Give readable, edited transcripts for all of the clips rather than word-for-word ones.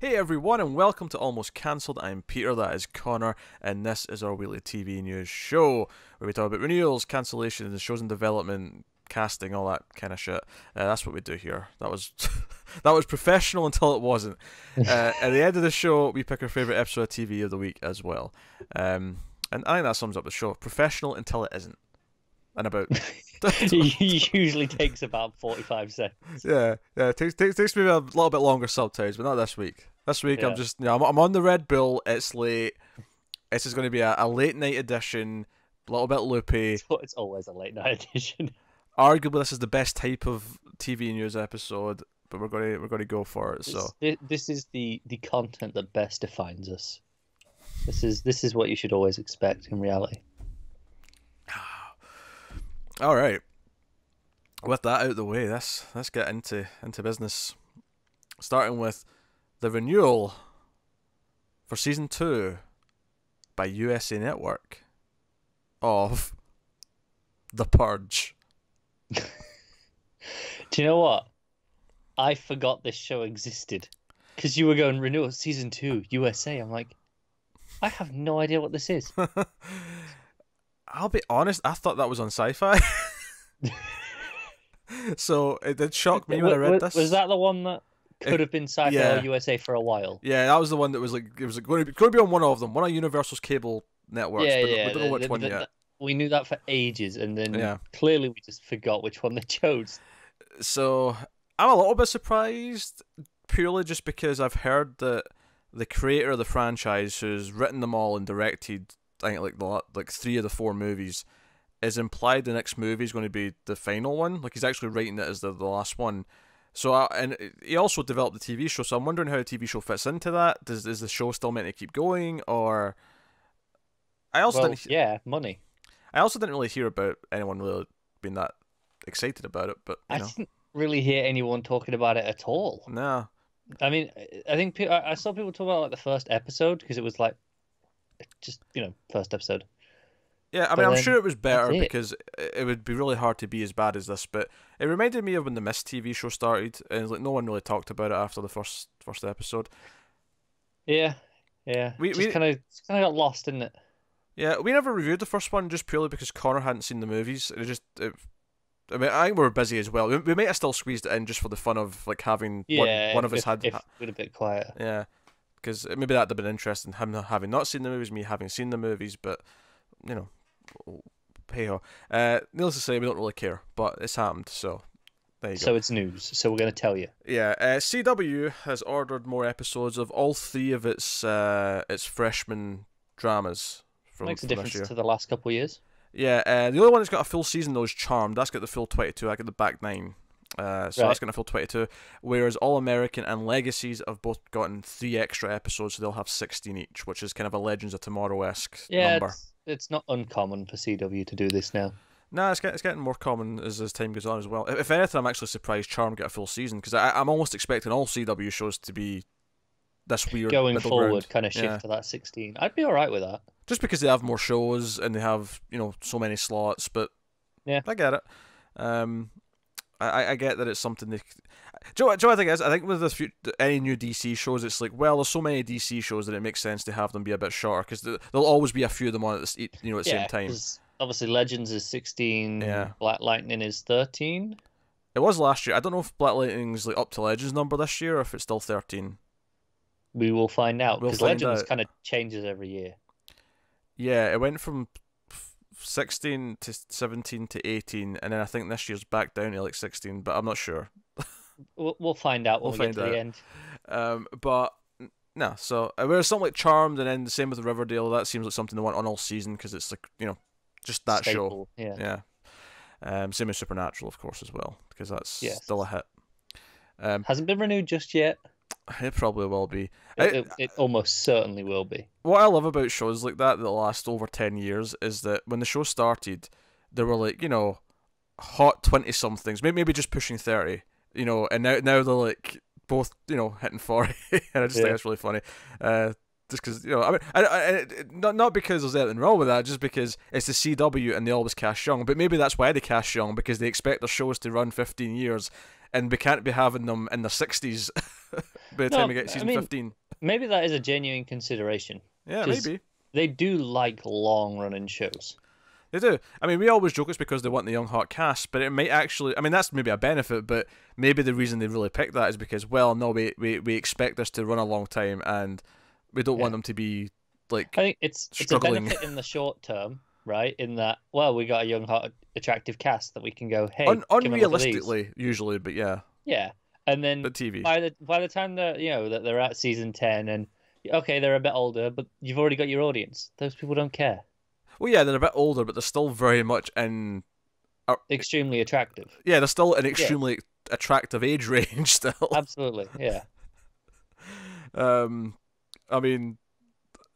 Hey everyone, and welcome to Almost Cancelled. I'm Peter, that is Connor, and this is our weekly TV news show where we talk about renewals, cancellations, shows in development, casting, all that kind of shit. That's what we do here. That was that was professional until it wasn't. At the end of the show, we pick our favourite episode of TV of the week as well. And I think that sums up the show. Professional until it isn't. And about It usually takes about 45 seconds. yeah, it takes me a little bit longer sometimes, but not this week. This week Yeah. I'm just, I'm on the Red Bull. It's late. This is going to be a late night edition, a little bit loopy. It's always a late night edition. Arguably, this is the best type of TV news episode, but we're going to go for it. So This is the content that best defines us. This is what you should always expect in reality. all right. With that out of the way, let's get into business. Starting with the renewal for season 2 by USA Network of The Purge. Do you know what? I forgot this show existed because you were going renewal season 2 USA. I'm like, I have no idea what this is. I'll be honest, I thought that was on Sci-Fi. So it did shock me when I read this. Was that the one that could have been Sci-Fi yeah. or USA for a while? Yeah, that was the one that was like going to be on one of them, one of Universal's cable networks. Yeah, but yeah. we don't know which one yet. We knew that for ages, and then clearly we just forgot which one they chose. So I'm a little bit surprised, purely just because I've heard that the creator of the franchise, who's written them all and directed, I think like 3 of the 4 movies, is implied the next movie is going to be the final one. Like he's actually writing it as the last one. So and he also developed the TV show. So I'm wondering how the TV show fits into that. Is the show still meant to keep going, or money. I also didn't really hear about anyone really being that excited about it. But I didn't really hear anyone talking about it at all. No. I mean, I think I saw people talk about like the first episode because it was like just first episode. Yeah, I mean, I'm sure it was better because it would be really hard to be as bad as this. But it reminded me of when the Mist TV show started, and like no one really talked about it after the first episode. Yeah. We kind of got lost, didn't it? Yeah, we never reviewed the first one just purely because Connor hadn't seen the movies. I mean, I think we were busy as well. We might have still squeezed it in just for the fun of like having one of us had. If we're a bit quiet. Yeah, because maybe that'd have been interesting. Him having not seen the movies, me having seen the movies, but hey ho. Needless to say, we don't really care, but it's happened. So there you go. So it's news. So we're going to tell you. Yeah, CW has ordered more episodes of all 3 of its freshman dramas. Makes a difference to the last couple of years. Yeah, the only one that's got a full season though is Charmed. That's got the full 22. I got the back 9. That's got a full 22. Whereas All American and Legacies have both gotten 3 extra episodes, so they'll have 16 each, which is kind of a Legends of Tomorrow-esque number. It's not uncommon for CW to do this now. No, it's getting more common as time goes on as well. If anything, I'm actually surprised Charmed got a full season, because I'm almost expecting all CW shows to be this weird going middle forward ground. kind of shift to that 16. I'd be alright with that. Just because they have more shows and they have so many slots, but yeah, I get it. I get that it's something they. Do you know what I think it is? I think with any new DC shows, it's like, well, there's so many DC shows that it makes sense to have them be a bit shorter because there'll always be a few of them on at the same time. Obviously, Legends is 16. Yeah. Black Lightning is 13. It was last year. I don't know if Black Lightning's like up to Legends number this year or if it's still 13. We will find out because Legends kind of changes every year. Yeah, it went from 16 to 17 to 18, and then I think this year's back down to like 16, but I'm not sure. We'll find out when we get to the end. But no, so whereas something like Charmed, and then the same with Riverdale, that seems like something they want on all season because it's like just that staple, show. Yeah. Same as Supernatural, of course, as well, because that's still a hit. Hasn't been renewed just yet. It probably will be. It almost certainly will be. What I love about shows like that last over 10 years is that when the show started, they were like, hot 20-somethings, maybe just pushing 30, and now they're like both, hitting 40, and I just think that's really funny. Just because, I not because there's anything wrong with that, just because it's the CW and they always cast young, but maybe that's why they cast young, because they expect their shows to run 15 years, and we can't be having them in their 60s. by the time No, we get I season mean, 15. maybe that is a genuine consideration. Yeah, 'Cause maybe. they do like long-running shows. They do. I mean, we always joke it's because they want the young hot cast, but it might actually. I mean, that's maybe a benefit, but maybe the reason they really picked that is because, well, no, we expect this to run a long time, and we don't want them to be like I think it's a struggling. benefit in the short term, right? In that, well, we got a young, hot, attractive cast that we can go, hey, give 'em a look at these. Unrealistically, usually, but yeah. Yeah, and then But TV. by the time that that they're at season 10, and okay, they're a bit older, but you've already got your audience. Those people don't care. Well, yeah, they're a bit older, but they're still very much in. Extremely attractive. Yeah, they're still an extremely attractive age range. Still. Absolutely, yeah. I mean,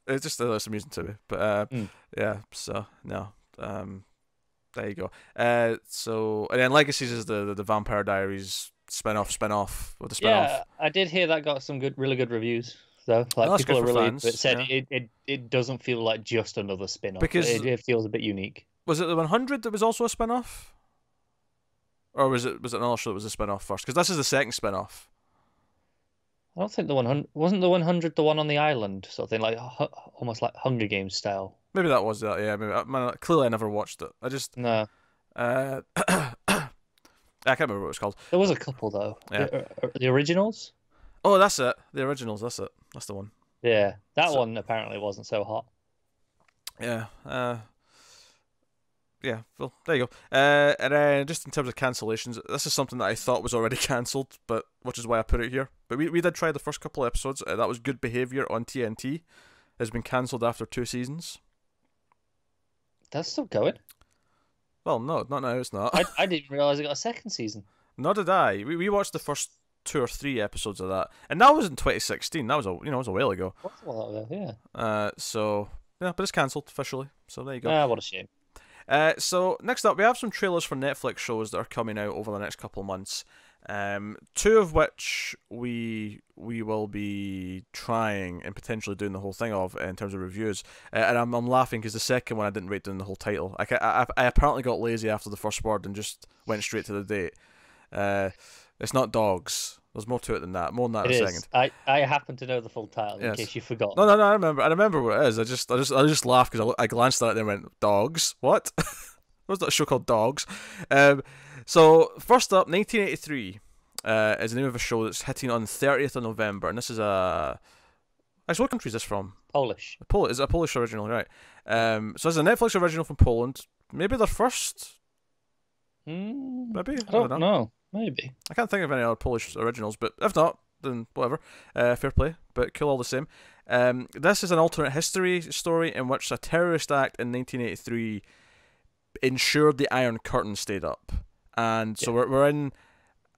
it's just that's amusing to me, but yeah. So no, there you go. So and then Legacies is the Vampire Diaries spin-off with the spin-off. Yeah, I did hear that got some really good reviews though. Like that's people good are for really fans, said yeah. it doesn't feel like just another spin-off. Because it feels a bit unique. Was it the 100 that was also a spin-off? Or was it another show that was a spin-off first? Because this is the second spin-off. I don't think the 100 wasn't the 100 the one on the island, sort of thing, like almost like Hunger Games style. Maybe that was that. Yeah, maybe. Clearly, I never watched it. I just No. I can't remember what it was called. There was a couple though. Yeah. The originals. Oh, that's it. The originals. That's it. That's the one. Yeah, that one apparently wasn't so hot. Yeah. Yeah. Well, there you go. And then just in terms of cancellations, this is something that I thought was already cancelled, but which is why I put it here. But we did try the first couple of episodes. That was Good Behavior on TNT. Has been cancelled after 2 seasons. That's still going. Well, no, not now. It's not. I didn't realize it got a second season. Nor did I. We watched the first 2 or 3 episodes of that, and that was in 2016. That was it was a while ago. What's a while ago, yeah. So yeah, but it's cancelled officially. So there you go. Ah, what a shame. So next up, we have some trailers for Netflix shows that are coming out over the next couple of months. 2 of which we will be trying and potentially doing the whole thing of in terms of reviews. And I'm laughing because the second one I didn't rate doing the whole title. I apparently got lazy after the first word and just went straight to the date. It's not Dogs. There's more to it than that. More than that in a second. I happen to know the full title in case you forgot. No. I remember what it is. I just laughed because I glanced at it and went, Dogs? What? What's that show called Dogs? So first up, 1983 is the name of a show that's hitting on 30th of November, and this is actually, what country is this from? Polish. Is it a Polish original, right? So it's a Netflix original from Poland. Maybe their first. Maybe I don't know. Maybe. I can't think of any other Polish originals, but if not, then whatever. Fair play, but cool all the same. This is an alternate history story in which a terrorist act in 1983 ensured the Iron Curtain stayed up. And so we're in...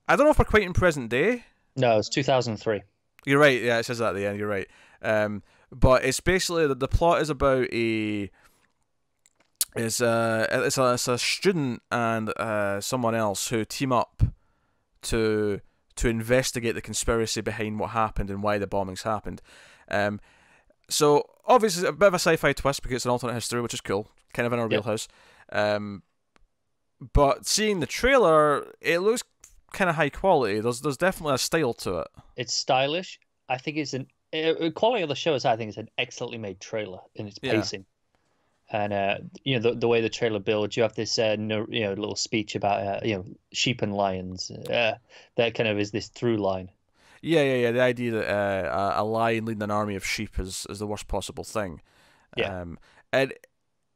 I don't know if we're quite in present day. No, it's 2003. You're right, yeah, it says that at the end, you're right. But it's basically... The plot is about it's a student and someone else who team up to investigate the conspiracy behind what happened and why the bombings happened. So obviously it's a bit of a sci-fi twist because it's an alternate history, which is cool, kind of in our wheelhouse. But seeing the trailer, it looks kind of high quality. There's definitely a style to it. It's stylish. I think it's quality of the show is. I think it's an excellently made trailer in its pacing. And the way the trailer builds, you have this little speech about sheep and lions. That kind of is this through line. Yeah. The idea that a lion leading an army of sheep is the worst possible thing. Yeah. And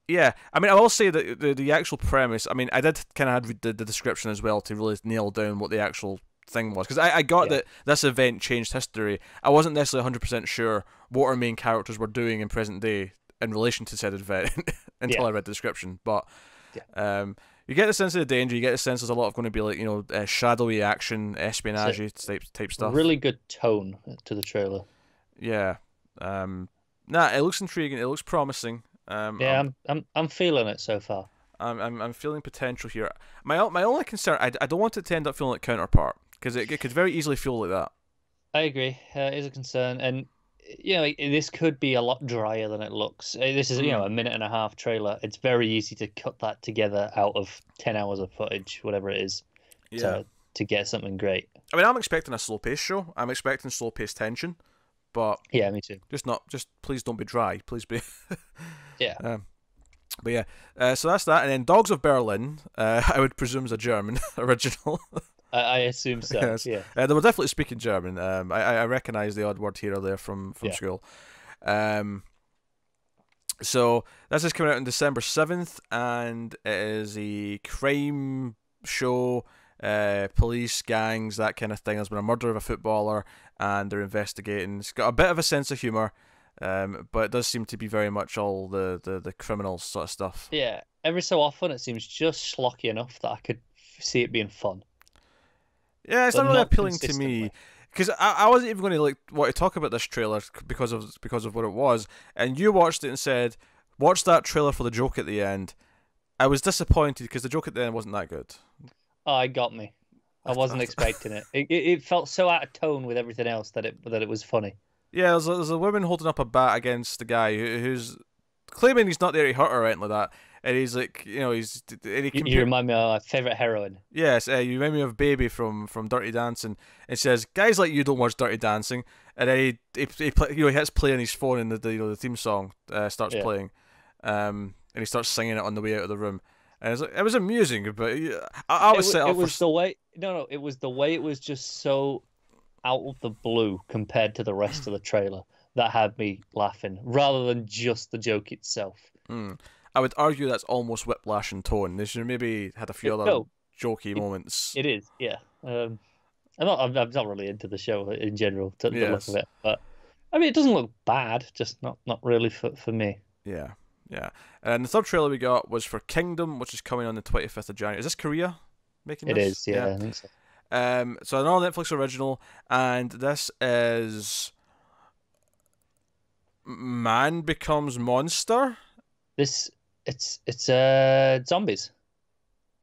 yeah, I mean, I will say that the actual premise. I mean, I did kind of read the description as well to really nail down what the actual thing was, because I got that this event changed history. I wasn't necessarily 100% sure what our main characters were doing in present day in relation to said event until I read the description. But you get the sense of the danger. You get the sense there's a lot of going to be like shadowy action, espionage type stuff. Really good tone to the trailer. Yeah. It looks intriguing. It looks promising. I'm feeling it so far. I'm feeling potential here. My only concern, I don't want it to end up feeling like Counterpart, because it could very easily feel like that. I agree. It is a concern, and this could be a lot drier than it looks. This is a minute and a half trailer. It's very easy to cut that together out of 10 hours of footage, whatever it is, to get something great. I mean, I'm expecting a slow-paced show. I'm expecting slow-paced tension, but Yeah, me too. just please don't be dry. Please be. Yeah. But yeah, so that's that. And then Dogs of Berlin, I would presume is a German original. I assume so. Yes. Yeah. They were definitely speaking German. I recognise the odd word here or there from school. So this is coming out on December 7th, and it is a crime show, police, gangs, that kind of thing. There's been a murder of a footballer, and they're investigating. It's got a bit of a sense of humour. But it does seem to be very much all the criminal sort of stuff. Yeah, every so often it seems just schlocky enough that I could see it being fun. Yeah, it's not really appealing to me, because I wasn't even going to want to talk about this trailer because of what it was, and you watched it and said, watch that trailer for the joke at the end. I was disappointed because the joke at the end wasn't that good. Oh, it got me. I wasn't expecting it. It felt so out of tone with everything else that it was funny. Yeah, there's a woman holding up a bat against the guy who's claiming he's not there to hurt her or anything like that, and he's like, you remind me of my favourite heroine. Yes, you remind me of Baby from Dirty Dancing. It says, guys like you don't watch Dirty Dancing, and then he hits play on his phone, and the theme song starts playing, and he starts singing it on the way out of the room. And it was amusing, but I was set up for... It was the way it was just so out of the blue compared to the rest of the trailer that had me laughing, rather than just the joke itself. I would argue that's almost Whiplash in tone. They should maybe had a few other jokey moments. It is, yeah. I'm not really into the show in general, the look of it, but I mean, it doesn't look bad, just not really for me. Yeah. And the third trailer we got was for Kingdom, which is coming on the 25th of January. Is this Korea making this? It is, yeah. I think so. So another Netflix original, and this is Man Becomes Monster. It's zombies.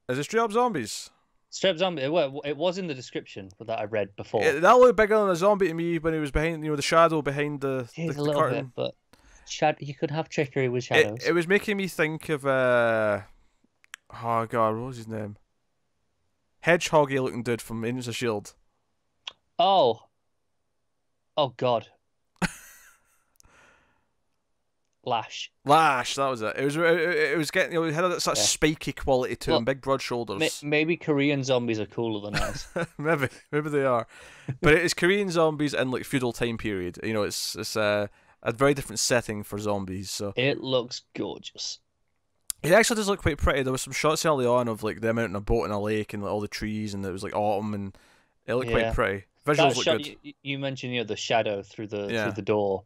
Is it straight up zombies? Straight up zombie. It was in the description that I read before. That looked bigger than a zombie to me when it was behind, the shadow behind the little curtain. bit, but you could have trickery with shadows. It was making me think of oh god, what was his name? Hedgehoggy looking dude from Agents of S.H.I.E.L.D. Oh god. Lash, that was it. It was getting, it had that sort of spiky quality to him, big broad shoulders. Maybe Korean zombies are cooler than ours. maybe they are, but it's Korean zombies in like feudal time period. It's a very different setting for zombies. So it looks gorgeous. It actually does look quite pretty. There was some shots early on of like them out in a boat in a lake and all the trees, and it was like autumn, and it looked quite pretty. Visuals look good. You mentioned the shadow through the door,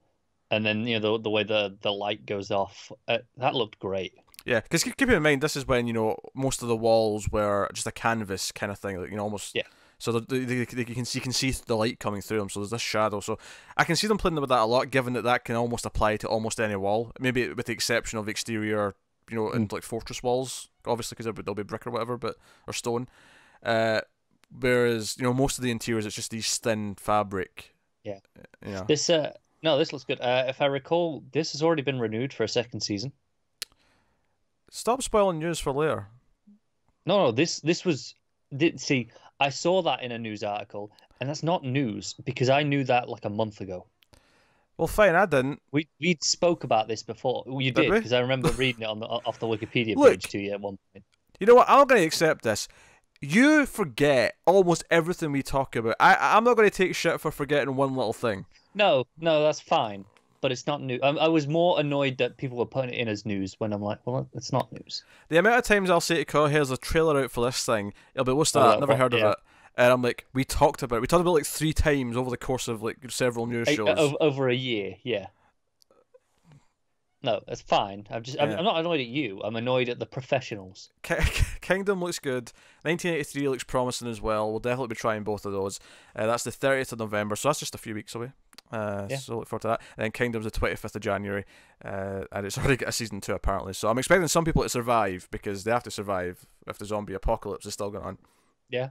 and then the way the light goes off. That looked great. Yeah, because keep in mind this is when most of the walls were just a canvas kind of thing, like almost. Yeah. So you can see the light coming through them. So there's this shadow. So I can see them playing with that a lot, given that can almost apply to almost any wall. Maybe with the exception of exterior. And like fortress walls, obviously, because they'll be brick or whatever, or stone. Whereas most of the interiors, it's just these thin fabric. Yeah. Yeah. This looks good. If I recall, this has already been renewed for a second season. Stop spoiling news for later. No, this was. See, I saw that in a news article, and that's not news because I knew that like a month ago. Well, fine, I didn't. We spoke about this before. You did, because I remember reading it off the Wikipedia page to you at one point. You know what? I'm not going to accept this. You forget almost everything we talk about. I'm not going to take shit for forgetting one little thing. No, that's fine. But it's not news. I was more annoyed that people were putting it in as news when I'm like, well, it's not news. The amount of times I'll say to Carl, here's a trailer out for this thing. It'll be, what's that? Never heard of it. And I'm like, we talked about it like 3 times over the course of like several news shows. Over a year, yeah. No, it's fine. I'm not annoyed at you. I'm annoyed at the professionals. Kingdom looks good. 1983 looks promising as well. We'll definitely be trying both of those. That's the 30th of November, so that's just a few weeks away. So look forward to that. And then Kingdom's the 25th of January, and it's already got a season 2 apparently. So I'm expecting some people to survive because they have to survive if the zombie apocalypse is still going on. Yeah.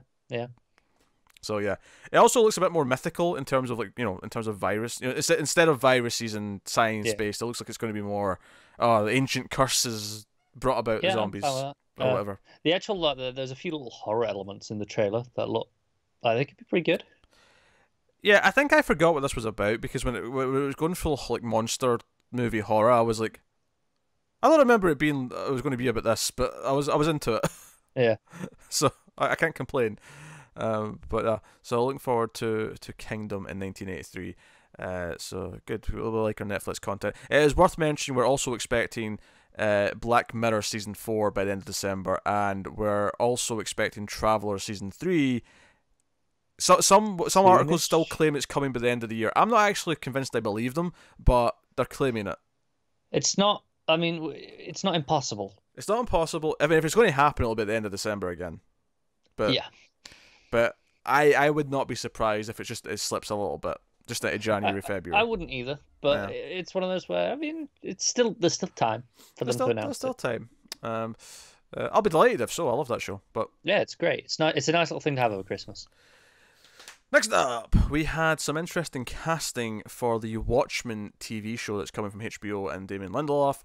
So yeah, it also looks a bit more mythical in terms of in terms of virus. Instead of viruses and science based, it looks like it's going to be more the ancient curses brought about the zombies or whatever. The actual there's a few little horror elements in the trailer that look I think it'd be pretty good. Yeah, I think I forgot what this was about because when it was going full like monster movie horror, I was like, I don't remember it was going to be about this, but I was into it. Yeah. So I can't complain. So looking forward to Kingdom in 1983. So good. We like our Netflix content. It is worth mentioning we're also expecting Black Mirror season 4 by the end of December, and we're also expecting Traveller season 3. So some articles still claim it's coming by the end of the year. I'm not actually convinced I believe them, but they're claiming it. It's not. I mean, it's not impossible. It's not impossible. I mean, if it's going to happen, it'll be at the end of December again. But yeah. But I would not be surprised if it slips a little bit, just into January, February. I wouldn't either. But it's one of those where there's still time for them to announce. There's still time. I'll be delighted if so. I love that show. But yeah, it's great. It's a nice little thing to have over Christmas. Next up, we had some interesting casting for the Watchmen TV show that's coming from HBO and Damon Lindelof.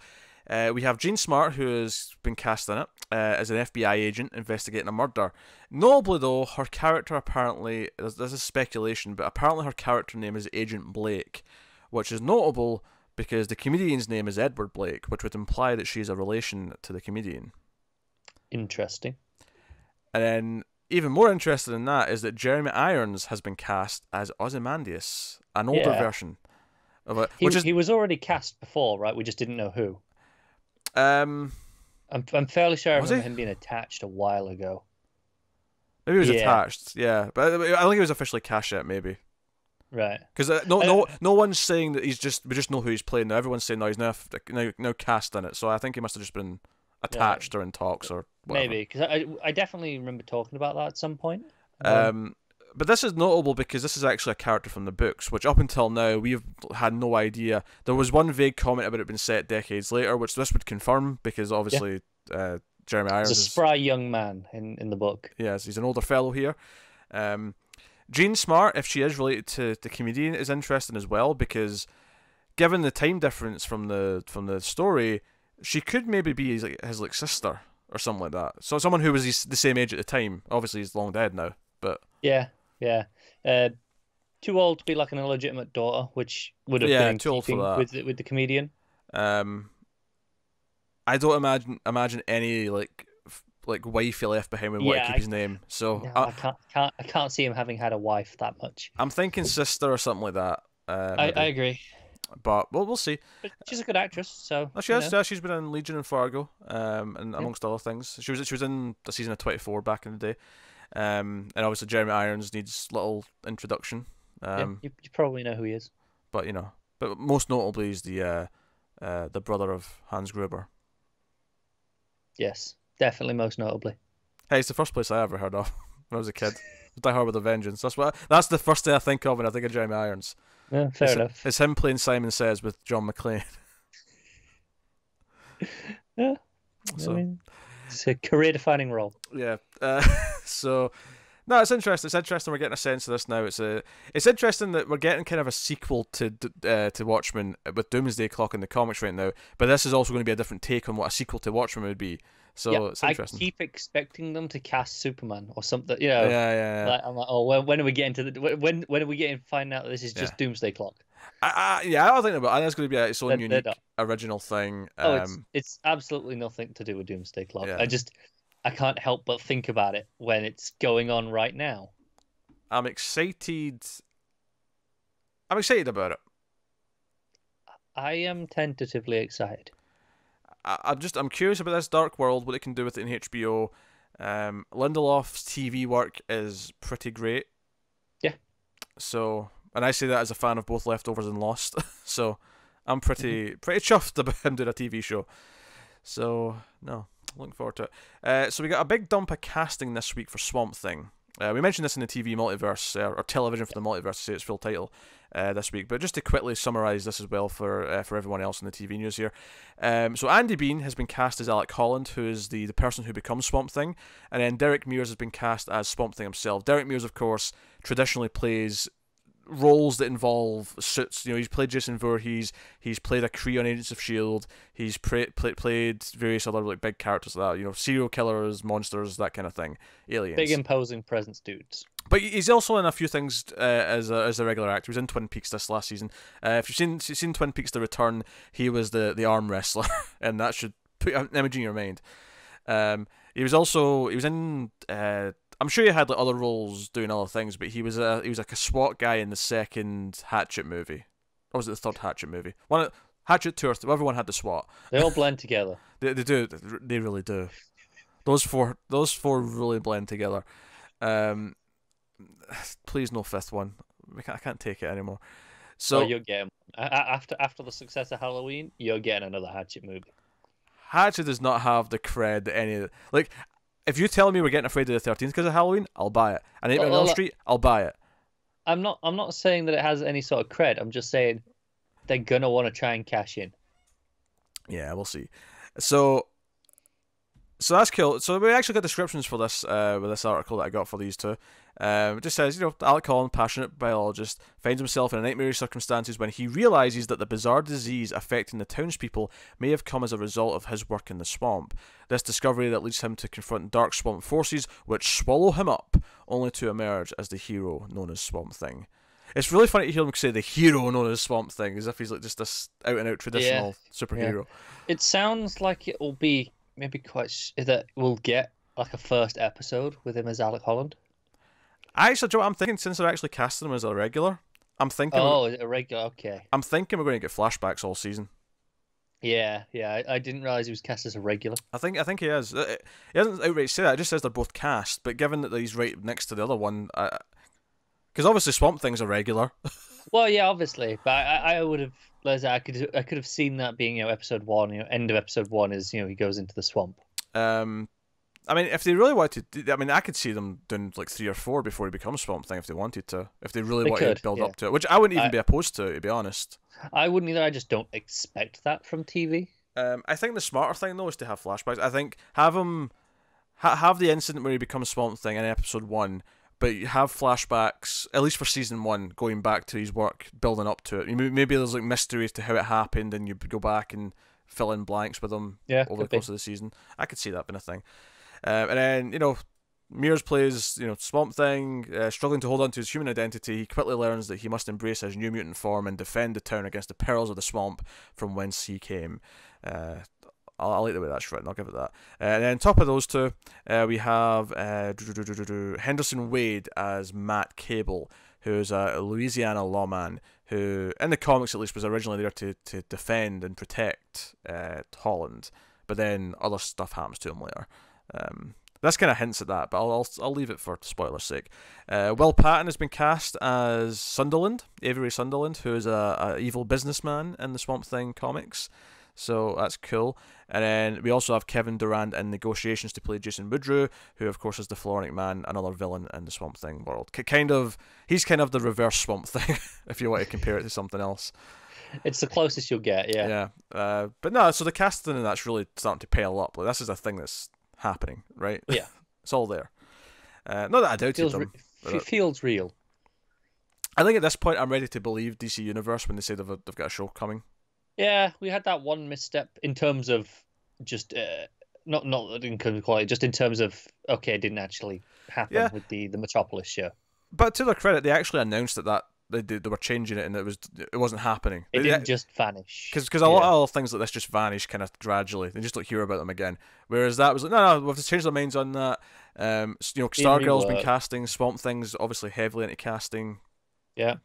We have Jean Smart, who has been cast in it as an FBI agent investigating a murder. Notably, though, her character apparently, this is speculation, but apparently her character name is Agent Blake, which is notable because the comedian's name is Edward Blake, which would imply that she's a relation to the comedian. Interesting. And then, even more interesting than that is that Jeremy Irons has been cast as Ozymandias, an older version of it. He was already cast before, right? We just didn't know who. I'm fairly sure I remember him being attached a while ago. Maybe he was attached, yeah. But I don't think he was officially cast yet, maybe. Right. Because no one's saying that we just know who he's playing now. Everyone's saying, no, he's now cast in it. So I think he must have just been attached or in talks or whatever. Maybe, because I definitely remember talking about that at some point. But this is notable because this is actually a character from the books, which up until now we've had no idea. There was one vague comment about it being set decades later, which this would confirm because obviously Jeremy Irons is a spry young man in the book. Yes, he's an older fellow here. Jean Smart, if she is related to the comedian, is interesting as well because given the time difference from the story, she could maybe be his sister or something like that. So someone who was the same age at the time. Obviously, he's long dead now, but yeah. Too old to be like an illegitimate daughter, which would have been too old for that. With the comedian. I don't imagine any like wife he left behind would want to keep his name. So no, I can't see him having had a wife that much. I'm thinking sister or something like that. I agree. But we'll see. But she's a good actress, so she has. Yeah, she's been in Legion and Fargo, and amongst other things. She was in the season of 24 back in the day. And obviously Jeremy Irons needs little introduction. You probably know who he is. But most notably he's the brother of Hans Gruber. Yes, definitely most notably. Hey, it's the first place I ever heard of when I was a kid. Die Hard with a Vengeance. That's the first thing I think of when I think of Jeremy Irons. Yeah, fair enough. It's him playing Simon Says with John McClane. Yeah. So. I mean, it's a career-defining role. Yeah. So, no, it's interesting. It's interesting. We're getting a sense of this now. It's interesting that we're getting kind of a sequel to Watchmen with Doomsday Clock in the comics right now. But this is also going to be a different take on what a sequel to Watchmen would be. So it's interesting. I keep expecting them to cast Superman or something. You know. Yeah. Like, I'm like, oh, when are we getting to when are we getting find out that this is just Doomsday Clock? I don't think about it. I think it's going to be its own unique original thing. It's absolutely nothing to do with Doomsday Clock. Yeah. I can't help but think about it when it's going on right now. I'm excited about it. I am tentatively excited. I'm curious about this dark world, what it can do with it in HBO. Lindelof's TV work is pretty great. Yeah. So, and I say that as a fan of both Leftovers and Lost. So, I'm pretty chuffed about him doing a TV show. So, no, looking forward to it. So we got a big dump of casting this week for Swamp Thing. We mentioned this in the TV multiverse, or television for the multiverse, to say its full title this week. But just to quickly summarise this as well for everyone else in the TV news here. So Andy Bean has been cast as Alec Holland, who is the person who becomes Swamp Thing. And then Derek Mears has been cast as Swamp Thing himself. Derek Mears, of course, traditionally plays roles that involve suits. You know, he's played Jason Voorhees, he's played a Kree on Agents of S.H.I.E.L.D., he's played various other like big characters like that, you know, serial killers, monsters, that kind of thing, aliens. Big imposing presence dudes. But he's also in a few things as a regular actor. He was in Twin Peaks this last season. If you've seen Twin Peaks: The Return, he was the arm wrestler, and that should put an image in your mind. He was in. I'm sure he had like other roles doing other things, but he was like a SWAT guy in the second Hatchet movie, or was it the third Hatchet movie? Hatchet 2 or 3. Everyone had the SWAT. They all blend together. They do. They really do. Those four really blend together. Please no fifth one. I can't take it anymore. So you're getting after the success of Halloween, you're getting another Hatchet movie. Hatchet does not have the cred that any of like. If you tell me we're getting a Friday the 13th because of Halloween, I'll buy it. And Nightmare on Elm Street, I'll buy it. I'm not saying that it has any sort of cred. I'm just saying they're gonna want to try and cash in. Yeah, we'll see. So that's cool. So we actually got descriptions for this with this article that I got for these two. It just says, you know, Alec Holland, passionate biologist, finds himself in nightmarish circumstances when he realizes that the bizarre disease affecting the townspeople may have come as a result of his work in the swamp. This discovery that leads him to confront dark swamp forces which swallow him up, only to emerge as the hero known as Swamp Thing. It's really funny to hear him say the hero known as Swamp Thing, as if he's like just this out-and-out traditional superhero. Yeah. It sounds like it will be maybe that we'll get like a first episode with him as Alec Holland. Actually, Joe, I'm thinking since they're actually casting him as a regular, I'm thinking. Oh, a regular, okay. I'm thinking we're going to get flashbacks all season. Yeah. I didn't realize he was cast as a regular. I think he is. He doesn't outright say that. It just says they're both cast. But given that he's right next to the other one, because obviously Swamp Thing's a regular. Well, yeah, obviously, but I would have. I could have seen that being episode 1. End of episode 1 is he goes into the swamp. I mean, if they really wanted to, I mean, I could see them doing like 3 or 4 before he becomes Swamp Thing if they wanted to. If they really wanted to build up to it, which I wouldn't even be opposed to be honest. I wouldn't either. I just don't expect that from TV. I think the smarter thing though is to have flashbacks. I think have him have the incident where he becomes Swamp Thing in episode 1, but you have flashbacks at least for season 1, going back to his work, building up to it. Maybe there's like mysteries to how it happened, and you go back and fill in blanks with him over the course of the season. I could see that being a thing. And then, Mears plays, Swamp Thing, struggling to hold on to his human identity. He quickly learns that he must embrace his new mutant form and defend the town against the perils of the swamp from whence he came. I like the way that's written, I'll give it that. And then on top of those two, we have Henderson Wade as Matt Cable, who's a Louisiana lawman who, in the comics at least, was originally there to defend and protect Holland, but then other stuff happens to him later. This kind of hints at that, but I'll leave it for spoiler's sake. Will Patton has been cast as Sunderland, Avery Sunderland, who is a evil businessman in the Swamp Thing comics, so that's cool. And then we also have Kevin Durand in negotiations to play Jason Woodrue, who of course is the Floronic Man, another villain in the Swamp Thing world. He's kind of the reverse Swamp Thing, if you want to compare it to something else. It's the closest you'll get, yeah. Yeah, but no, so the casting and that's really starting to pale up. Like, this is a thing that's happening, right? Yeah. It's all there. Not that I doubted them. It feels real. I think at this point I'm ready to believe DC Universe when they say they've got a show coming. Yeah, we had that one misstep in terms of just not in quality, just in terms of it didn't actually happen with the Metropolis show. But to their credit, they actually announced that they were changing it and it wasn't happening. It didn't just vanish. Because a lot of things like this just vanish kind of gradually. They just don't hear about them again. Whereas that was like, no, we have to change their minds on that. Stargirl's been casting. Swamp Thing's obviously heavily into casting. Yeah.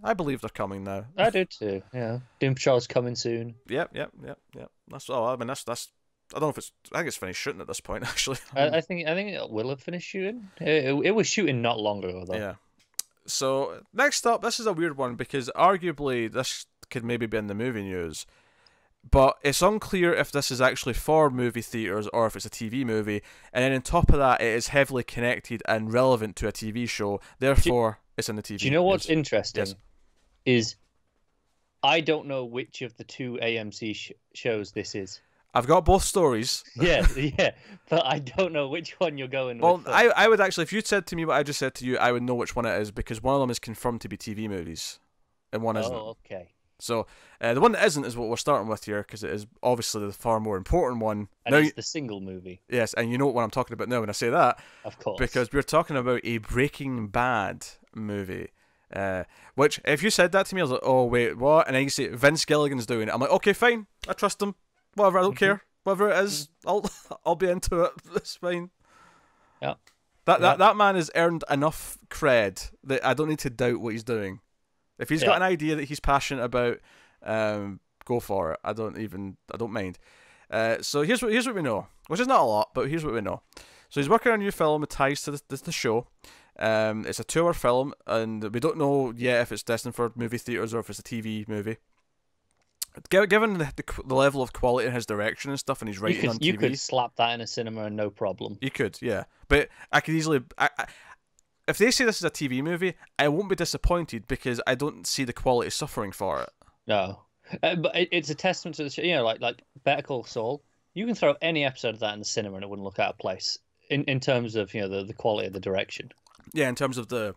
I believe they're coming now. I do too. Yeah, Doom Patrol's coming soon. Yep. That's all. I mean, that's. I don't know if it's. I think it's finished shooting at this point. Actually, I think it will have finished shooting. It was shooting not long ago though. Yeah. So next up, this is a weird one because arguably this could maybe be in the movie news, but it's unclear if this is actually for movie theaters or if it's a TV movie. And then on top of that, it is heavily connected and relevant to a TV show. Therefore, it's in the TV. Do you know what's interesting? Yes. Is I don't know which of the two AMC shows this is. I've got both stories. Yeah, yeah, but I don't know which one you're going Well, with. I would actually, if you said to me what I just said to you, I would know which one it is because one of them is confirmed to be TV movies, and one isn't. Oh, okay. So the one that isn't is what we're starting with here because it is obviously the far more important one. And now, it's the single movie. yes, and you know what I'm talking about now when I say that. Of course. Because we're talking about a Breaking Bad movie. Which, if you said that to me, I was like, oh, wait, what? And then you say, Vince Gilligan's doing it. I'm like, okay, fine. I trust him. Whatever, I don't care. Whatever it is, I'll be into it. It's fine. Yeah. That man has earned enough cred that I don't need to doubt what he's doing. If he's got an idea that he's passionate about, go for it. I don't mind. So here's what we know, which is not a lot, but here's what we know. So he's working on a new film with ties to the show. It's a 2-hour film, and we don't know yet if it's destined for movie theaters or if it's a TV movie. Given the level of quality in his direction and stuff, and he's writing on TV, you could slap that in a cinema and no problem. You could, yeah. But I could easily. If they say this is a TV movie, I won't be disappointed because I don't see the quality suffering for it. No, but it's a testament to the show. You know, like Better Call Saul. You can throw any episode of that in the cinema and it wouldn't look out of place in terms of the quality of the direction. Yeah, in terms of the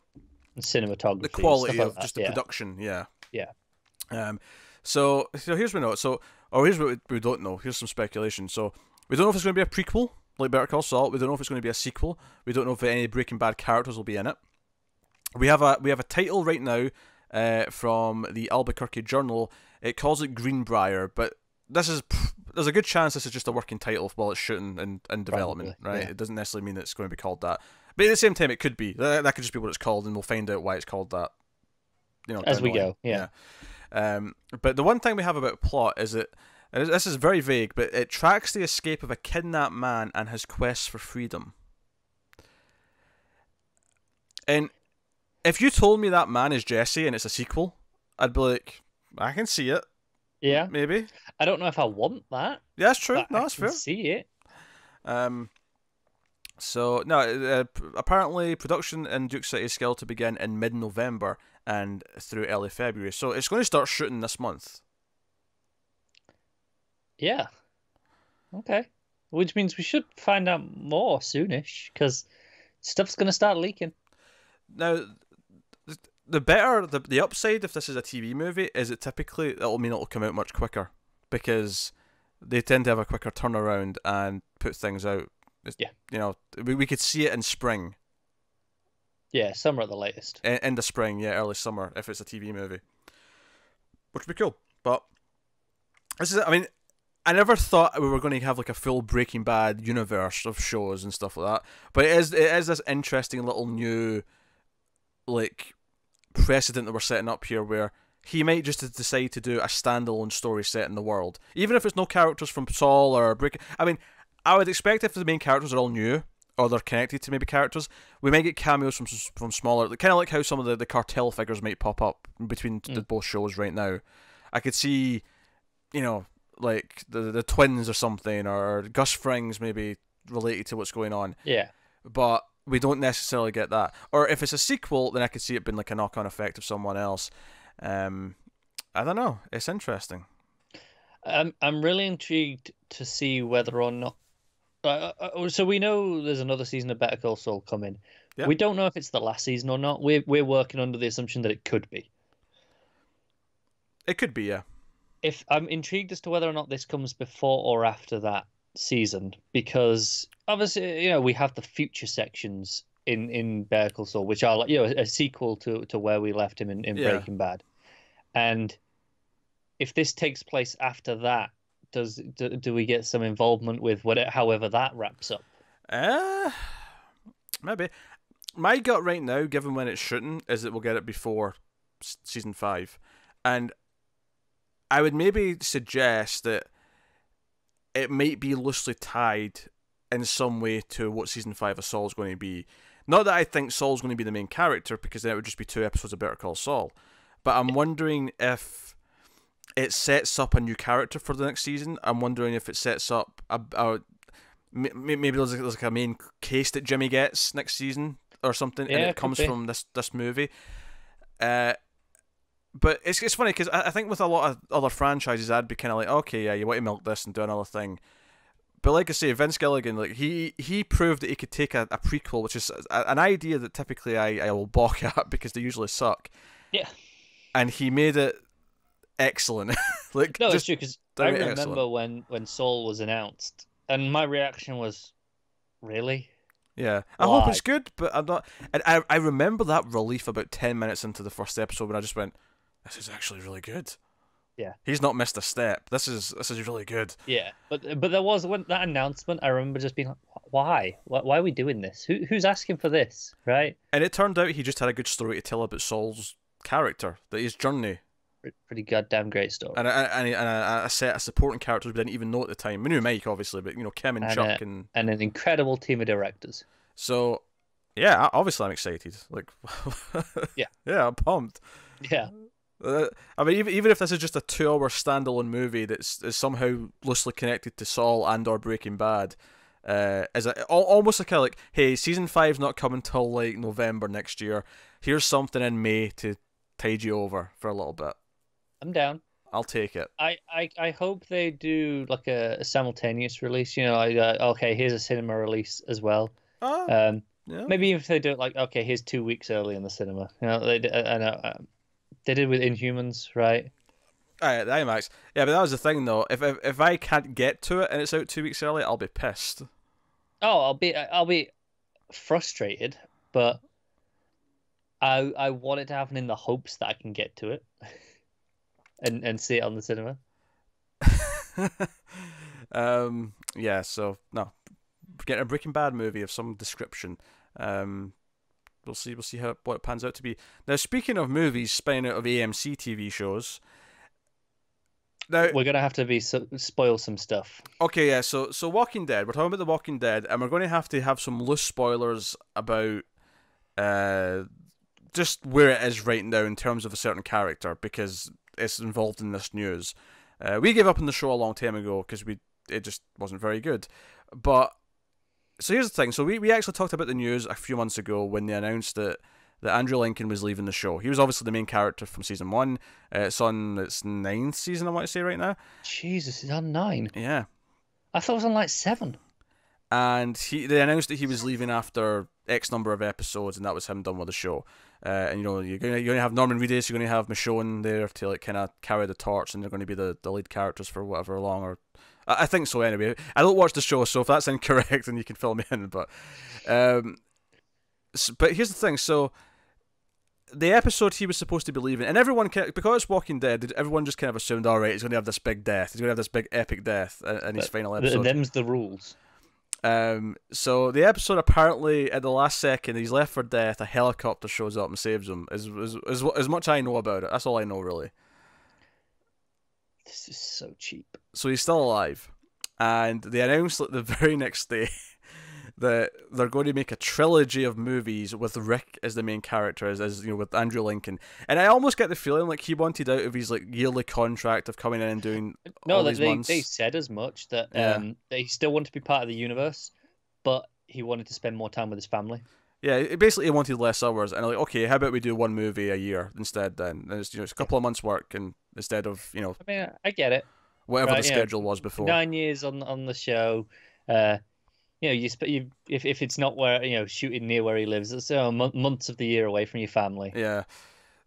cinematography, the quality of like just the production. Yeah. Yeah. So here's what we know. Here's what we don't know. Here's some speculation. So we don't know if it's going to be a prequel like Better Call Saul. We don't know if it's going to be a sequel. We don't know if any Breaking Bad characters will be in it. We have a title right now from the Albuquerque Journal. It calls it Greenbrier, but there's a good chance this is just a working title while it's shooting and development. Probably, right? yeah. It doesn't necessarily mean it's going to be called that. But at the same time, it could be. That could just be what it's called, and we'll find out why it's called that. As we go. Yeah. But the one thing we have about plot is that, and this is very vague, but it tracks the escape of a kidnapped man and his quest for freedom. And if you told me that man is Jesse and it's a sequel, I'd be like, I can see it. Yeah. Maybe. I don't know if I want that. Yeah, that's true. No, that's fair. I can see it. So, no, apparently production in Duke City is scheduled to begin in mid-November and through early February. So it's going to start shooting this month. Yeah. Okay. Which means we should find out more soonish, because stuff's going to start leaking. Now, the upside if this is a TV movie is it'll mean it'll come out much quicker, because they tend to have a quicker turnaround and put things out. Yeah. You know, we could see it in spring. Yeah, summer at the latest. In the spring, yeah, early summer, if it's a TV movie. Which would be cool. But this is, I mean, I never thought we were going to have like a full Breaking Bad universe of shows and stuff like that. But it is this interesting little new, like, precedent that we're setting up here, where he might just decide to do a standalone story set in the world, even if it's no characters from Saul or Breaking. I mean, I would expect if the main characters are all new or they're connected to maybe characters, we might get cameos from smaller, kind of like how some of the cartel figures might pop up between the both shows right now. I could see, like the twins or something, or Gus Frings maybe related to what's going on. Yeah. But we don't necessarily get that. Or if it's a sequel, then I could see it being like a knock-on effect of someone else. I don't know. It's interesting. I'm really intrigued to see whether or not. So we know there's another season of Better Call Saul coming. Yeah. We don't know if it's the last season or not. We're working under the assumption that it could be. It could be, yeah. If I'm intrigued as to whether or not this comes before or after that season, because obviously, we have the future sections in Better Call Saul, which are like, a sequel to where we left him in Breaking Bad. And if this takes place after that, do we get some involvement with however that wraps up? Maybe. My gut right now, given when it's shooting, is that we'll get it before season 5, and I would maybe suggest that it might be loosely tied in some way to what season 5 of Saul's going to be. Not that I think Saul's going to be the main character, because then it would just be 2 episodes of Better Call Saul, but I'm wondering if it sets up a new character for the next season. I'm wondering if it sets up maybe there's like a main case that Jimmy gets next season or something, and it comes from this movie. But But it's funny because I think with a lot of other franchises, I'd be kind of like, okay, yeah, you want to milk this and do another thing. But like I say, Vince Gilligan, like he proved that he could take a prequel, which is an idea that typically I will balk at because they usually suck. Yeah. And he made it excellent. Like, no, it's true because I remember excellent. when Saul was announced, and my reaction was, really? Yeah, I hope it's good, but I'm not. And I remember that relief about 10 minutes into the first episode when I just went, "This is actually really good." Yeah, he's not missed a step. This is really good. Yeah, but there was when that announcement. I remember just being like, "Why? Why are we doing this? Who's asking for this?" Right? And it turned out he just had a good story to tell about Saul's character, that his journey. Pretty goddamn great story. And a set of supporting characters we didn't even know at the time. We knew Mike, obviously, but Kim and Chuck and an incredible team of directors. So, yeah, obviously I'm excited. Like, yeah, I'm pumped. Yeah. I mean, even if this is just a 2-hour standalone movie that's somehow loosely connected to Saul and/or Breaking Bad, almost like, hey, season 5's not coming till like November next year. Here's something in May to tide you over for a little bit. I'm down. I'll take it. I hope they do like a simultaneous release. Okay, here's a cinema release as well. Yeah. Maybe if they do it like, okay, here's 2 weeks early in the cinema. They did with Inhumans, right? IMAX. Yeah, but that was the thing though. If I can't get to it and it's out 2 weeks early, I'll be pissed. Oh, I'll be frustrated, but I want it to happen in the hopes that I can get to it and see it on the cinema. Yeah. So no, getting a Breaking Bad movie of some description. We'll see what it pans out to be. Now, speaking of movies spinning out of AMC TV shows, now we're gonna have to spoil some stuff. Okay, yeah. So Walking Dead. We're talking about The Walking Dead, and we're going to have some loose spoilers about just where it is right now in terms of a certain character because it's involved in this news. We gave up on the show a long time ago because it just wasn't very good, but. So here's the thing. So we actually talked about the news a few months ago when they announced that Andrew Lincoln was leaving the show. He was obviously the main character from season 1. It's on its 9th season, I want to say right now. Jesus, it's on 9. Yeah. I thought it was on like 7. And they announced that he was leaving after X number of episodes, and that was him done with the show. And you're gonna have Norman Reedus, you're gonna have Michonne there to like kind of carry the torch, and they're going to be the lead characters for whatever long or. I think so anyway. I don't watch the show, so if that's incorrect, then you can fill me in. But here's the thing. So the episode he was supposed to be leaving, and everyone, because it's Walking Dead, everyone just kind of assumed, all right, he's going to have this big death. He's going to have this big epic death in his final episode. Them's the rules. So the episode apparently at the last second he's left for death. A helicopter shows up and saves him. As much I know about it. That's all I know really. This is so cheap. So he's still alive, and they announced the very next day that they're going to make a trilogy of movies with Rick as the main character, as with Andrew Lincoln. And I almost get the feeling like he wanted out of his like yearly contract of coming in and doing all these months. They said as much that he still wanted to be part of the universe, but he wanted to spend more time with his family. Yeah, basically he wanted less hours, and like, okay, how about we do one movie a year instead? Then and it's a couple of months' work, and instead of I mean, I get it. Whatever the schedule was before. 9 years on the show, if it's not where shooting near where he lives, it's months of the year away from your family. Yeah,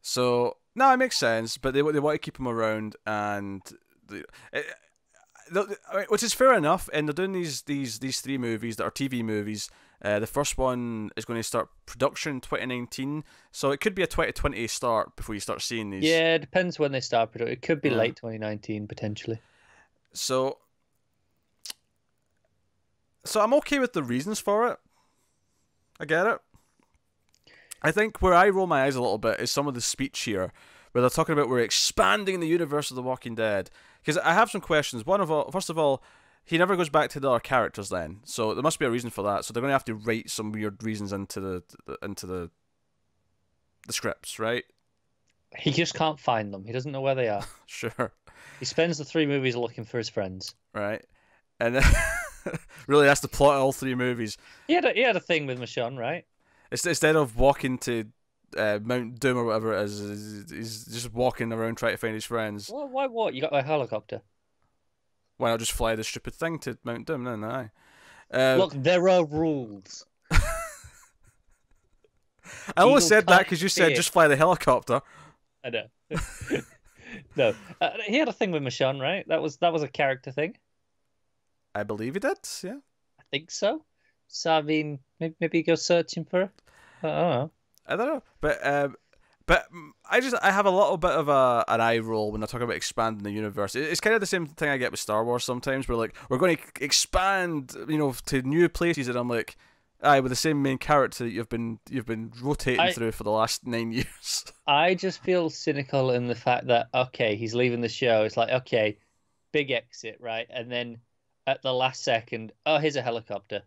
so no, it makes sense, but they want to keep him around, and which is fair enough. And they're doing these 3 movies that are TV movies. The first one is going to start production in 2019, so it could be a 2020 start before you start seeing these. Yeah, it depends when they start production. It could be late 2019 potentially. So I'm okay with the reasons for it. I get it. I think where I roll my eyes a little bit is some of the speech here, where they're talking about we're expanding the universe of The Walking Dead. Because I have some questions. First of all, he never goes back to the other characters then, so there must be a reason for that. So they're going to have to write some weird reasons into the scripts, right? He just can't find them. He doesn't know where they are. Sure. He spends the 3 movies looking for his friends. Right. And really that's the plot of all 3 movies. He had a thing with Michonne, right? Instead of walking to Mount Doom or whatever it is. He's just walking around trying to find his friends. Well, why what? You got a helicopter. Why not just fly the stupid thing to Mount Doom? No. Look, there are rules. I almost said that because you said just fly the helicopter. I know. No, he had a thing with Michonne, right? That was a character thing. I believe he did. Yeah, I think so. So I mean, maybe go searching for her. I don't know. I don't know, but I have a little bit of an eye roll when I talk about expanding the universe. It's kind of the same thing I get with Star Wars sometimes. We're like, we're going to expand, to new places, and I'm like, aye, with the same main character that you've been rotating through for the last 9 years. I just feel cynical in the fact that, okay, he's leaving the show. It's like, okay, big exit, right? And then at the last second, oh, here's a helicopter.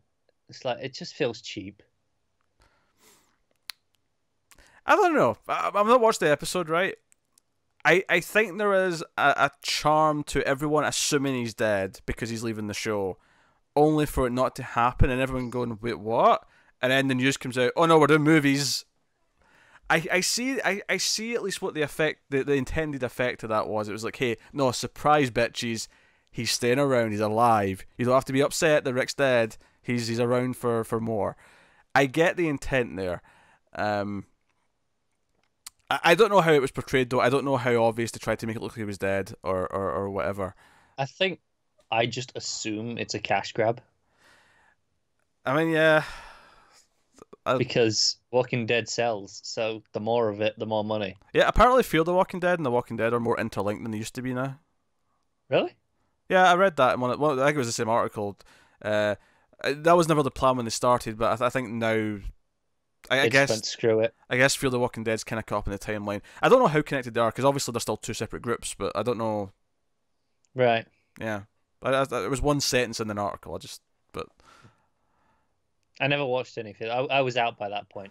It's like, it just feels cheap. I don't know. I've not watched the episode, right? I think there is a charm to everyone assuming he's dead because he's leaving the show, only for it not to happen and everyone going, wait, what? And then the news comes out, oh no, we're doing movies. I see at least what the effect, the intended effect of that was. It was like, hey, no, surprise bitches, he's staying around, he's alive. You don't have to be upset that Rick's dead. He's around for more. I get the intent there. I don't know how it was portrayed though. I don't know how obvious they tried to make it look like he was dead or whatever. I think I just assume it's a cash grab. I mean, yeah. Because Walking Dead sells, so the more of it, the more money. Yeah, apparently Fear the Walking Dead and The Walking Dead are more interlinked than they used to be now. Really? Yeah, I read that in I think it was the same article. That was never the plan when they started, but I think now... I guess went, screw it. I guess Fear the Walking Dead's kind of caught up in the timeline. I don't know how connected they are, because obviously they're still two separate groups, but I don't know... Right. Yeah. It was one sentence in an article, I never watched anything. I was out by that point.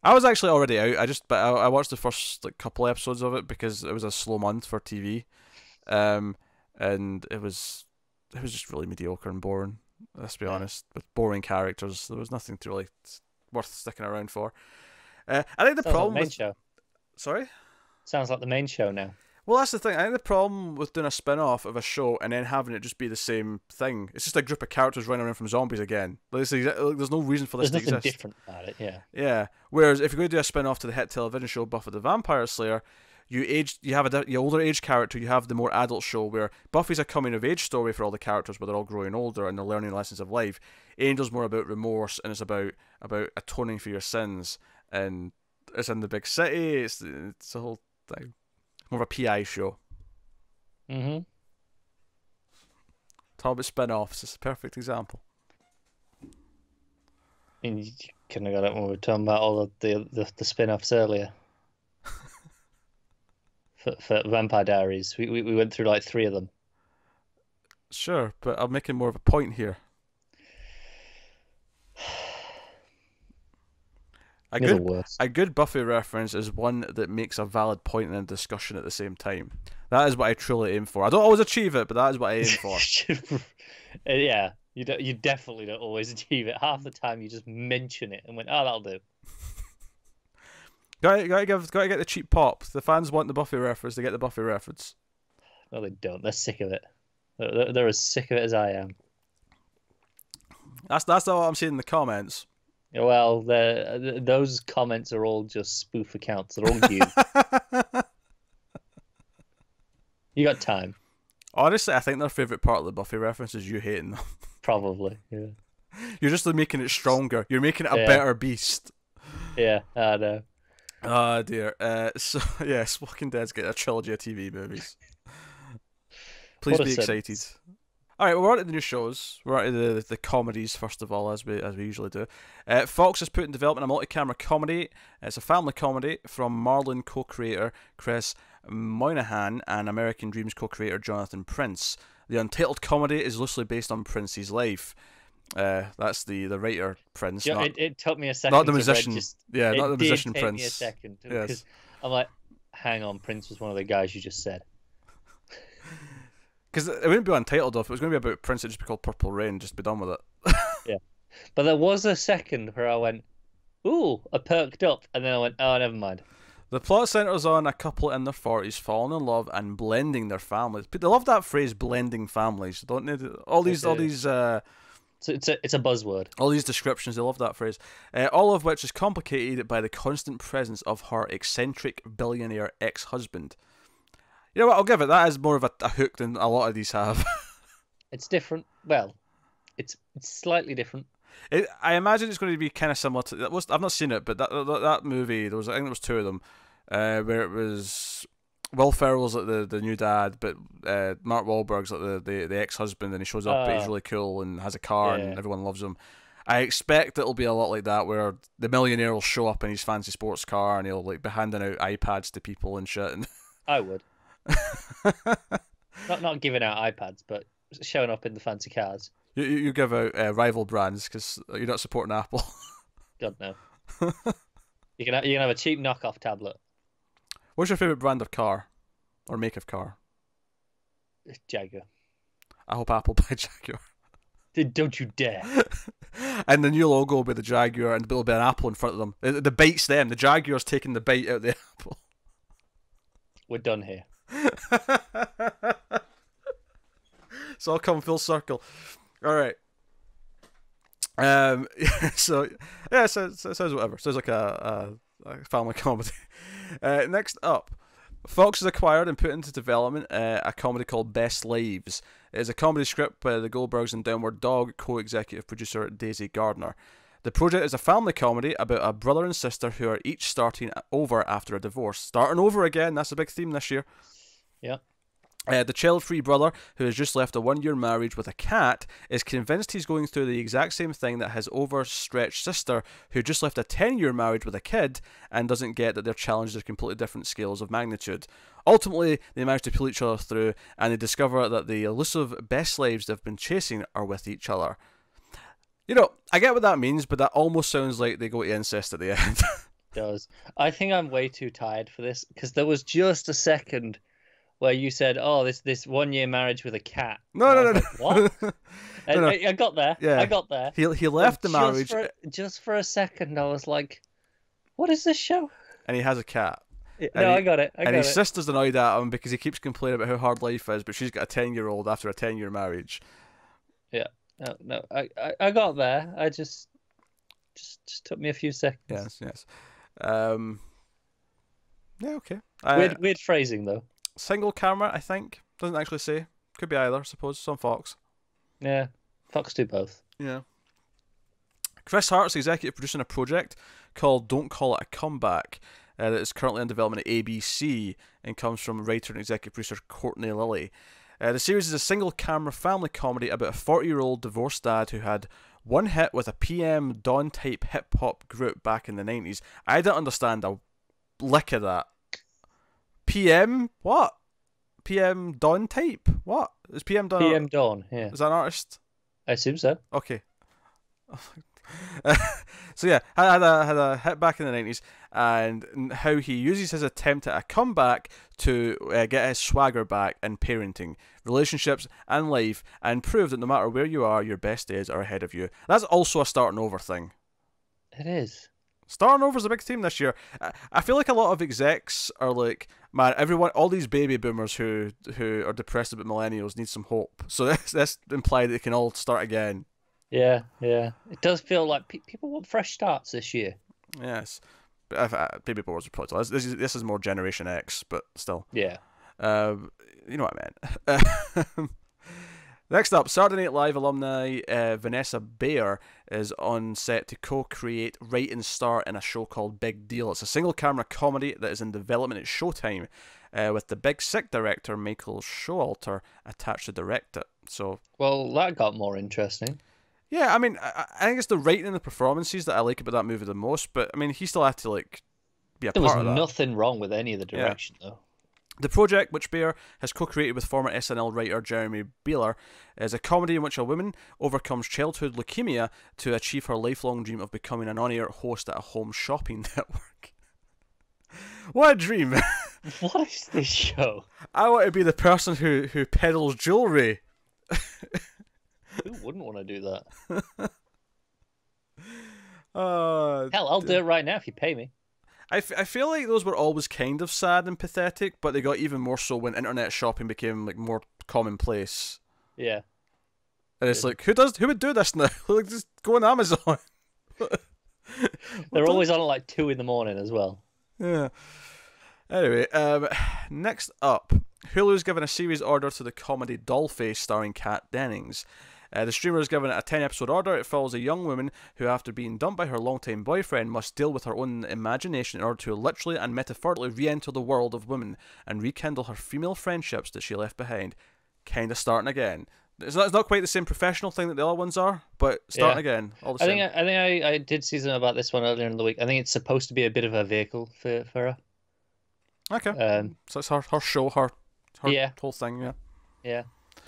I was actually already out. I watched the first couple episodes of it because it was a slow month for TV, and it was just really mediocre and boring. Let's be honest, with boring characters, there was nothing to really worth sticking around for. I think the problem like the main with show. Sorry, sounds like the main show now. Well, that's the thing. I think the problem with doing a spin-off of a show and then having it just be the same thing, it's just a group of characters running around from zombies again. There's no reason for this to exist. There's nothing different about it, yeah. Yeah. Whereas if you're going to do a spin-off to the hit television show Buffy the Vampire Slayer, you have the older age character, you have the more adult show where Buffy's a coming-of-age story for all the characters, where they're all growing older and they're learning lessons of life. Angel's more about remorse, and it's about atoning for your sins, and it's in the big city. It's a whole thing. More of a PI show. Mm-hmm. Talk about spin-offs. It's a perfect example. I mean, you couldn't have got it when we were talking about all the spin-offs earlier. for Vampire Diaries. We went through like 3 of them. Sure, but I'm making more of a point here. A good Buffy reference is one that makes a valid point in a discussion at the same time. That is what I truly aim for. I don't always achieve it, but that is what I aim for. Yeah, you definitely don't always achieve it. Half the time you just mention it and went, oh, that'll do. Gotta get the cheap pop. The fans want the Buffy reference, they get the Buffy reference. No, they don't. They're sick of it. They're as sick of it as I am. That's not what I'm seeing in the comments. Well, those comments are all just spoof accounts. They're all you. You got time. Honestly, I think their favourite part of the Buffy reference is you hating them. Probably, yeah. You're just making it stronger. You're making it a better beast. Yeah, I know. Oh dear. So yes, Walking Dead's getting a trilogy of TV movies. Please be excited. All right, well, we're on to the new shows. We're on to the comedies first of all, as we usually do. Fox has put in development a multi-camera comedy. It's a family comedy from Marlin co-creator Chris Moynihan and American Dreams co-creator Jonathan Prince. The Untitled comedy is loosely based on Prince's life. That's the writer Prince. Yeah, it took me a second. Not the musician. Not the musician Prince. It did take me a second. Yes. Because I'm like, hang on, Prince was one of the guys you just said. Because it wouldn't be Untitled though. If it was going to be about Prince, it'd just be called Purple Rain. Just be done with it. Yeah. But there was a second where I went, Ooh, I perked up, and then I went, oh, never mind. The plot centers on a couple in their 40s falling in love and blending their families. But they love that phrase, blending families, don't they? All these So it's a buzzword. all these descriptions, they love that phrase. All of which is complicated by the constant presence of her eccentric billionaire ex-husband. You know what? I'll give it. That is more of a hook than a lot of these have. It's different. Well, it's slightly different. I imagine it's going to be kind of similar to. I've not seen it, but that movie, I think there was two of them, where it was Will Ferrell's like the new dad, but Mark Wahlberg's like the ex-husband, and he shows up, but he's really cool and has a car, and everyone loves him. I expect it'll be a lot like that, where the millionaire will show up in his fancy sports car, and he'll like be handing out iPads to people and shit. And I would. not giving out iPads, but showing up in the fancy cars. You give out rival brands because you're not supporting Apple. God no. You can have a cheap knockoff tablet. What's your favourite brand of car or make of car? Jaguar. I hope Apple buy Jaguar. Don't you dare. And the new logo will be the Jaguar, and there'll be an apple in front of them. The bite's them. The Jaguar's taking the bite out of the apple. We're done here. So I'll come full circle. All right. So yeah, so sounds whatever. Sounds like a family comedy. Next up, Fox has acquired and put into development a comedy called Best Lives. It is a comedy script by the Goldbergs and Downward Dog co-executive producer Daisy Gardner. The project is a family comedy about a brother and sister who are each starting over after a divorce. Starting over again, that's a big theme this year. Yeah. The child-free brother, who has just left a one-year marriage with a cat, is convinced he's going through the exact same thing that his overstretched sister, who just left a 10-year marriage with a kid, and doesn't get that their challenges are completely different scales of magnitude. Ultimately, they manage to pull each other through, and they discover that the elusive best lives they've been chasing are with each other. You know, I get what that means, but that almost sounds like they go to incest at the end. It does. I think I'm way too tired for this, because there was just a second where you said, "Oh, this 1 year marriage with a cat." No. Like, what? No. I got there. Yeah. I got there. He left the marriage. Just for a second, I was like, "What is this show?" And he has a cat. I got it. And his sister's annoyed at him because he keeps complaining about how hard life is, but she's got a 10-year-old after a 10-year marriage. Yeah. No. I got there. I just took me a few seconds. Yes. Yeah. Okay. Weird phrasing though. Single camera, I think. Doesn't actually say. Could be either, I suppose. It's on Fox. Yeah. Fox do both. Yeah. Chris Hart's executive producing a project called Don't Call It a Comeback that is currently in development at ABC and comes from writer and executive producer Courtney Lilly. The series is a single camera family comedy about a 40-year-old divorced dad who had one hit with a PM Dawn type hip hop group back in the 90s. I don't understand a lick of that. PM? What? PM Dawn type? What? Is PM Dawn? PM Dawn, yeah. Is that an artist? I assume so. Okay. So yeah, had a hit back in the 90s, and how he uses his attempt at a comeback to get his swagger back in parenting, relationships, and life, and prove that no matter where you are, your best days are ahead of you. That's also a starting over thing. It is. Starting over is a big theme this year. I feel like a lot of execs are like, man, all these baby boomers who are depressed about millennials need some hope. So let's imply that they can all start again. Yeah. It does feel like people want fresh starts this year. Yes. Baby boomers are probably this is more Generation X, but still. Yeah. You know what I meant. Next up, Saturday Night Live alumni Vanessa Bayer is on set to co-create, write and star in a show called Big Deal. It's a single-camera comedy that is in development at Showtime, with the Big Sick director Michael Showalter attached to direct it. So, well, that got more interesting. Yeah, I mean, I think it's the writing and the performances that I like about that movie the most. But I mean, he still had to be a part of that. There was nothing wrong with any of the direction, though. The project, which Bayer has co-created with former SNL writer Jeremy Beeler, is a comedy in which a woman overcomes childhood leukemia to achieve her lifelong dream of becoming an on-air host at a home shopping network. What a dream! What is this show? I want to be the person who peddles jewellery. Who wouldn't want to do that? Hell, I'll do it right now if you pay me. I feel like those were always kind of sad and pathetic, but they got even more so when internet shopping became like more commonplace. Yeah. And it's like, who would do this now? Like, just go on Amazon. They're always on at like 2 in the morning as well. Yeah. Anyway, next up, Hulu's given a series order to the comedy Dollface starring Kat Dennings. The streamer is given a 10-episode order. It follows a young woman who, after being dumped by her longtime boyfriend, must deal with her own imagination in order to literally and metaphorically re-enter the world of women and rekindle her female friendships that she left behind. Kind of starting again. It's not quite the same professional thing that the other ones are, but starting again. All the same. I think I did see something about this one earlier in the week. I think it's supposed to be a bit of a vehicle for her. Okay. So it's her show, her whole thing, yeah.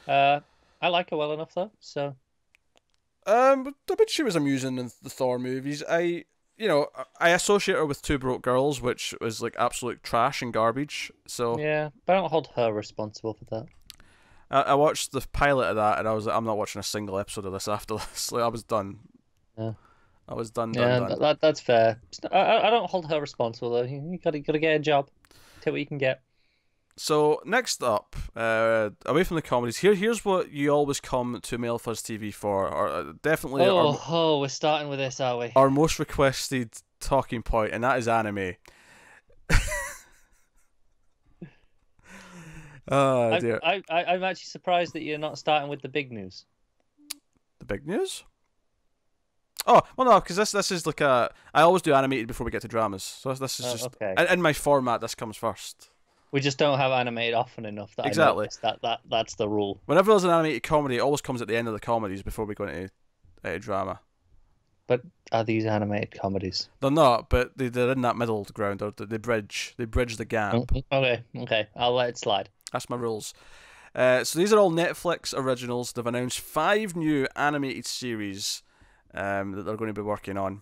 Yeah. I like her well enough though, so. I bet she was amusing in the Thor movies. I associate her with Two Broke Girls, which was like absolute trash and garbage. So yeah, but I don't hold her responsible for that. I watched the pilot of that, and I was like, I'm not watching a single episode of this after this. Like, I was done. Yeah. I was done. Yeah, that's fair. I don't hold her responsible though. You gotta get a job. Take what you can get. So next up, away from the comedies, here's what you always come to Male Fuzz TV for, or definitely. We're starting with this, are we? Our most requested talking point, and that is anime. Oh dear! I'm actually surprised that you're not starting with the big news. The big news? Oh well, no, because this is like I always do animated before we get to dramas, so this is just okay. In my format. This comes first. We just don't have animated often enough that exactly that's the rule. Whenever there's an animated comedy, it always comes at the end of the comedies before we go into a drama. But are these animated comedies? They're not, but they're in that middle ground. Or they bridge the gap. Okay, I'll let it slide. That's my rules. So these are all Netflix originals. They've announced 5 new animated series that they're going to be working on.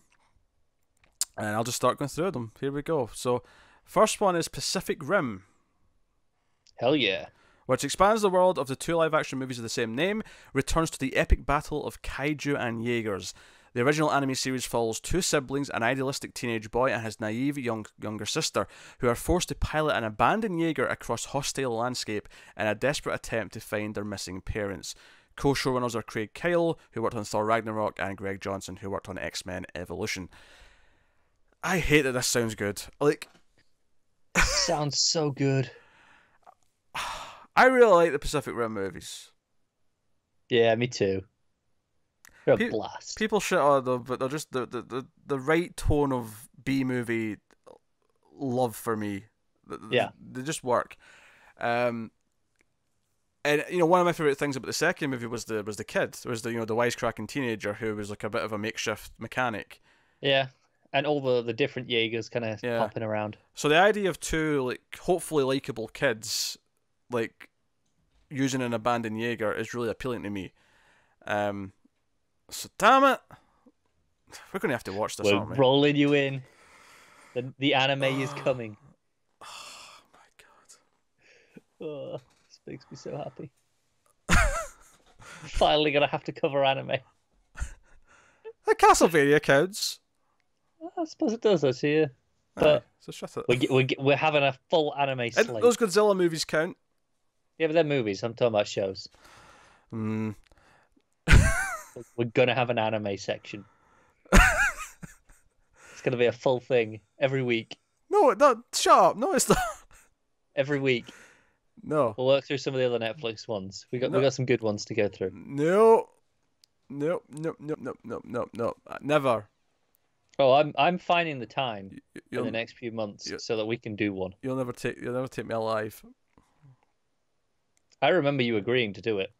And I'll just start going through them. Here we go. So, first one is Pacific Rim. Hell yeah. Which expands the world of the 2 live-action movies of the same name, returns to the epic battle of kaiju and Jaegers. The original anime series follows 2 siblings, an idealistic teenage boy and his naive younger sister, who are forced to pilot an abandoned Jaeger across hostile landscape in a desperate attempt to find their missing parents. Co-showrunners are Craig Kyle, who worked on Thor Ragnarok, and Greg Johnson, who worked on X-Men Evolution. I hate that this sounds good. Like, sounds so good. I really like the Pacific Rim movies. Yeah, me too. They're a blast. People shit on them, but they're just the right tone of B-movie love for me. Yeah. They just work. And one of my favorite things about the second movie was the kid. It was the wisecracking teenager who was like a bit of a makeshift mechanic. Yeah. And all the different Jaegers kind of popping around. So the idea of 2 like hopefully likable kids like using an abandoned Jaeger is really appealing to me. So damn it, we're going to have to watch this. We're rolling you in. The anime is coming. Oh my god! Oh, this makes me so happy. Finally, gonna have to cover anime. The Castlevania counts. I suppose it does, actually. Yeah. But so shut up. We're having a full anime slate. And those Godzilla movies count. Yeah, but they're movies. I'm talking about shows. Hmm. We're gonna have an anime section. It's gonna be a full thing every week. No, shut up. No, it's not. Every week. No. We'll work through some of the other Netflix ones. We got some good ones to go through. No. Never. Oh, I'm finding the time in the next few months so that we can do one. You'll never take me alive. I remember you agreeing to do it.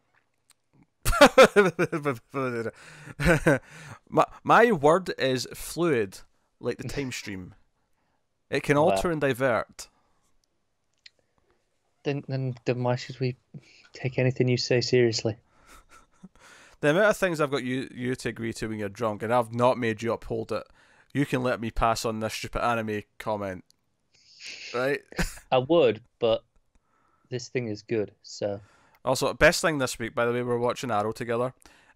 my word is fluid, like the time stream. It can alter and divert. Then why should we take anything you say seriously? The amount of things I've got you to agree to when you're drunk, and I've not made you uphold it. You can let me pass on this stupid anime comment, right? I would, but this thing is good, so. Also, best thing this week, by the way, we're watching Arrow together,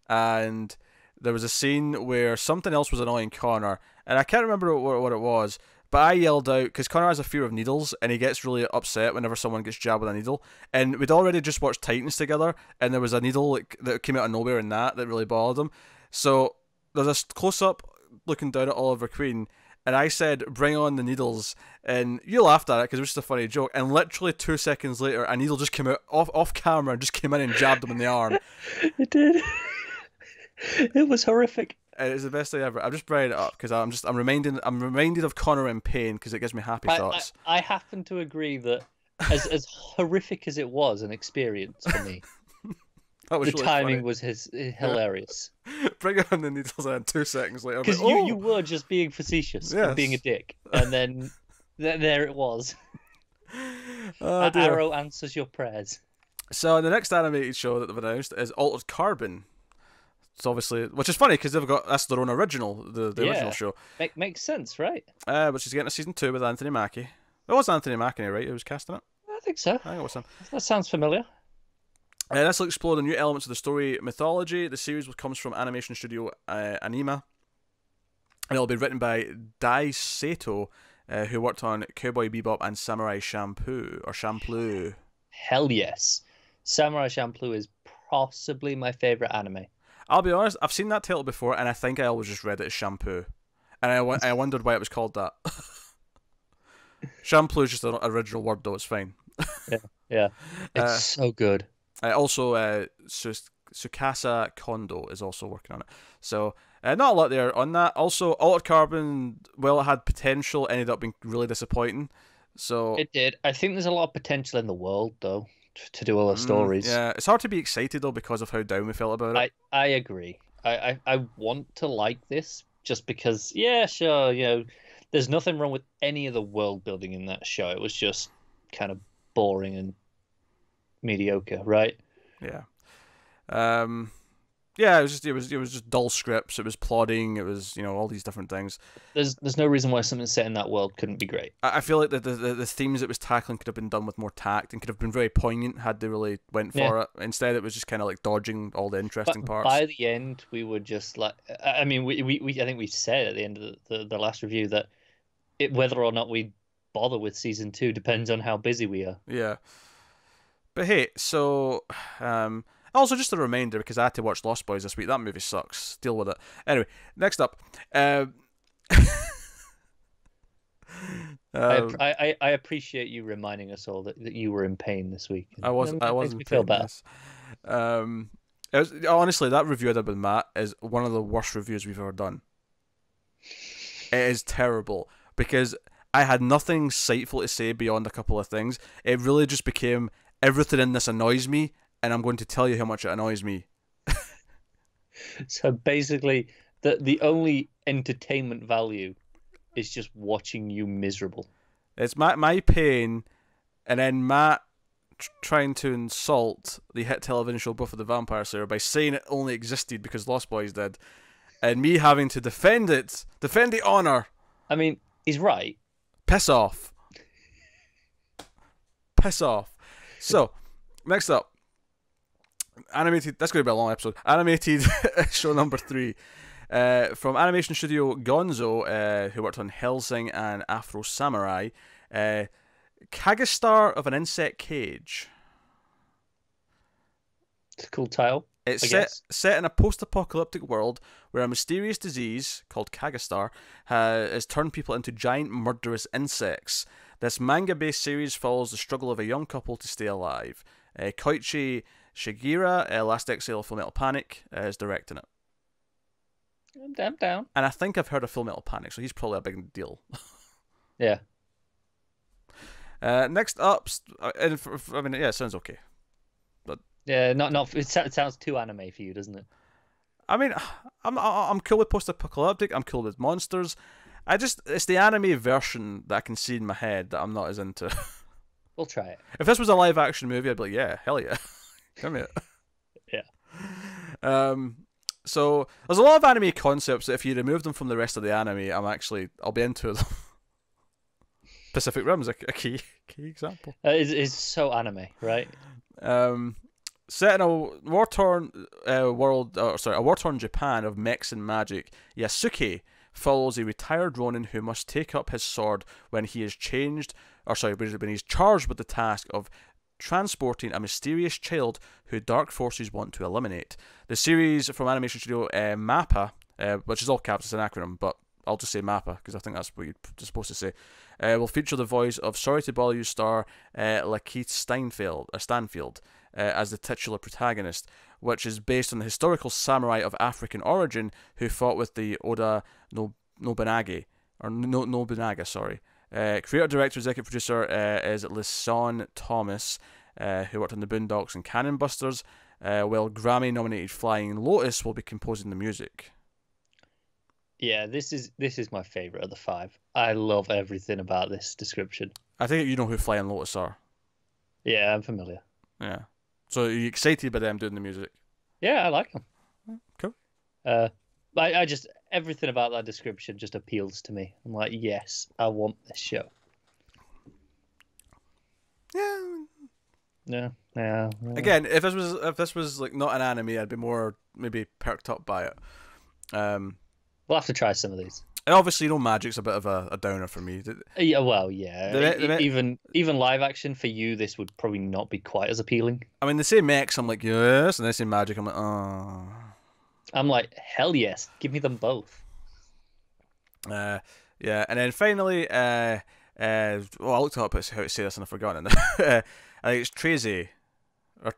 and there was a scene where something else was annoying Connor, and I can't remember what it was, but I yelled out, because Connor has a fear of needles, and he gets really upset whenever someone gets jabbed with a needle, and we'd already just watched Titans together, and there was a needle that came out of nowhere in that really bothered him. So there's a close-up looking down at Oliver Queen, and I said, "Bring on the needles," and you laughed at it because it was just a funny joke, and literally 2 seconds later, a needle just came out off camera and just came in and jabbed him in the arm. It did. It was horrific. And it's the best thing ever. I'm just bringing it up because I'm reminded of Connor in pain because it gives me happy thoughts. I happen to agree that as horrific as it was an experience for me, the really timing was hilarious. Bring on the needles in 2 seconds later. Because you were just being facetious and being a dick, and then there it was. Arrow answers your prayers. So the next animated show that they've announced is Altered Carbon. It's obviously, which is funny because that's their own original, the original show. Makes sense, right? Which is getting a season 2 with Anthony Mackie. It was Anthony Mackie, right? Who was casting it? I think so. I think it was him. That sounds familiar. This will explore the new elements of the story mythology. The series comes from animation studio Anima, and it'll be written by Dai Sato, who worked on Cowboy Bebop and Samurai Champloo. Hell yes. Samurai Champloo is possibly my favourite anime. I'll be honest, I've seen that title before, and I think I always just read it as shampoo. And I wondered why it was called that. Shampoo is just an original word, though. It's fine. Yeah. It's so good. Also, Tsukasa Kondo is also working on it. So, not a lot there on that. Also, Altered Carbon, well, it had potential, ended up being really disappointing. So it did. I think there's a lot of potential in the world, though, to do all the stories. Yeah, it's hard to be excited, though, because of how down we felt about it. I agree. I want to like this just because, yeah, sure, there's nothing wrong with any of the world building in that show. It was just kind of boring and mediocre, right? Yeah. Yeah, it was just dull scripts. It was plodding. It was all these different things. There's no reason why something set in that world couldn't be great. I feel like the themes it was tackling could have been done with more tact and could have been very poignant had they really went for it. Instead, it was just kind of like dodging all the interesting parts. By the end, we were just like, I mean, we I think we said at the end of the last review that whether or not we bother with season 2 depends on how busy we are. Yeah. But hey, so also just a reminder, because I had to watch Lost Boys this week. That movie sucks. Deal with it. Anyway, next up. I appreciate you reminding us all that you were in pain this week. I wasn't feel better. It was, honestly, that review I did with Matt is one of the worst reviews we've ever done. It is terrible because I had nothing insightful to say beyond a couple of things. It really just became everything in this annoys me, and I'm going to tell you how much it annoys me. So basically, the only entertainment value is just watching you miserable. It's my pain, and then Matt trying to insult the hit television show Buffy the Vampire Slayer by saying it only existed because Lost Boys did, and me having to defend the honor. I mean, he's right. Piss off. Piss off. So, next up, animated. That's going to be a long episode. Animated show number 3. From animation studio Gonzo, who worked on Hellsing and Afro Samurai, Kagastar of an Insect Cage. It's a cool title. It's set in a post-apocalyptic world where a mysterious disease called Kagastar has turned people into giant murderous insects. This manga-based series follows the struggle of a young couple to stay alive. Koichi Shigira, Last Exile of Full Metal Panic, is directing it. I'm down. And I think I've heard of Full Metal Panic, so he's probably a big deal. Yeah. Next up, it sounds okay. But yeah, not. It sounds too anime for you, doesn't it? I mean, I'm cool with post-apocalyptic. I'm cool with monsters. It's the anime version that I can see in my head that I'm not as into. We'll try it. If this was a live-action movie, I'd be like, yeah, hell yeah, come here. Yeah. So there's a lot of anime concepts that if you remove them from the rest of the anime, I'll be into them. Pacific Rim's a key example. It's so anime, right? Set in a war-torn a war-torn Japan of mechs and magic, Yasuke follows a retired ronin who must take up his sword when he's charged with the task of transporting a mysterious child who dark forces want to eliminate. The series from animation studio MAPPA, which is all caps, it's an acronym, but I'll just say MAPPA because I think that's what you're supposed to say, will feature the voice of Sorry to Bother You star Lakeith Stanfield as the titular protagonist, which is based on the historical samurai of African origin who fought with the Oda Nobunaga. Creator, director, executive producer is Lisanne Thomas, who worked on the Boondocks and Cannon Busters, while Grammy-nominated Flying Lotus will be composing the music. Yeah, this is my favourite of the 5. I love everything about this description. I think you know who Flying Lotus are. Yeah, I'm familiar. Yeah. So are you excited by them doing the music? Yeah, I like them. Cool. I just, everything about that description just appeals to me. I'm like, yes, I want this show. Yeah. Yeah. Again, if this was like not an anime, I'd be more maybe perked up by it. We'll have to try some of these. And obviously, magic's a bit of a downer for me. Yeah, well, yeah. Even live action for you, this would probably not be quite as appealing. I mean, they say mechs, I'm like, yes, and they say magic, I'm like, oh. I'm like, hell yes, give me them both. Yeah, and then finally, I looked up how to say this and I've forgotten it. I think it's Treze, or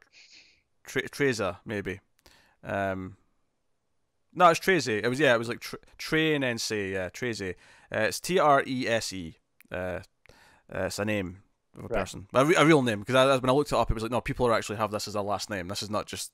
Treza, maybe. No, it's Treze. It was like Trey and then say, Treze. It's Trese. It's a name of a person, a real name. Because when I looked it up, it was like, no, people actually have this as a last name. This is not just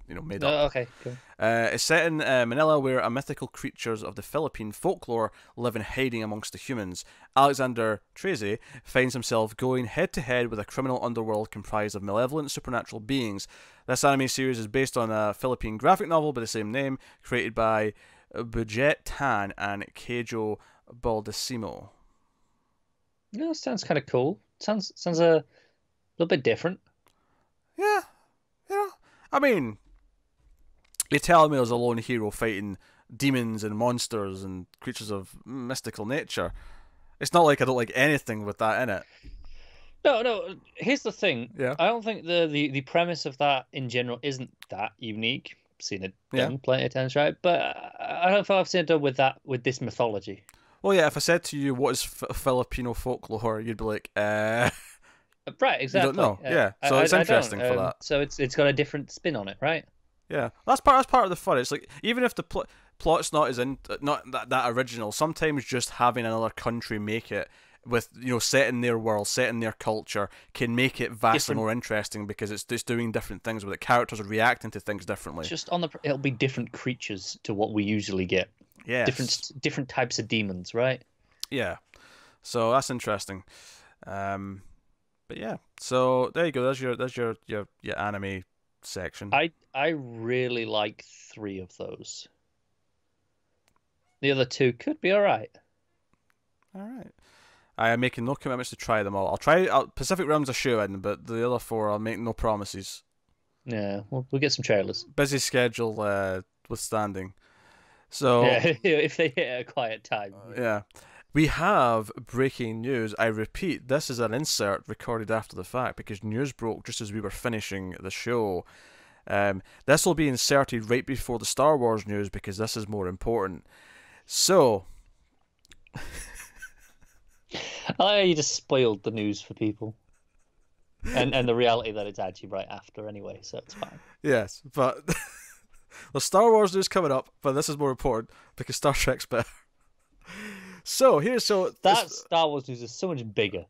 made up. Oh, okay, cool. It's set in Manila, where a mythical creatures of the Philippine folklore live in hiding amongst the humans. Alexander Treze finds himself going head-to-head with a criminal underworld comprised of malevolent supernatural beings. This anime series is based on a Philippine graphic novel by the same name, created by Budget Tan and Keijo Baldissimo. Yeah, sounds kind of cool. Sounds a little bit different. Yeah, I mean, you're telling me there's a lone hero fighting demons and monsters and creatures of mystical nature. It's not like I don't like anything with that in it. No. Here's the thing. Yeah. I don't think the premise of that in general isn't that unique. I've seen it done plenty of times, right? But I don't feel I've seen it done with this mythology. Well, yeah. If I said to you what is Filipino folklore, you'd be like, Right, exactly. You don't know. Yeah. So it's interesting for that. So it's got a different spin on it, right? Yeah, that's part of the fun. It's like, even if the plot's not that original, sometimes just having another country make it with set in their world, set in their culture, can make it vastly more interesting because it's just doing different things with it. Characters are reacting to things differently. Just it'll be different creatures to what we usually get. Yeah, different types of demons, right? Yeah, so that's interesting. But yeah, so there you go. There's your anime section. I really like 3 of those. The other 2 could be all right. I am making no commitments to try them all. I'll try Pacific Rim's a shoe-in, but the other 4 I'll make no promises. Yeah, we'll get some trailers. Busy schedule withstanding. So yeah, if they hit at a quiet time. Yeah. We have breaking news. I repeat, this is an insert recorded after the fact because news broke just as we were finishing the show. This will be inserted right before the Star Wars news because this is more important. So, I like how you just spoiled the news for people. And the reality that it's actually right after anyway, so it's fine. Yes, but the Star Wars news coming up, but this is more important because Star Trek's better. So that Star Wars news is so much bigger.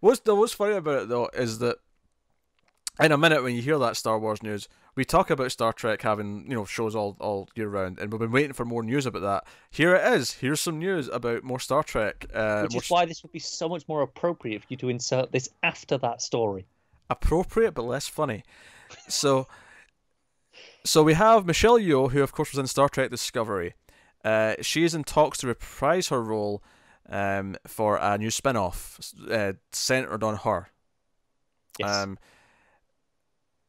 What's funny about it though is that in a minute when you hear that Star Wars news, we talk about Star Trek having shows all year round, and we've been waiting for more news about that. Here it is. Here's some news about more Star Trek. Which is why this would be so much more appropriate for you to insert this after that story. Appropriate but less funny. So we have Michelle Yeoh, who of course was in Star Trek Discovery. She is in talks to reprise her role for a new spin-off centered on her. Yes.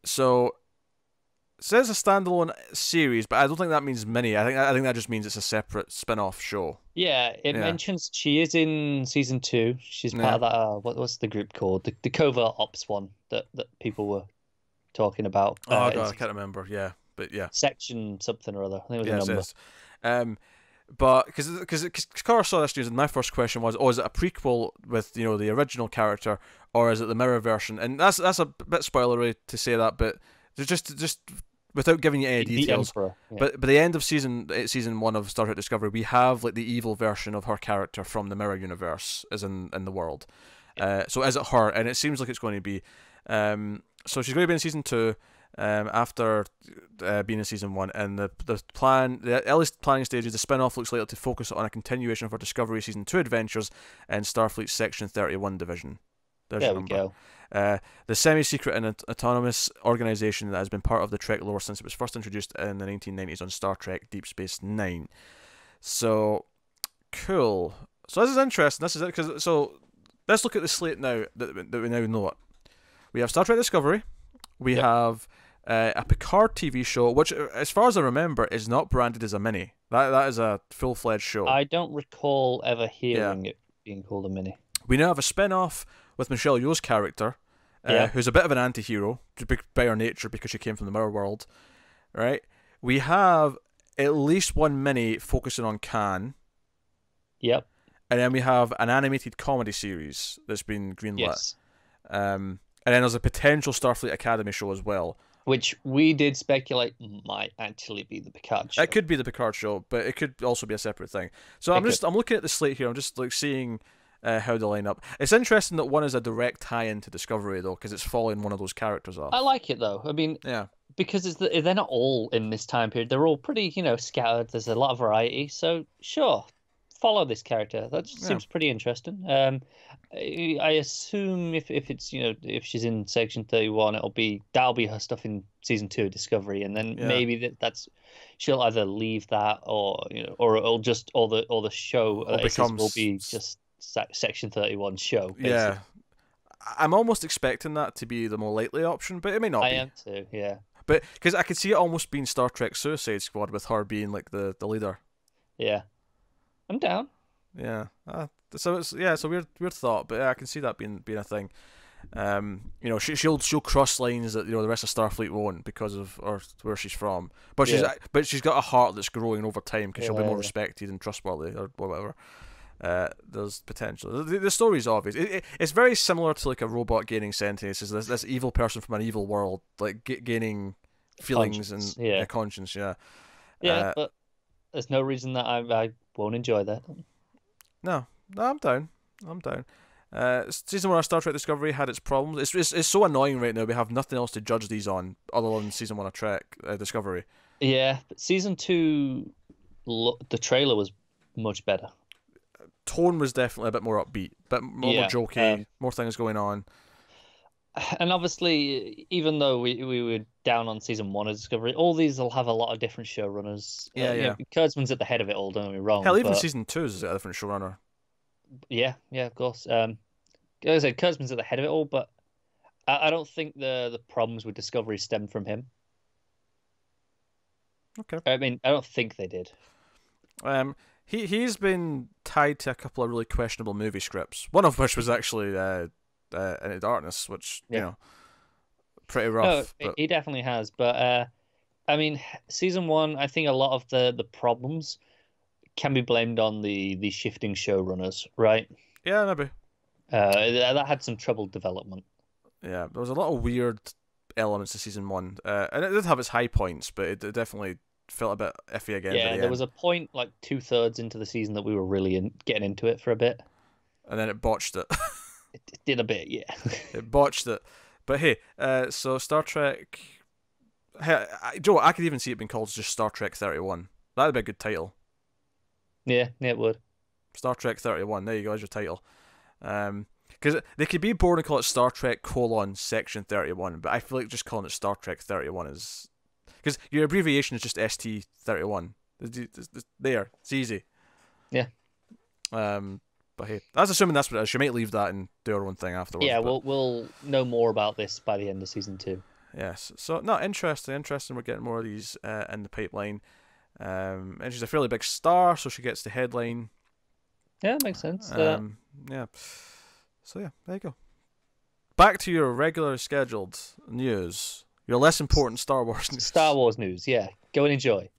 So says a standalone series, but I don't think that means mini. I think that just means it's a separate spin-off show. Yeah, it mentions she is in season 2. She's part of that. What's the group called? The covert ops one that people were talking about. Oh god, I can't remember. Yeah, but yeah, section something or other. I think it was a number. But because Cara saw this news, and my first question was, is it a prequel with the original character, or is it the mirror version? And that's a bit spoilery to say that, but just without giving you any details. Emperor, yeah. But by the end of season 1 of Star Trek Discovery, we have like the evil version of her character from the mirror universe is in the world. Yeah. So is it her? And it seems like it's going to be. So she's going to be in season 2. After being in season 1, and the earliest planning stage is the spin-off looks likely to focus on a continuation of her Discovery season 2 adventures in Starfleet's Section 31 division. There we go. The semi-secret and autonomous organization that has been part of the Trek lore since it was first introduced in the 1990s on Star Trek Deep Space Nine. So cool. So this is interesting. This is it, because let's look at the slate now that we now know it. We have Star Trek Discovery. We have a Picard TV show, which, as far as I remember, is not branded as a mini. That is a full-fledged show. I don't recall ever hearing it being called a mini. We now have a spin-off with Michelle Yeoh's character, who's a bit of an anti-hero by her nature because she came from the mirror world. Right? We have at least one mini focusing on Khan. Yep. And then we have an animated comedy series that's been greenlit. Yes. And then there's a potential Starfleet Academy show as well, which we did speculate might actually be the Picard show. It could be the Picard show, but it could also be a separate thing. So I'm looking at the slate here. I'm just like seeing how they line up. It's interesting that one is a direct tie-in to Discovery though, because it's following one of those characters off. I like it though. I mean, yeah, because they're not all in this time period. They're all pretty, scattered. There's a lot of variety. So sure, follow this character. That seems pretty interesting. I assume if it's if she's in Section 31, that'll be her stuff in season 2 of Discovery, and then maybe that's she'll either leave that or it'll just or the show will be just Section 31 show. Basically. Yeah, I'm almost expecting that to be the more likely option, but it may not be. I am too. Yeah, but because I could see it almost being Star Trek Suicide Squad with her being like the leader. Yeah, I'm down. Yeah, so it's a weird thought, but I can see that being a thing. She'll cross lines that the rest of Starfleet won't because of where she's from, but she's got a heart that's growing over time because she'll be more respected and trustworthy or whatever. There's potential. The story's obvious. It's very similar to like a robot gaining sentience. Is this evil person from an evil world like gaining feelings and conscience? Yeah, but there's no reason that I won't enjoy that. No, I'm down. Season 1 of Star Trek Discovery had its problems. It's so annoying right now. We have nothing else to judge these on other than season 1 of Trek Discovery. Yeah, but season 2, the trailer was much better. Tone was definitely a bit more upbeat, more jokey, more things going on. And obviously, even though we were down on season 1 of Discovery, all these will have a lot of different showrunners. Kurtzman's at the head of it all, don't get me wrong. Hell, even season 2 is a different showrunner. Yeah, of course. Like I said, Kurtzman's at the head of it all, but I don't think the problems with Discovery stem from him. Okay. I mean, I don't think they did. He's been tied to a couple of really questionable movie scripts. One of which was actually Into Darkness, which pretty rough. No, he definitely has. But I mean, season 1, I think a lot of the problems can be blamed on the shifting showrunners, right? Yeah, maybe. That had some troubled development. Yeah, there was a lot of weird elements to season 1, and it did have its high points, but it definitely felt a bit iffy again. Yeah, there was a point like 2/3 into the season that we were really getting into it for a bit, and then it botched it. It did a bit, yeah. It botched it, but hey, so Star Trek. Hey, Joe, I could even see it being called just Star Trek 31. That'd be a good title. Yeah, it would. Star Trek 31. There you go, as your title. Because they could be bored and call it Star Trek : Section 31, but I feel like just calling it Star Trek 31 is because your abbreviation is just ST31. There, it's easy. Yeah. But hey, that's assuming that's what it is. She might leave that and do her own thing afterwards. Yeah, we'll know more about this by the end of season 2. Yes. So no, interesting. We're getting more of these in the pipeline. And she's a fairly big star, so she gets the headline. Yeah, makes sense. Yeah. So yeah, there you go. Back to your regular scheduled news. Your less important Star Wars news. Star Wars news, yeah. Go and enjoy.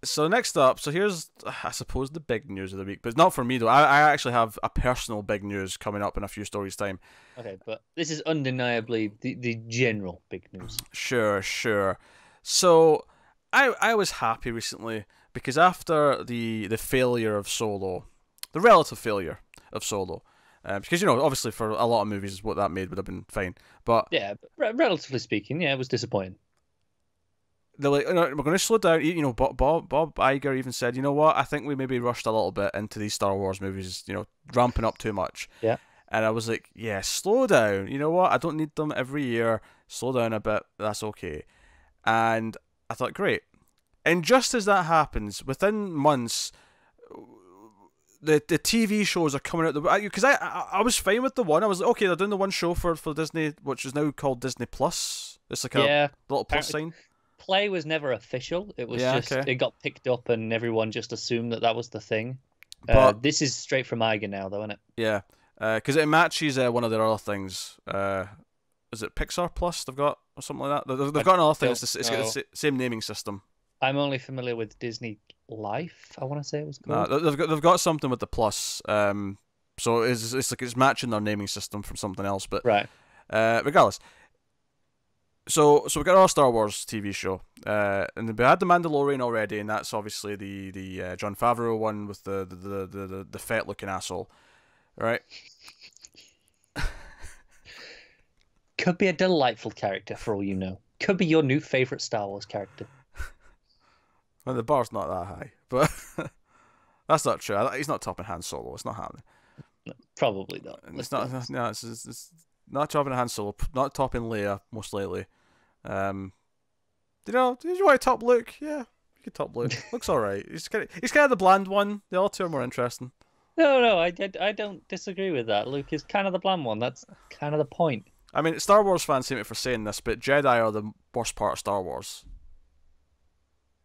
So next up, so here's, I suppose, the big news of the week. But it's not for me, though. I actually have a personal big news coming up in a few stories' time. Okay, but this is undeniably the general big news. Sure. So I was happy recently because after the failure of Solo, the relative failure of Solo, because, you know, obviously for a lot of movies, what that made would have been fine. But yeah, relatively speaking, yeah, it was disappointing. They're like, we're going to slow down. You know, Bob Iger even said, you know what, I think we maybe rushed a little bit into these Star Wars movies, you know, ramping up too much. Yeah. And I was like, yeah, slow down. You know what? I don't need them every year. Slow down a bit. That's okay. And I thought, great. And just as that happens, within months, the TV shows are coming out. Because I was fine with the one. I was like, okay, they're doing the one show for Disney, which is now called Disney Plus. It's like a little plus sign. Play was never official. It was it got picked up and everyone just assumed that was the thing. But this is straight from Iger now, though, isn't it? Yeah, because it matches one of their other things. Is it Pixar Plus they've got or something like that? They've got another thing. It's got the same naming system. I'm only familiar with Disney Life, I want to say it was called. No, they've got something with the Plus. So it's like it's matching their naming system from something else. But right. Regardless. So we got our Star Wars TV show, and we had the Mandalorian already, and that's obviously the Jon Favreau one with the fat looking asshole, right? Could be a delightful character for all you know. Could be your new favorite Star Wars character. Well, the bar's not that high, but that's not true. He's not topping Han Solo. It's not happening. No, probably not. It's not. No, it's not topping Han Solo. Not topping Leia, most likely. You know, did you want to top Luke? Yeah, you could top Luke. Looks alright. He's kind of the bland one. The other two are more interesting. No, I don't disagree with that. Luke is kind of the bland one. That's kind of the point. I mean, Star Wars fans hate me for saying this, but Jedi are the worst part of Star Wars.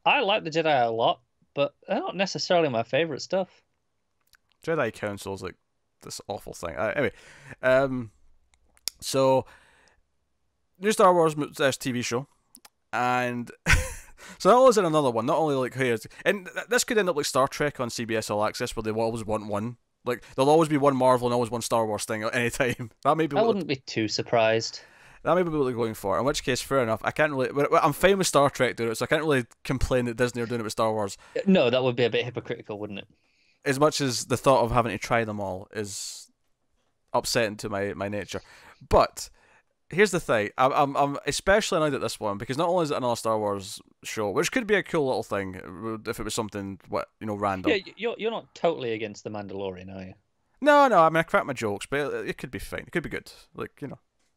I like the Jedi a lot, but they're not necessarily my favorite stuff. Jedi Council is like this awful thing. Anyway, so new Star Wars TV show, and so that was in another one. Not only like here, and this could end up like Star Trek on CBS All Access, where they always want one. Like there'll always be one Marvel and always one Star Wars thing at any time. That may be. I wouldn't be too surprised. That may be what they're going for. In which case, fair enough. I can't really. I'm fine with Star Trek doing it, so I can't really complain that Disney are doing it with Star Wars. No, that would be a bit hypocritical, wouldn't it? As much as the thought of having to try them all is upsetting to my nature, but here's the thing: I'm especially annoyed at this one because not only is it another Star Wars show, which could be a cool little thing if it was something random. Yeah, you're not totally against the Mandalorian, are you? No. I mean, I crack my jokes, but it could be fine. It could be good. Like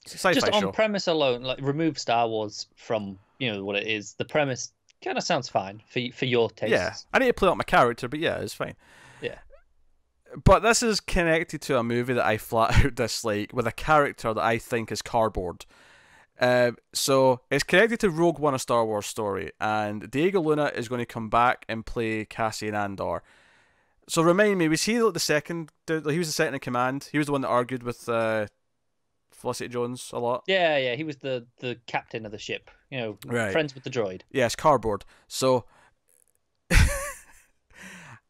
sci-fi just on show. Premise alone, like remove Star Wars from what it is. The premise kind of sounds fine for your taste. Yeah, I need to play up my character, but yeah, it's fine. Yeah. But this is connected to a movie that I flat out dislike with a character that I think is cardboard. So it's connected to Rogue One, a Star Wars story, and Diego Luna is going to come back and play Cassian Andor. So remind me, was he like the second? He was the second in command. He was the one that argued with Felicity Jones a lot. Yeah. He was the captain of the ship. Right. Friends with the droid. Yes, cardboard. So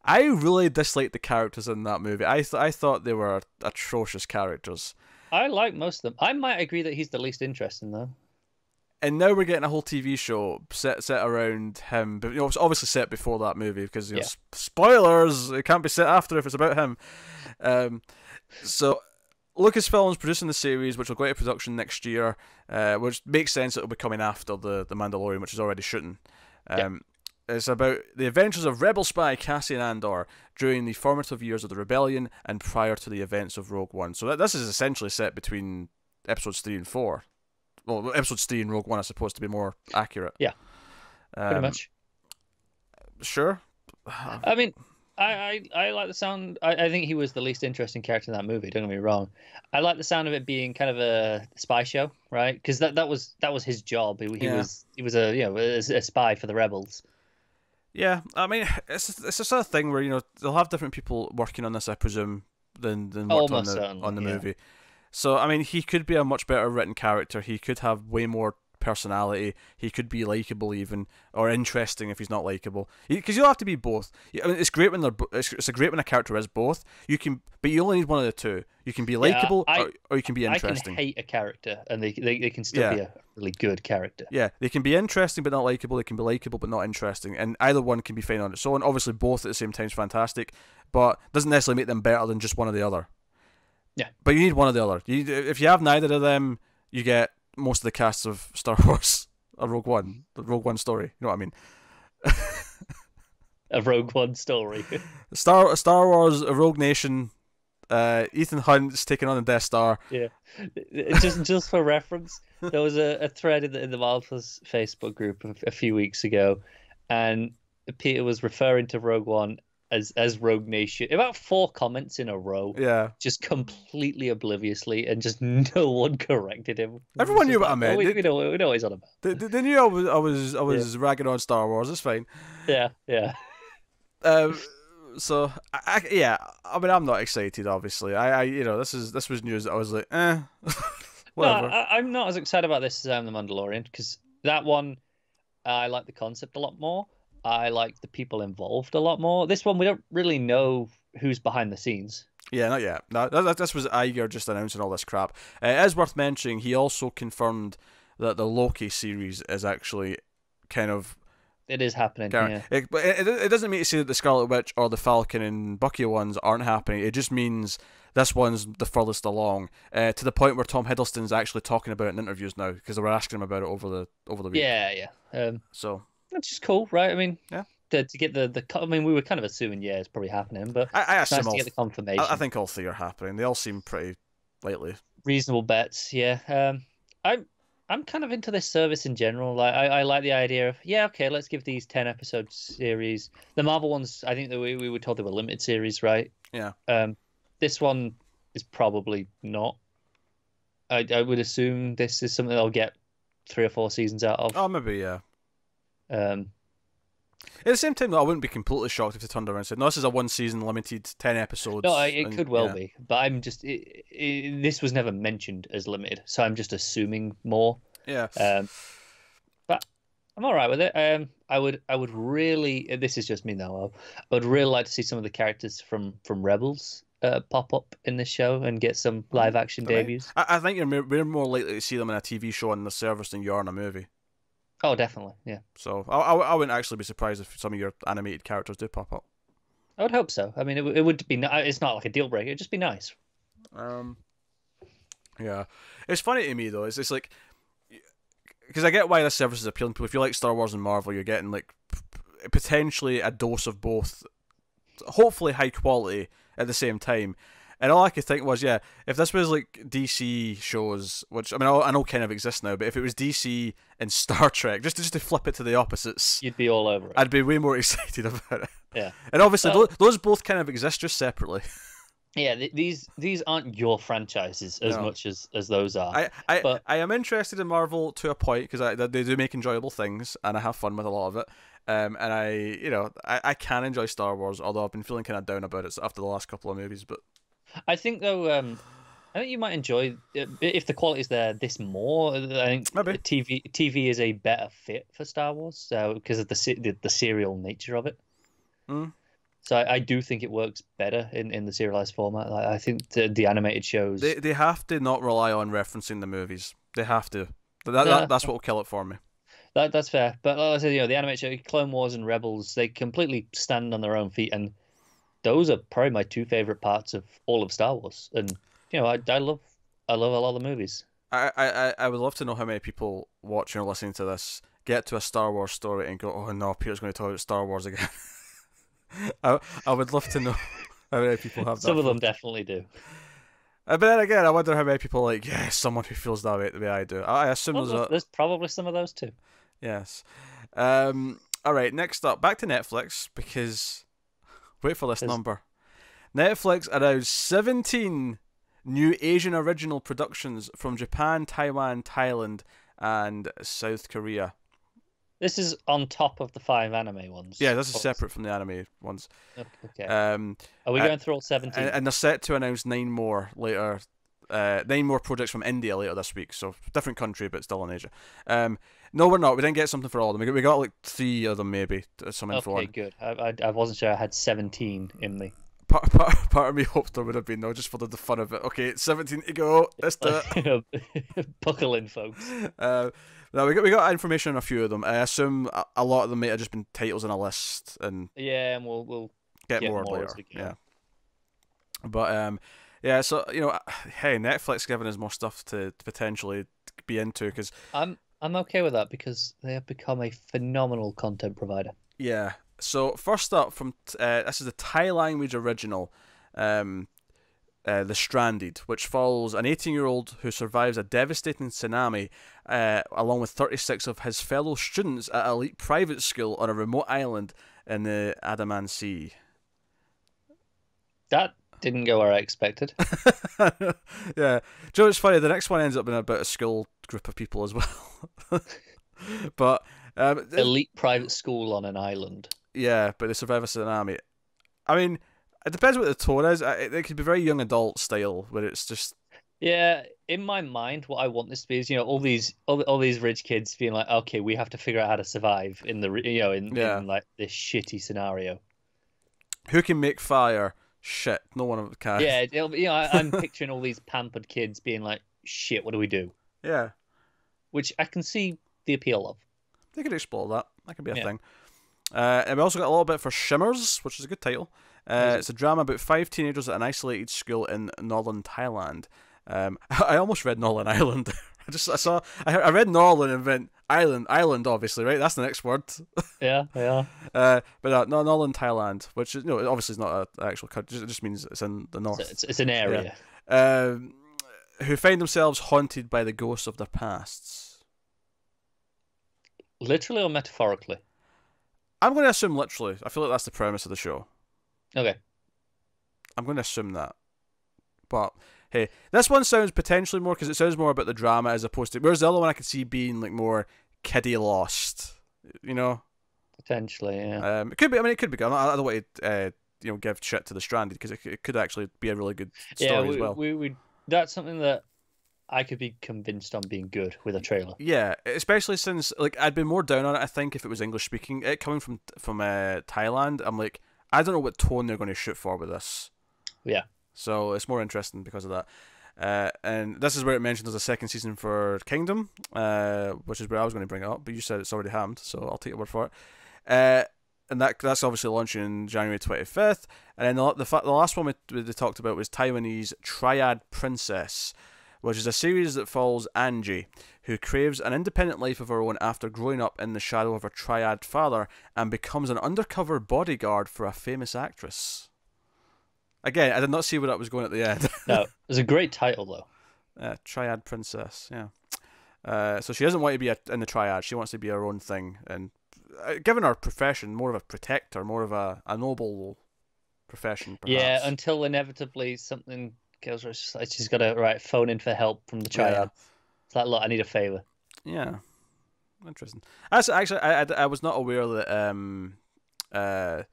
I really disliked the characters in that movie. I thought they were atrocious characters. I like most of them. I might agree that he's the least interesting, though. And now we're getting a whole TV show set around him, but it's obviously set before that movie because spoilers. It can't be set after if it's about him. So Lucasfilm's producing the series, which will go into production next year, which makes sense. It'll be coming after the Mandalorian, which is already shooting. It's about the adventures of rebel spy Cassian Andor during the formative years of the rebellion and prior to the events of Rogue One. So this is essentially set between episodes 3 and 4. Well, episodes 3 and Rogue One are supposed to be more accurate. Yeah, pretty much. Sure. I mean, I like the sound. I think he was the least interesting character in that movie. Don't get me wrong. I like the sound of it being kind of a spy show, right? Because that was his job. He was a a spy for the rebels. Yeah, I mean, it's the sort of thing where they'll have different people working on this, I presume, than worked on Almost certainly, the movie. So I mean, he could be a much better written character. He could have way more personality. He could be likable even, or interesting if he's not likable. Because you'll have to be both. I mean, it's great when it's great when a character is both. But you only need one of the two. You can be likable, or you can be interesting. I can hate a character, and they can still be a really good character. Yeah, they can be interesting but not likable. They can be likable but not interesting, and either one can be fine on its own. Obviously, both at the same time is fantastic, but doesn't necessarily make them better than just one or the other. Yeah, but you need one or the other. If you have neither of them, you get most of the casts of Star Wars or Rogue One, the Rogue One story. You know what I mean? A Rogue One story. Star Wars, a Rogue Nation. Ethan Hunt's taking on the Death Star. Yeah, just for reference, there was a thread in the Marvelous Facebook group a few weeks ago, and Peter was referring to Rogue One as Rogue Nation. About 4 comments in a row. Yeah. Just completely obliviously, and just no one corrected him. Everyone knew what I meant. We know what he's on about. They knew I was ragging on Star Wars. It's fine. Yeah. So I mean, I'm not excited. Obviously, this was news that I was like, whatever. No, I'm not as excited about this as I am the Mandalorian, because that one, I like the concept a lot more. I like the people involved a lot more. This one, we don't really know who's behind the scenes. Yeah, not yet. No, this was Iger just announcing all this crap. It is worth mentioning, he also confirmed that the Loki series is actually kind of... It is happening, yeah. But it doesn't mean to say that the Scarlet Witch or the Falcon and Bucky ones aren't happening. It just means this one's the furthest along, to the point where Tom Hiddleston's actually talking about it in interviews now, because they were asking him about it over the week. Yeah. So... That's just cool, right? I mean, yeah. To get the I mean, we were kind of assuming, it's probably happening, but I it's nice to get the confirmation. I think all 3 are happening. They all seem pretty likely. Reasonable bets, yeah. I'm kind of into this service in general. Like, I like the idea of, okay, let's give these 10 episode series. The Marvel ones, I think that we were told they were limited series, right? Yeah. This one is probably not. I would assume this is something they'll get 3 or 4 seasons out of. Oh, maybe, yeah. At the same time, though, I wouldn't be completely shocked if they turned around and said, "No, this is a 1-season limited 10 episodes." No, it could well be, but I'm just this was never mentioned as limited, so I'm just assuming more. Yeah. But I'm all right with it. I would really. This is just me now. I would really like to see some of the characters from Rebels pop up in this show and get some live action debuts. I think we're more likely to see them in a TV show on the service than you are in a movie. Oh, definitely, yeah. So I wouldn't actually be surprised if some of your animated characters do pop up. I would hope so. I mean, it would be. It's not like a deal breaker. It'd just be nice. Yeah, it's funny to me though. It's like, because I get why this service is appealing to people. If you like Star Wars and Marvel, you're getting like potentially a dose of both. Hopefully high quality at the same time. And all I could think was, if this was like DC shows, which I mean I know kind of exist now, but if it was DC and Star Trek, just to flip it to the opposites, you'd be all over it. I'd be way more excited about it. Yeah. And obviously those both kind of exist just separately. Yeah, these aren't your franchises as much as those are. I am interested in Marvel to a point, because they do make enjoyable things and I have fun with a lot of it. And I can enjoy Star Wars, although I've been feeling kind of down about it after the last couple of movies, but. I think though, I think you might enjoy if the quality is there this more. I think maybe TV is a better fit for Star Wars, so because of the serial nature of it. So I do think it works better in the serialized format. Like, I think the animated shows they have to not rely on referencing the movies. They have to. That's what will kill it for me. That's fair. But like I said, the animated show, Clone Wars and Rebels, they completely stand on their own feet, and those are probably my 2 favorite parts of all of Star Wars. And I love a lot of the movies. I would love to know how many people watching or listening to this get to a Star Wars story and go, "Oh no, Peter's going to talk about Star Wars again." I would love to know how many people have that. Some of them definitely do. But then again, I wonder how many people are like, someone who feels that way the way I do. I assume there's probably some of those too. Yes. All right, next up, back to Netflix, because Wait for this number. Netflix announced 17 new Asian original productions from Japan, Taiwan, Thailand, and South Korea. This is on top of the 5 anime ones. Yeah, this is separate from the anime ones. Okay. Are we going through all 17? And they're set to announce 9 more later. 9 more projects from India later this week, so different country, but still in Asia. No, we're not. We didn't get something for all of them. We got like 3 of them, maybe. Some info. Okay, good. I wasn't sure I had 17 in me. Part of me hoped there would have been, no, just for the fun of it. Okay, 17 to go. Let's do it. Buckle in, folks. No, we got information on a few of them. I assume a lot of them might have just been titles on a list, and and we'll get more later. Yeah, but yeah. So hey, Netflix giving us more stuff to potentially be into, because I'm okay with that, because they have become a phenomenal content provider. Yeah. So first up, from this is the Thai language original, The Stranded, which follows an 18-year-old who survives a devastating tsunami, along with 36 of his fellow students at an elite private school on a remote island in the Andaman Sea. That didn't go where I expected. Yeah. Joe, it's funny, the next one ends up being about a school group of people as well. But elite private school on an island. Yeah, but they survive a tsunami. I mean, it depends what the tone is. It could be very young adult style, where it's just... Yeah, in my mind, what I want this to be is, all these rich kids being like, okay, we have to figure out how to survive in the in like this shitty scenario. Who can make fire? Shit, no one can. Yeah, I'm picturing all these pampered kids being like, shit, what do we do? Yeah, which I can see the appeal of. They could explore that. That could be a thing. And we also got a little bit for Shimmers, which is a good title. It's a drama about 5 teenagers at an isolated school in northern Thailand. I almost read Northern Island. I read Northern and went island, obviously, right? That's the next word. Yeah. But no, Northern Thailand, which is obviously is not an actual country. It just means it's in the north. It's an area. Yeah. Who find themselves haunted by the ghosts of their pasts. Literally or metaphorically? I'm going to assume literally. I feel like that's the premise of the show. Okay. I'm going to assume that. But, hey, this one sounds potentially more, because it sounds more about the drama as opposed to... Whereas the other one I could see being like more kiddie lost, Potentially, yeah. It could be. I mean, it could be good. I don't want to, give shit to The Stranded, because it could actually be a really good story as well. We that's something that I could be convinced on being good with a trailer. Yeah, especially since I'd be more down on it, I think, if it was English speaking. It coming from Thailand, I'm like, I don't know what tone they're going to shoot for with this. Yeah. So it's more interesting because of that. And this is where it mentioned there's a second season for Kingdom, which is where I was going to bring it up, but you said it's already happened, so I'll take your word for it. And that's obviously launching January 25th. And then the last one they talked about was Taiwanese Triad Princess, which is a series that follows Angie, who craves an independent life of her own after growing up in the shadow of her triad father and becomes an undercover bodyguard for a famous actress. Again, I did not see where that was going at the end. No, it's a great title, though. Triad Princess, yeah. So she doesn't want to be in the triad. She wants to be her own thing. And given her profession, more of a protector, more of a noble profession, perhaps. Yeah, until inevitably something goes where she's got to phone in for help from the triad. Yeah. It's like, look, I need a favour. Yeah. Interesting. Actually, I was not aware that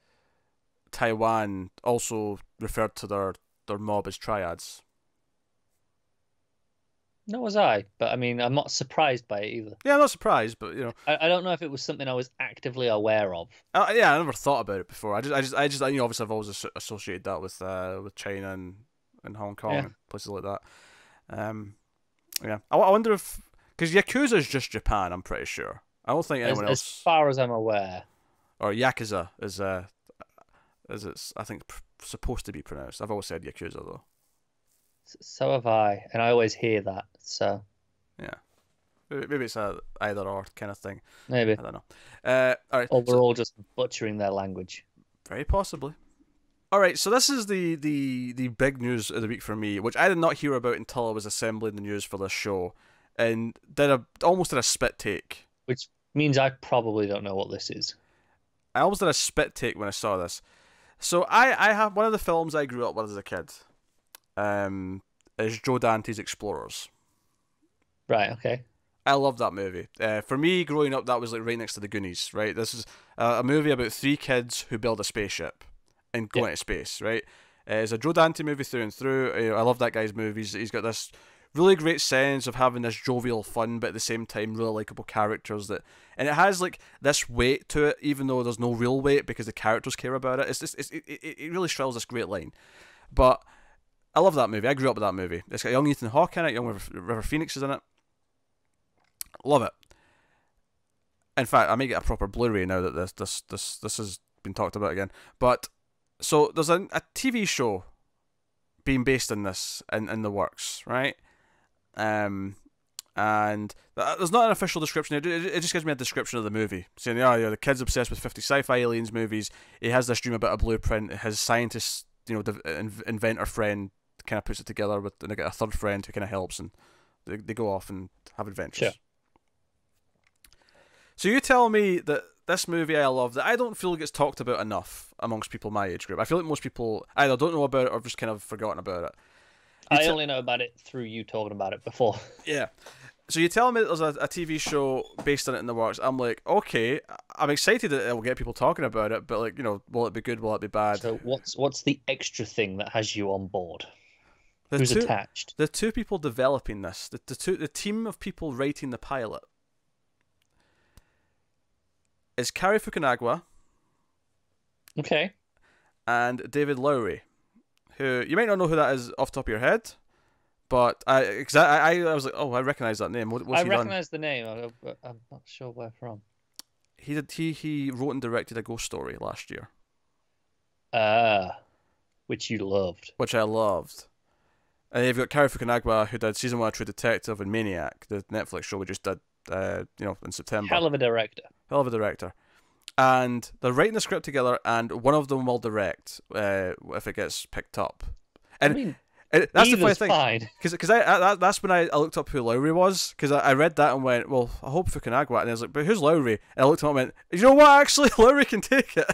Taiwan also referred to their mob as triads. No, was I? But I mean, I'm not surprised by it either. Yeah, I'm not surprised, but I don't know if it was something I was actively aware of. Yeah, I never thought about it before. I just obviously I've always associated that with China and Hong Kong and places like that. Yeah, I wonder if, because Yakuza is just Japan, I'm pretty sure. I don't think anyone else. As far as I'm aware. Or Yakuza is as it's, I think, supposed to be pronounced. I've always said Yakuza, though. So have I, and I always hear that, so... Yeah. Maybe it's a either-or kind of thing. Maybe. I don't know. All right. Or we're all just butchering their language. Very possibly. All right, so this is the big news of the week for me, which I did not hear about until I was assembling the news for this show, and almost did a spit take. Which means I probably don't know what this is. I almost did a spit take when I saw this. So I have one of the films I grew up with as a kid. Is Joe Dante's Explorers. Right. Okay. I love that movie. For me, growing up, that was like right next to the Goonies. Right. This is a movie about three kids who build a spaceship and go into space. Right. It's a Joe Dante movie through and through. I love that guy's movies. He's got this really great sense of having this jovial fun, but at the same time, really likable characters and it has like this weight to it, even though there's no real weight because the characters care about it. It really straddles this great line. But I love that movie. I grew up with that movie. It's got young Ethan Hawke in it. Young River Phoenix is in it. Love it. In fact, I may get a proper Blu-ray now that this has been talked about again. But so there's a TV show being based in this in the works, right? And there's not an official description. It just gives me a description of the movie, saying, the kid's obsessed with 50 sci-fi aliens movies. He has this dream about a blueprint. His scientist, inventor friend kind of puts it together with, and they get a third friend who kind of helps, and they go off and have adventures. Sure. So you tell me that this movie I love, that I don't feel gets talked about enough amongst people my age group. I feel like most people either don't know about it or just kind of forgotten about it. I only know about it through you talking about it before. Yeah. So you tell me that there's a TV show based on it in the works. I'm like, okay, I'm excited that it will get people talking about it, but like, will it be good? Will it be bad? So what's the extra thing that has you on board? Who's attached? The two people developing this, the team of people writing the pilot, is Cary Fukunaga. Okay. And David Lowery, who you might not know who that is off the top of your head, but I was like, oh, I recognize that name. What's he done? I recognize the name. I'm not sure where from. He wrote and directed A Ghost Story last year. Which you loved. Which I loved. And you've got Cary Fukunaga, who did season 1 of True Detective and Maniac, the Netflix show we just did, in September. Hell of a director. And they're writing the script together, and one of them will direct if it gets picked up. And that's the funny thing, because that's when I looked up who Lowry was, because I read that and went, well, I hope Fukunaga, and I was like, but who's Lowry? And I looked at him and went, you know what? Actually, Lowry can take it.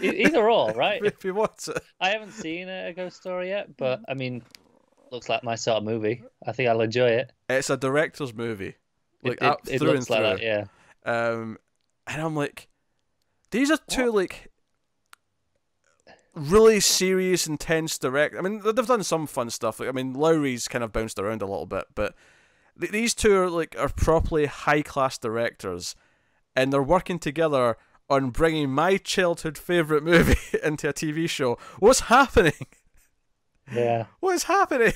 Either or, right? if he wants it. I haven't seen A Ghost Story yet, but I mean, looks like my sort of movie. I think I'll enjoy it. It's a director's movie, like it through looks and like through. that, yeah. And I'm like, these are two like really serious, intense direct. I mean, they've done some fun stuff. Like, I mean, Lowry's kind of bounced around a little bit, but these two are properly high class directors, and they're working together on bringing my childhood favorite movie into a TV show. What's happening? Yeah. What is happening?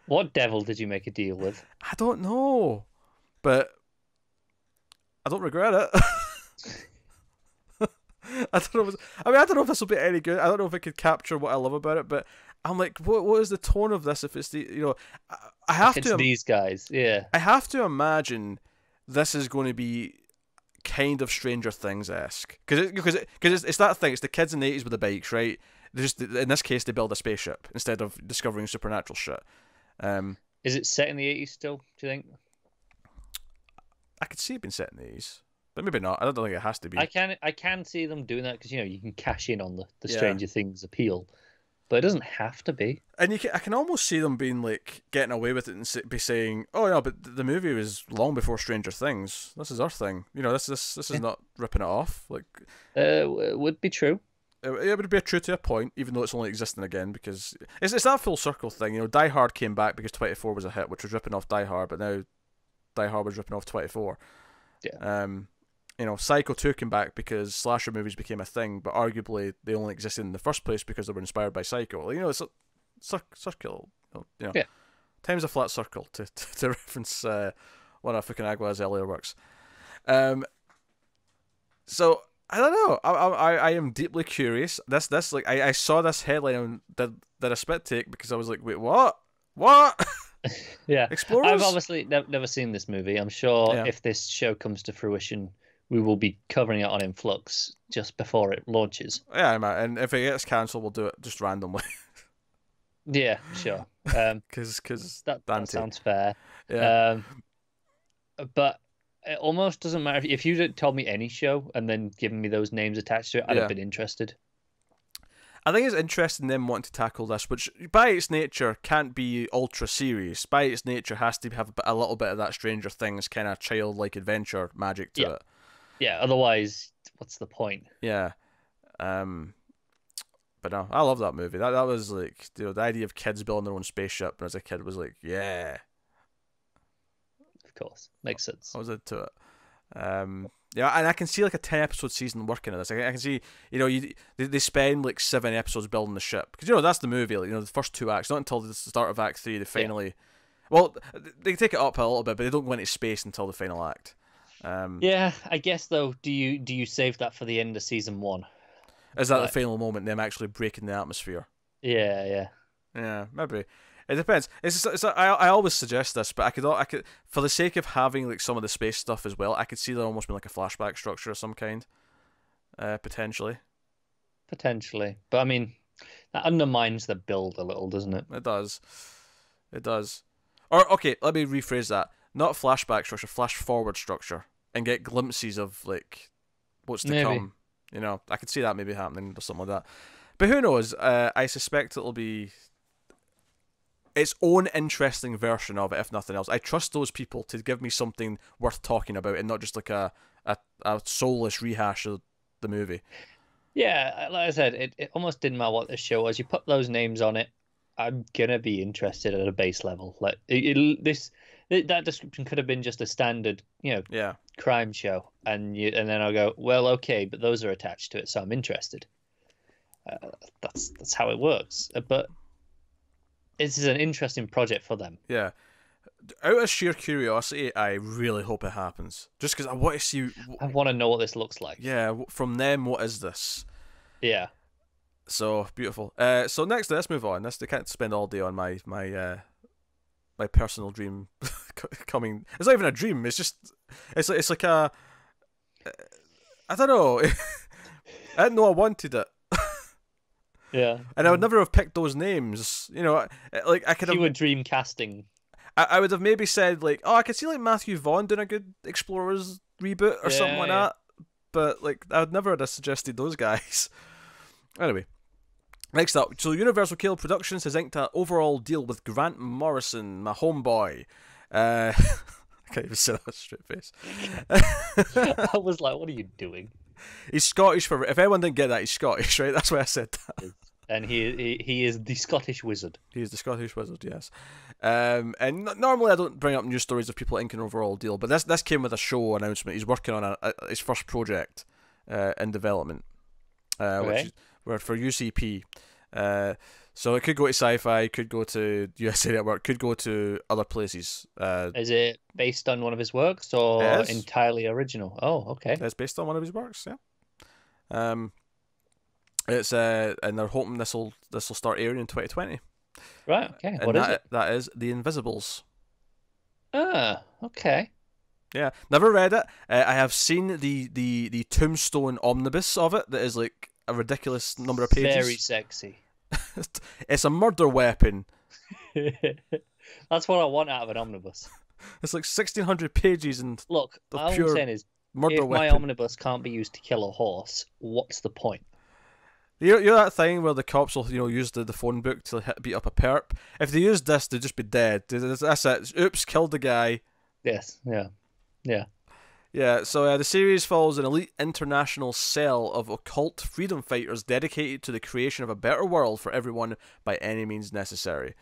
What devil did you make a deal with? I don't know, but I don't regret it. I don't know if this will be any good. I don't know if it could capture what I love about it, but I'm like, what is the tone of this? If it's I have to. These guys, yeah. I have to imagine this is going to be kind of Stranger Things-esque, because it's that thing. It's the kids in the 80s with the bikes, right? In this case, they build a spaceship instead of discovering supernatural shit. Is it set in the 80s still, do you think? I could see it being set in the 80s, but maybe not. I don't think it has to be. I can see them doing that because you can cash in on the Stranger Things appeal, but it doesn't have to be. And I can almost see them being like getting away with it and be saying, "Oh no, but the movie was long before Stranger Things. This is our thing. This is not ripping it off." Like, it would be true. It would be true to a point, even though it's only existing again, because it's that full circle thing. Die Hard came back because 24 was a hit, which was ripping off Die Hard, but now Die Hard was ripping off 24. Yeah. Psycho 2 came back because slasher movies became a thing, but arguably they only existed in the first place because they were inspired by Psycho. It's a circle. Yeah. Time's a flat circle to reference one of Fukunaga's earlier works. So I don't know. I am deeply curious. This like I saw this headline and did a spit take because I was like, wait, what? Yeah. Explorers? I've obviously never seen this movie. I'm sure if this show comes to fruition, we will be covering it on Influx just before it launches. Yeah, and if it gets cancelled, we'll do it just randomly. Yeah, sure. Because that sounds fair. Yeah. But it almost doesn't matter if you'd told me any show and then given me those names attached to it, I'd have been interested. I think it's interesting them wanting to tackle this, which by its nature can't be ultra serious. By its nature has to have a little bit of that Stranger Things kind of childlike adventure magic to it. Yeah, otherwise, what's the point? Yeah. But no, I love that movie. That was like, the idea of kids building their own spaceship as a kid was like, yeah. Of course, makes sense. I was into it. Yeah, and I can see like a 10-episode season working at this. I can see, they spend like 7 episodes building the ship, because that's the movie. Like, the first 2 acts. Not until the start of Act 3 they finally. Well, they take it up a little bit, but they don't go into space until the final act. Yeah, I guess though, do you save that for the end of season 1? Is that the final moment, them actually breaking the atmosphere? Yeah. Yeah, maybe. It depends. I always suggest this, but I could for the sake of having like some of the space stuff as well, I could see there almost being like a flashback structure of some kind, potentially. Potentially, but I mean, that undermines the build a little, doesn't it? It does. Or okay, let me rephrase that. Not flashback structure, flash forward structure, and get glimpses of like what's to come. I could see that maybe happening or something like that. But who knows? I suspect it'll be its own interesting version of it, if nothing else. I trust those people to give me something worth talking about, and not just like a soulless rehash of the movie. Yeah, like I said, it almost didn't matter what the show was. You put those names on it, I'm gonna be interested at a base level. Like that description could have been just a standard, crime show, and then I'll go, well, okay, but those are attached to it, so I'm interested. That's how it works. But this is an interesting project for them. Yeah. Out of sheer curiosity, I really hope it happens. Just because I want to see. I want to know what this looks like. Yeah, from them, what is this? Yeah. So beautiful. So next, let's move on. They can't spend all day on my personal dream coming. It's not even a dream. It's just it's like a. I don't know. I didn't know I wanted it. Yeah. And I would never have picked those names. Like I could have. You were dream casting. I would have maybe said like, oh, I could see like Matthew Vaughn doing a good Explorers reboot or something like that. But like, I would never have suggested those guys. Anyway. Next up, so Universal Cable Productions has inked an overall deal with Grant Morrison, my homeboy. I can't even say that with a straight face. I was like, what are you doing? He's Scottish if anyone didn't get that, he's Scottish, right? That's why I said that. And he is the Scottish wizard. He is the Scottish wizard, yes. And normally I don't bring up news stories of people inking an overall deal, but this came with a show announcement. He's working on his first project in development, which is for UCP. So it could go to Sci-Fi, could go to USA Network, could go to other places. Is it based on one of his works or entirely original? Oh, okay. It's based on one of his works, yeah. It's and they're hoping this will start airing in 2020. Right. Okay. And what is it? That is The Invisibles. Ah. Okay. Yeah. Never read it. I have seen the Tombstone omnibus of it. That is like a ridiculous number of pages. Very sexy. It's a murder weapon. That's what I want out of an omnibus. It's like 1,600 pages and look. All I'm saying is, if my omnibus can't be used to kill a horse, what's the point? You know that thing where the cops will use the phone book to beat up a perp? If they used this, they'd just be dead. That's it. Oops, killed the guy. Yes. Yeah. Yeah, so the series follows an elite international cell of occult freedom fighters dedicated to the creation of a better world for everyone by any means necessary.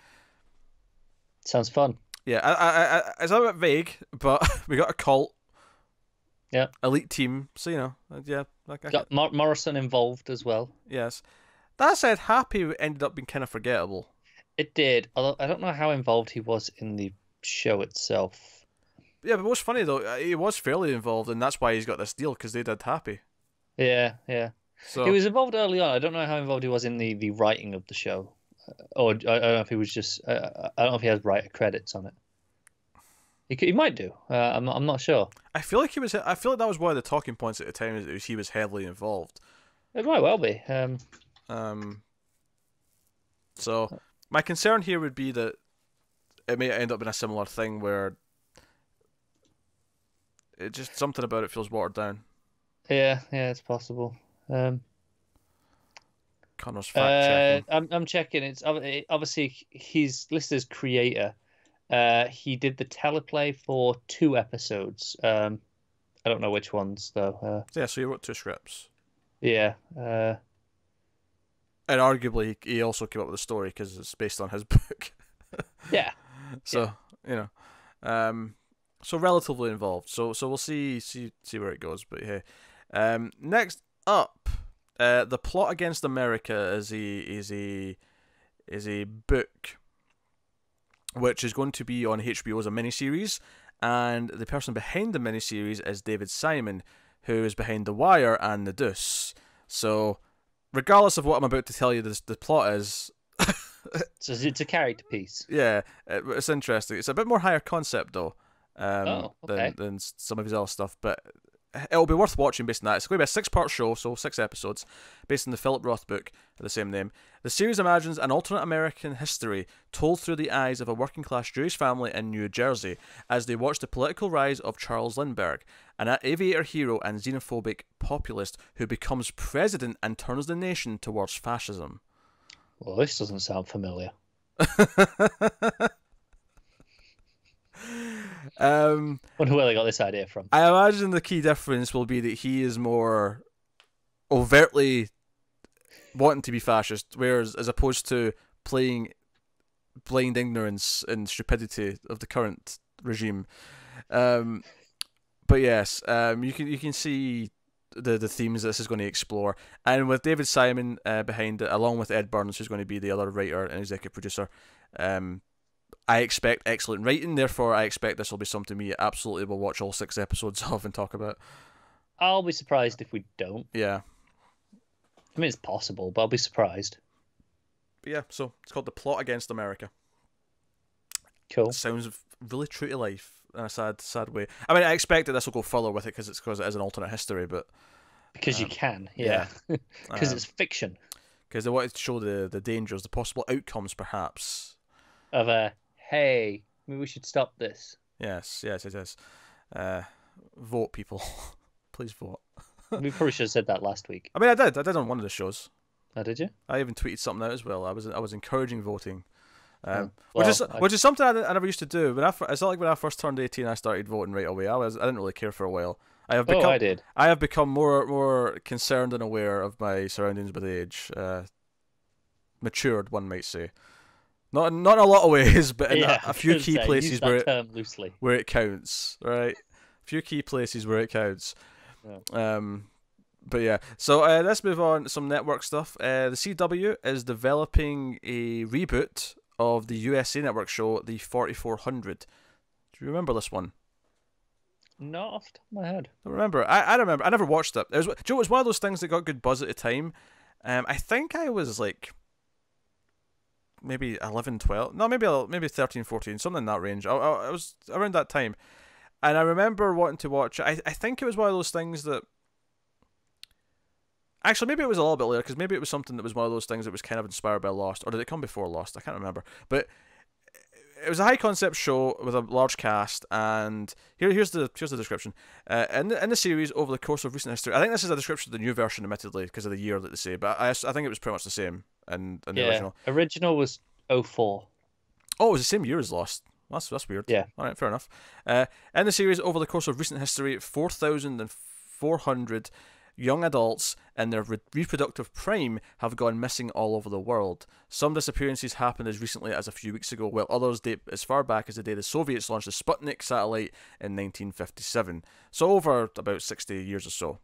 Sounds fun. Yeah, it's a bit vague, but we got a cult. Yeah. Elite team, so yeah. Got Morrison involved as well. Yes. That said, Happy ended up being kind of forgettable. It did, although I don't know how involved he was in the show itself. Yeah, but what's funny though, he was fairly involved, and that's why he's got this deal, because they did Happy. Yeah. So he was involved early on. I don't know how involved he was in the writing of the show, or I don't know if he was just. I don't know if he has writer credits on it. He might do. I'm not sure. I feel like that was one of the talking points at the time, is that he was heavily involved. It might well be. So my concern here would be that it may end up in a similar thing where it just something about it feels watered down. Yeah, it's possible. Connor's fact checking. I'm checking. It's obviously he's listed as creator. He did the teleplay for 2 episodes. I don't know which ones though. Yeah, so he wrote 2 scripts. Yeah. And arguably, he also came up with the story because it's based on his book. Yeah. So you know, so relatively involved. So we'll see where it goes. But yeah, next up, The Plot Against America is a book which is going to be on HBO as a miniseries, and the person behind the miniseries is David Simon, who is behind The Wire and The Deuce. So, regardless of what I'm about to tell you, the plot is. So it's a character piece. Yeah, it's interesting. It's a bit more higher concept though, okay. than some of his other stuff, but it'll be worth watching based on that. It's going to be a 6-part show, so 6 episodes, based on the Philip Roth book of the same name. The series imagines an alternate American history told through the eyes of a working-class Jewish family in New Jersey as they watch the political rise of Charles Lindbergh, an aviator hero and xenophobic populist who becomes president and turns the nation towards fascism. Well, this doesn't sound familiar. Wonder where they got this idea from. I imagine the key difference will be that he is more overtly wanting to be fascist, whereas as opposed to playing blind ignorance and stupidity of the current regime. But yes, you can see the themes this is going to explore, and with David Simon behind it, along with Ed Burns, who's going to be the other writer and executive producer. I expect excellent writing, therefore I expect this will be something we absolutely will watch all 6 episodes of and talk about. I'll be surprised if we don't. Yeah. I mean, it's possible, but I'll be surprised. But yeah, so it's called The Plot Against America. Cool. It sounds really true to life in a sad way. I mean, I expect that this will go further with it because it is an alternate history, but... Because you can, yeah. Because it's fiction. Because they wanted to show the dangers, the possible outcomes, perhaps. Of hey, maybe we should stop this. Yes, it is. Vote, people. Please vote. We probably should have said that last week. I mean, I did on one of the shows. Oh, did you? I even tweeted something out as well. I was encouraging voting, Well, which is something I never used to do. It's not like when I first turned 18, I started voting right away. I didn't really care for a while. I did. I have become more concerned and aware of my surroundings with age. Matured, one might say. Not in a lot of ways, but in a few key places where it counts, right? A few key places where it counts. Yeah. But yeah, so let's move on to some network stuff. The CW is developing a reboot of the USA network show, the 4400. Do you remember this one? Not off the top of my head. I remember. I remember. I never watched it. It was one of those things that got good buzz at the time. I think I was like maybe 11, 12. No, maybe 13, 14, something in that range. I was around that time. And I remember wanting to watch it. I think it was one of those things that... Actually, maybe it was a little bit later, because maybe it was something that was one of those things that was kind of inspired by Lost. Or did it come before Lost? I can't remember. But it was a high-concept show with a large cast, and here's the description. In the series, over the course of recent history... I think this is a description of the new version, admittedly, because of the year that they say, but I think it was pretty much the same in the original. Original was 2004. Oh, it was the same year as Lost. That's weird. Yeah. All right, fair enough. In the series, over the course of recent history, 4,400 young adults in their reproductive prime have gone missing all over the world. Some disappearances happened as recently as a few weeks ago, while others date as far back as the day the Soviets launched the Sputnik satellite in 1957. So over about 60 years or so.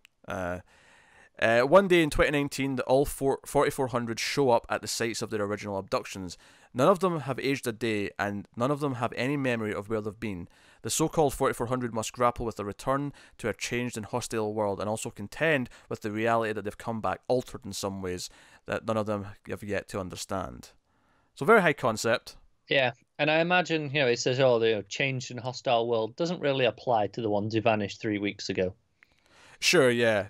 One day in 2019, all 4,400 show up at the sites of their original abductions. None of them have aged a day, and none of them have any memory of where they've been. The so-called 4,400 must grapple with the return to a changed and hostile world, and also contend with the reality that they've come back altered in some ways that none of them have yet to understand. So very high concept. Yeah, and I imagine, it says, the changed and hostile world doesn't really apply to the ones who vanished 3 weeks ago. Sure, yeah.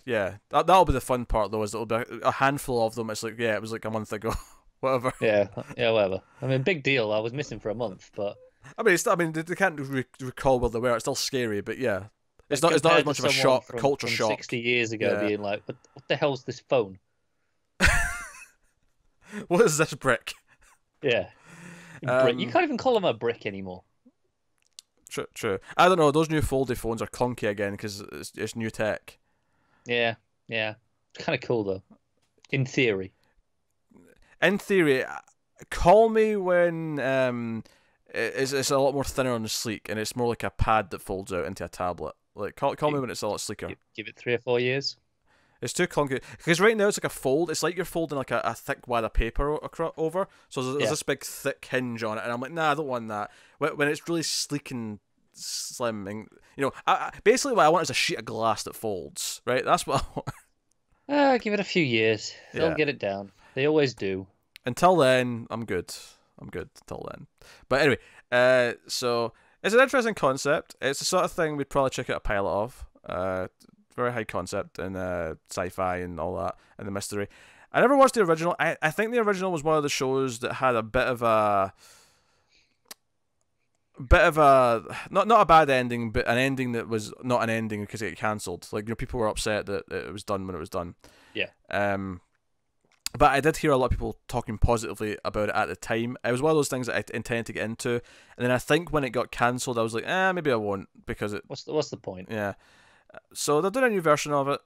That'll be the fun part, though, is it'll be a handful of them. It's like, it was like a month ago. Whatever. Yeah, whatever. I mean, big deal. I was missing for a month, but... I mean, they can't recall where they were. It's still scary, but yeah. It's not as much of a shock, culture shock. 60 years ago being like, what the hell's this phone? What is this brick? Yeah. Brick. You can't even call them a brick anymore. True, true. I don't know. Those new foldy phones are clunky again because it's new tech. Yeah, yeah. It's kind of cool though. In theory. In theory, call me when it's a lot more thinner and sleek, and it's more like a pad that folds out into a tablet. Like call me when it's a lot sleeker. Give it 3 or 4 years. It's too clunky because right now it's like a fold. It's like you're folding like a thick wad of paper over. So there's this big thick hinge on it, and I'm like, nah, I don't want that. When it's really sleek and slim, and basically what I want is a sheet of glass that folds. Right, that's what I want. Give it a few years. They'll get it down. They always do. Until then, I'm good. I'm good until then. But anyway, so it's an interesting concept. It's the sort of thing we'd probably check out a pilot of. Very high concept and sci-fi and all that and the mystery. I never watched the original. I think the original was one of the shows that had a bit of a not a bad ending, but an ending that was not an ending because it got cancelled. Like people were upset that it was done when it was done. Yeah. But I did hear a lot of people talking positively about it at the time. It was one of those things that I intended to get into, and then I think when it got cancelled, I was like, maybe I won't because it. What's the point? Yeah. So they're doing a new version of it.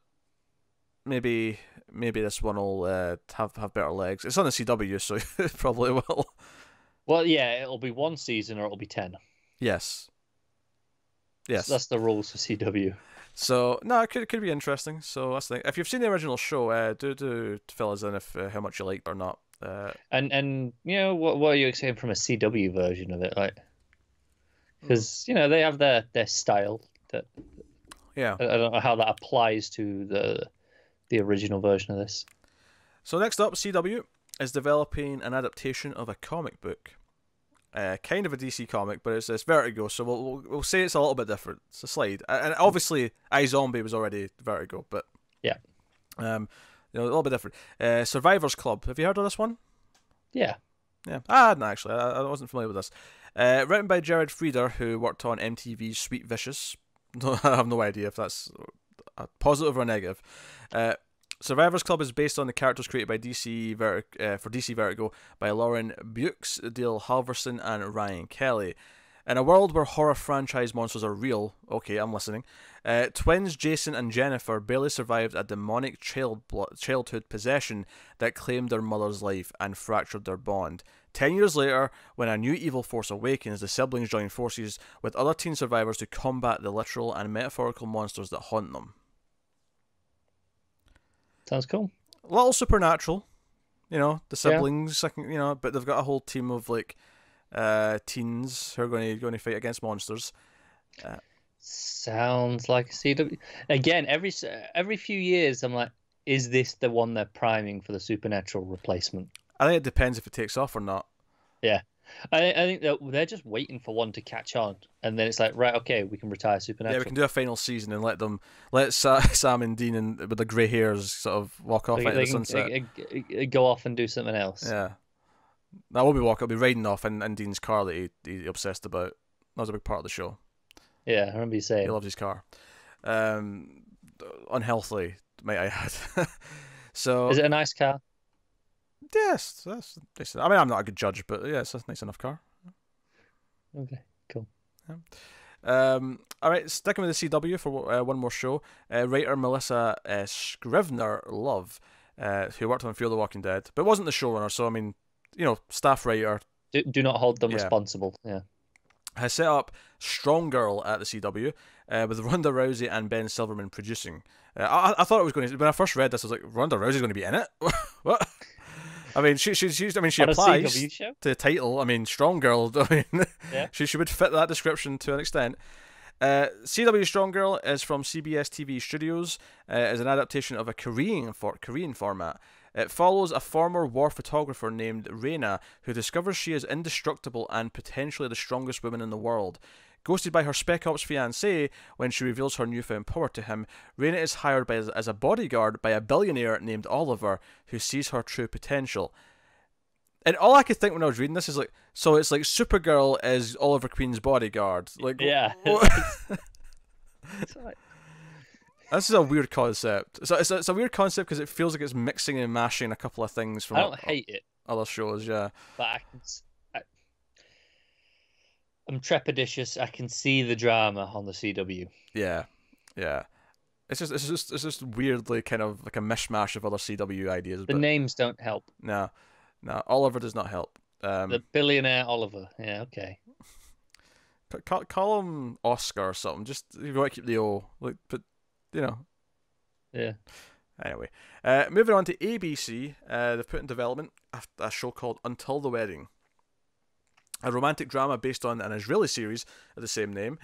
Maybe this one will have better legs. It's on the CW, so it probably will. Well, yeah, it'll be 1 season or it'll be 10. Yes. Yes. So that's the rules for CW. So no, it could be interesting. So that's the thing. If you've seen the original show, do fill us in if how much you liked or not. And what are you expecting from a CW version of it, like? Because they have their style that. Yeah. I don't know how that applies to the original version of this. So next up, CW is developing an adaptation of a comic book. Kind of a DC comic, but it's Vertigo, so we'll say it's a little bit different. It's a slide. And obviously, iZombie was already Vertigo, but... Yeah. A little bit different. Survivors Club. Have you heard of this one? Yeah. Yeah. No, actually, I wasn't familiar with this. Written by Jared Frieder, who worked on MTV's Sweet Vicious. I have no idea if that's a positive or a negative. Survivors Club is based on the characters created by for DC Vertigo by Lauren Bukes, Dale Halverson, and Ryan Kelly. In a world where horror franchise monsters are real, okay, I'm listening, twins Jason and Jennifer barely survived a demonic childhood possession that claimed their mother's life and fractured their bond. 10 years later, when a new evil force awakens, the siblings join forces with other teen survivors to combat the literal and metaphorical monsters that haunt them. Sounds cool. A little supernatural, the siblings, but they've got a whole team of teens who are going to fight against monsters. Sounds like a CW. Again, every few years, I'm like, is this the one they're priming for the supernatural replacement? I think it depends if it takes off or not. Yeah. I think that they're just waiting for one to catch on, and then it's like, right, okay, we can retire Supernatural. Yeah, we can do a final season and let Sam and Dean with the grey hairs sort of walk off into the sunset. Go off and do something else. Yeah. That will be I'll be riding off in Dean's car that he obsessed about. That was a big part of the show. Yeah, I remember you saying. He loves his car. Unhealthily, might I add. So is it a nice car? Yes, that's decent. I mean, I'm not a good judge, but yeah, it's a nice enough car. Okay, cool. Yeah. All right, sticking with the CW for one more show. Writer Melissa Scrivener Love, who worked on Fear the Walking Dead, but wasn't the showrunner. So I mean, staff writer. Do not hold them responsible. Yeah. Has set up Strong Girl at the CW, with Ronda Rousey and Ben Silverman producing. I thought it was going to. When I first read this, I was like, Ronda Rousey's going to be in it. What? I mean, she applies to the title. I mean, Strong Girl. I mean, yeah. she would fit that description to an extent. CW Strong Girl is from CBS TV Studios. Is an adaptation of a Korean format. It follows a former war photographer named Reina, who discovers she is indestructible and potentially the strongest woman in the world. Ghosted by her Spec Ops fiancé when she reveals her newfound power to him, Reina is hired as a bodyguard by a billionaire named Oliver, who sees her true potential. And all I could think when I was reading this is like, so it's like Supergirl is Oliver Queen's bodyguard. Like, yeah. This is a weird concept. So it's a weird concept because it feels like it's mixing and mashing a couple of things from. I don't hate it. other shows. Yeah, but I'm trepidatious. I can see the drama on the CW. yeah, yeah. It's just weirdly kind of like a mishmash of other CW ideas, The but names don't help. no, no. Oliver does not help. The billionaire Oliver. Yeah, okay. Call him Oscar or something. Just if you want to keep the O, like, but you know. Yeah. Anyway, moving on to ABC, they've put in development a show called Untold the Wedding, a romantic drama based on an Israeli series of the same name.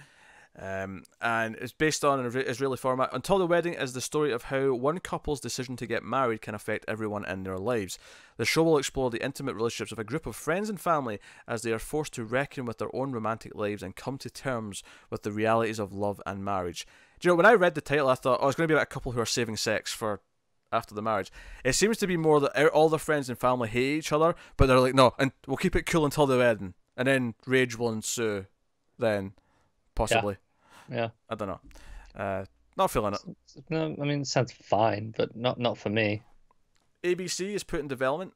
And it's based on an Israeli format. Until the Wedding is the story of how one couple's decision to get married can affect everyone in their lives. The show will explore the intimate relationships of a group of friends and family as they are forced to reckon with their own romantic lives and come to terms with the realities of love and marriage. Do you know, when I read the title, I thought, oh, it's going to be about a couple who are saving sex for after the marriage. It seems to be more that all their friends and family hate each other, but they're like, no, and we'll keep it cool until the wedding, and then rage will ensue. Then, possibly. Yeah. I don't know. Not feeling it. No, I mean, it sounds fine, but not for me. ABC is put in development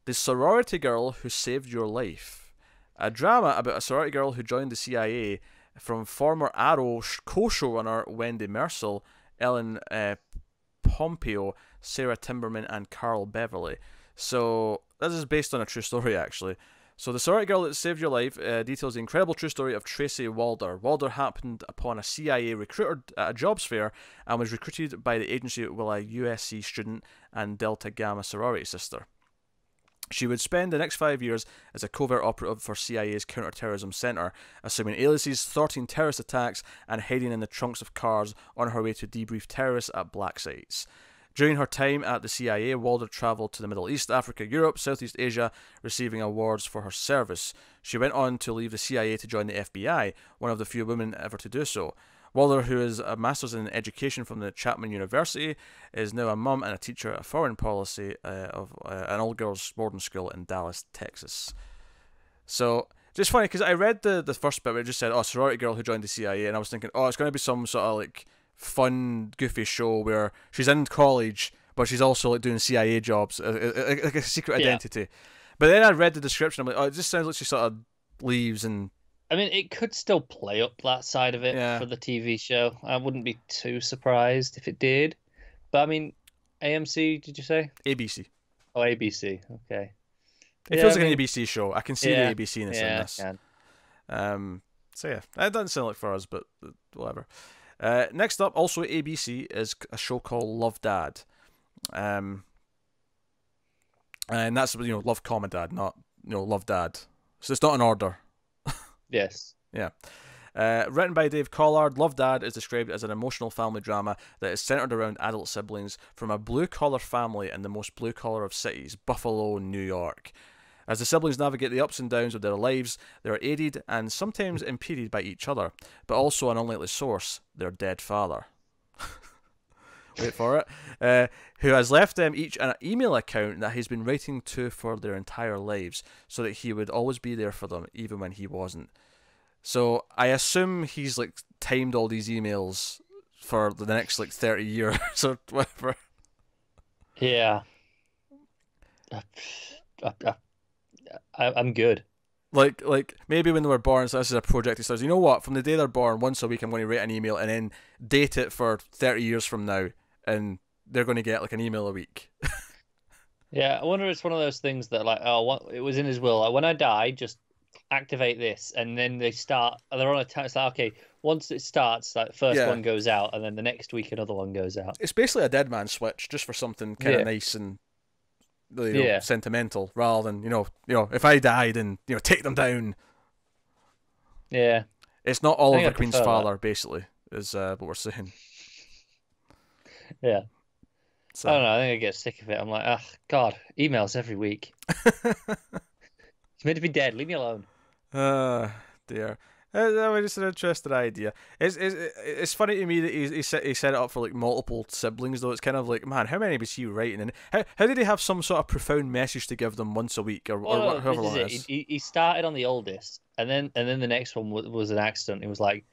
The Sorority Girl Who Saved Your Life, a drama about a sorority girl who joined the CIA from former Arrow co-showrunner Wendy Mersel, Ellen Pompeo, Sarah Timberman, and Carl Beverly. So this is based on a true story, actually. So the sorority girl that saved your life details the incredible true story of Tracy Walder. Walder happened upon a CIA recruiter at a jobs fair and was recruited by the agency while a USC student and Delta Gamma sorority sister. She would spend the next 5 years as a covert operative for CIA's counterterrorism center, assuming aliases, thwarting terrorist attacks, and hiding in the trunks of cars on her way to debrief terrorists at black sites. During her time at the CIA, Walder travelled to the Middle East, Africa, Europe, Southeast Asia, receiving awards for her service. She went on to leave the CIA to join the FBI, one of the few women ever to do so. Walder, who is a master's in education from the Chapman University, is now a mum and a teacher at foreign policy of an all-girls boarding school in Dallas, Texas. So, just funny, because I read the first bit where it just said, oh, sorority girl who joined the CIA, and I was thinking, oh, it's going to be some sort of, like, fun, goofy show where she's in college, but she's also, like, doing CIA jobs, like a secret identity. But then I read the description, I'm like, oh, it just sounds like she sort of leaves and... I mean, it could still play up that side of it for the TV show. I wouldn't be too surprised if it did. But, I mean, AMC, did you say? ABC. Oh, ABC. Okay. It feels like an ABC show. I can see the ABC-ness in this. So, yeah. It doesn't sound like for us, but whatever. Next up, also at ABC, is a show called Love Dad. And that's, Love Comma Dad, not, Love Dad. So it's not an order. Yes. Yeah. Written by Dave Collard, Love Dad is described as an emotional family drama that is centered around adult siblings from a blue-collar family in the most blue-collar of cities, Buffalo, New York. As the siblings navigate the ups and downs of their lives, they are aided and sometimes impeded by each other, but also an unlikely source, their dead father. Wait for it. Who has left them each an email account that he's been writing to for their entire lives, so that he would always be there for them, even when he wasn't. So I assume he's like timed all these emails for the next 30 years or whatever. Yeah. I'm good. Like maybe when they were born, so this is a project he starts. You know what? From the day they're born, once a week I'm going to write an email and then date it for 30 years from now, and they're going to get like an email a week. Yeah, I wonder if it's one of those things that it was in his will. Like, when I die, just activate this, and then they're on a time. It's like, okay, once it starts, like first one goes out, and then the next week another one goes out. It's basically a dead man switch, just for something kind of nice and sentimental, rather than if I died and take them down. Yeah, it's not Oliver Queen's father, basically, is what we're saying. Yeah. So. I don't know. I think I get sick of it. I'm like, oh God, emails every week. It's meant to be dead. Leave me alone. Dear. It's an interesting idea. It's funny to me that he set it up for like multiple siblings, though. It's kind of like, man, how many was he writing? And how did he have some sort of profound message to give them once a week or however long it is? He started on the oldest, and then the next one was an accident. He was like,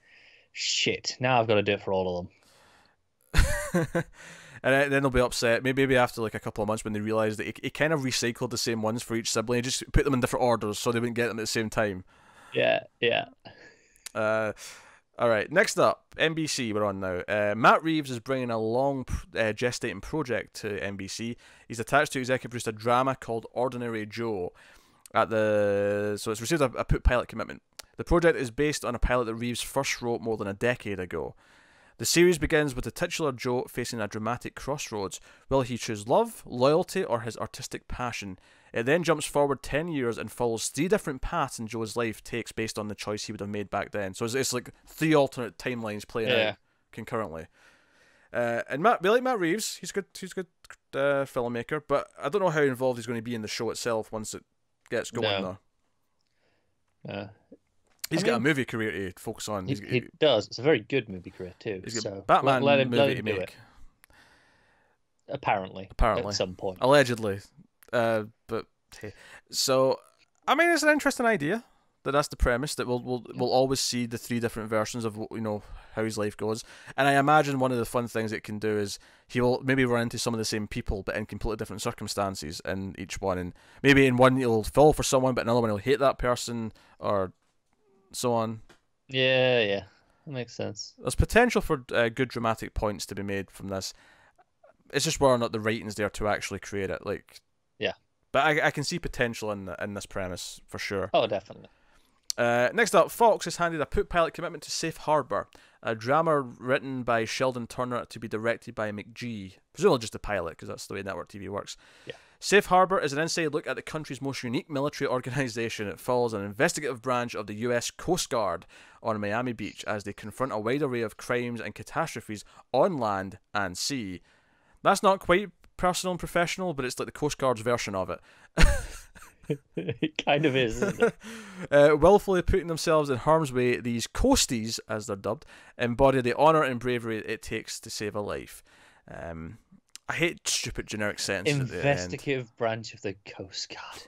shit, now I've got to do it for all of them. And then they'll be upset. Maybe after like a couple of months when they realise that he kind of recycled the same ones for each sibling. He just put them in different orders so they wouldn't get them at the same time. Yeah, yeah. All right, next up, NBC, we're on now. Matt Reeves is bringing a long gestating project to NBC. He's attached to executive produce a drama called Ordinary Joe. So it's received a pilot commitment. The project is based on a pilot that Reeves first wrote more than a decade ago. The series begins with the titular Joe facing a dramatic crossroads. Will he choose love, loyalty, or his artistic passion? It then jumps forward 10 years and follows 3 different paths in Joe's life takes based on the choice he would have made back then. So it's like 3 alternate timelines playing out concurrently. And we like Matt Reeves. He's a good filmmaker, but I don't know how involved he's going to be in the show itself once it gets going. No. He's got a movie career to focus on. He does. It's a very good movie career too. He's got so Batman movie to make. Apparently, at some point, allegedly. But hey. So, I mean, it's an interesting idea. That's the premise, that we'll always see the 3 different versions of how his life goes. And I imagine one of the fun things it can do is he will maybe run into some of the same people but in completely different circumstances in each one, and maybe in one he'll fall for someone but another one he'll hate that person, or so on. Yeah, that makes sense. There's potential for good dramatic points to be made from this. It's just whether or not the writing's there to actually create it. But I can see potential in this premise for sure. Oh, definitely. Next up, Fox has handed a pilot commitment to Safe Harbor, a drama written by Sheldon Turner to be directed by McGee. Presumably just a pilot, because that's the way network TV works. Yeah. Safe Harbor is an inside look at the country's most unique military organization. It follows an investigative branch of the U.S. Coast Guard on Miami Beach as they confront a wide array of crimes and catastrophes on land and sea. That's not quite personal and professional, but it's like the Coast Guard's version of it. It kind of is, isn't it? Willfully putting themselves in harm's way, these coasties, as they're dubbed, embody the honour and bravery it takes to save a life. I hate stupid generic sentences. Investigative branch of the Coast Guard.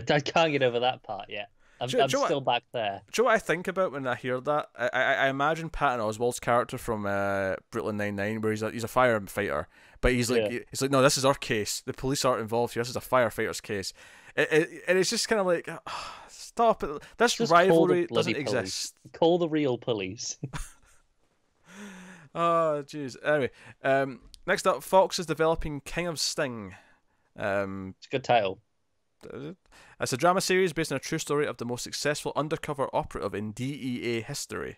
I can't get over that part yet. I'm still back there. Do you know what I think about when I hear that? I imagine Patton Oswalt's character from Brooklyn Nine-Nine, where he's a firefighter, but he's like, no, this is our case. The police aren't involved here. This is a firefighter's case. And it's just kind of like, stop it. This just rivalry doesn't exist. Call the real police. Oh, jeez. Anyway, next up, Fox is developing King of Sting. It's a good title. It's a drama series based on a true story of the most successful undercover operative in DEA history,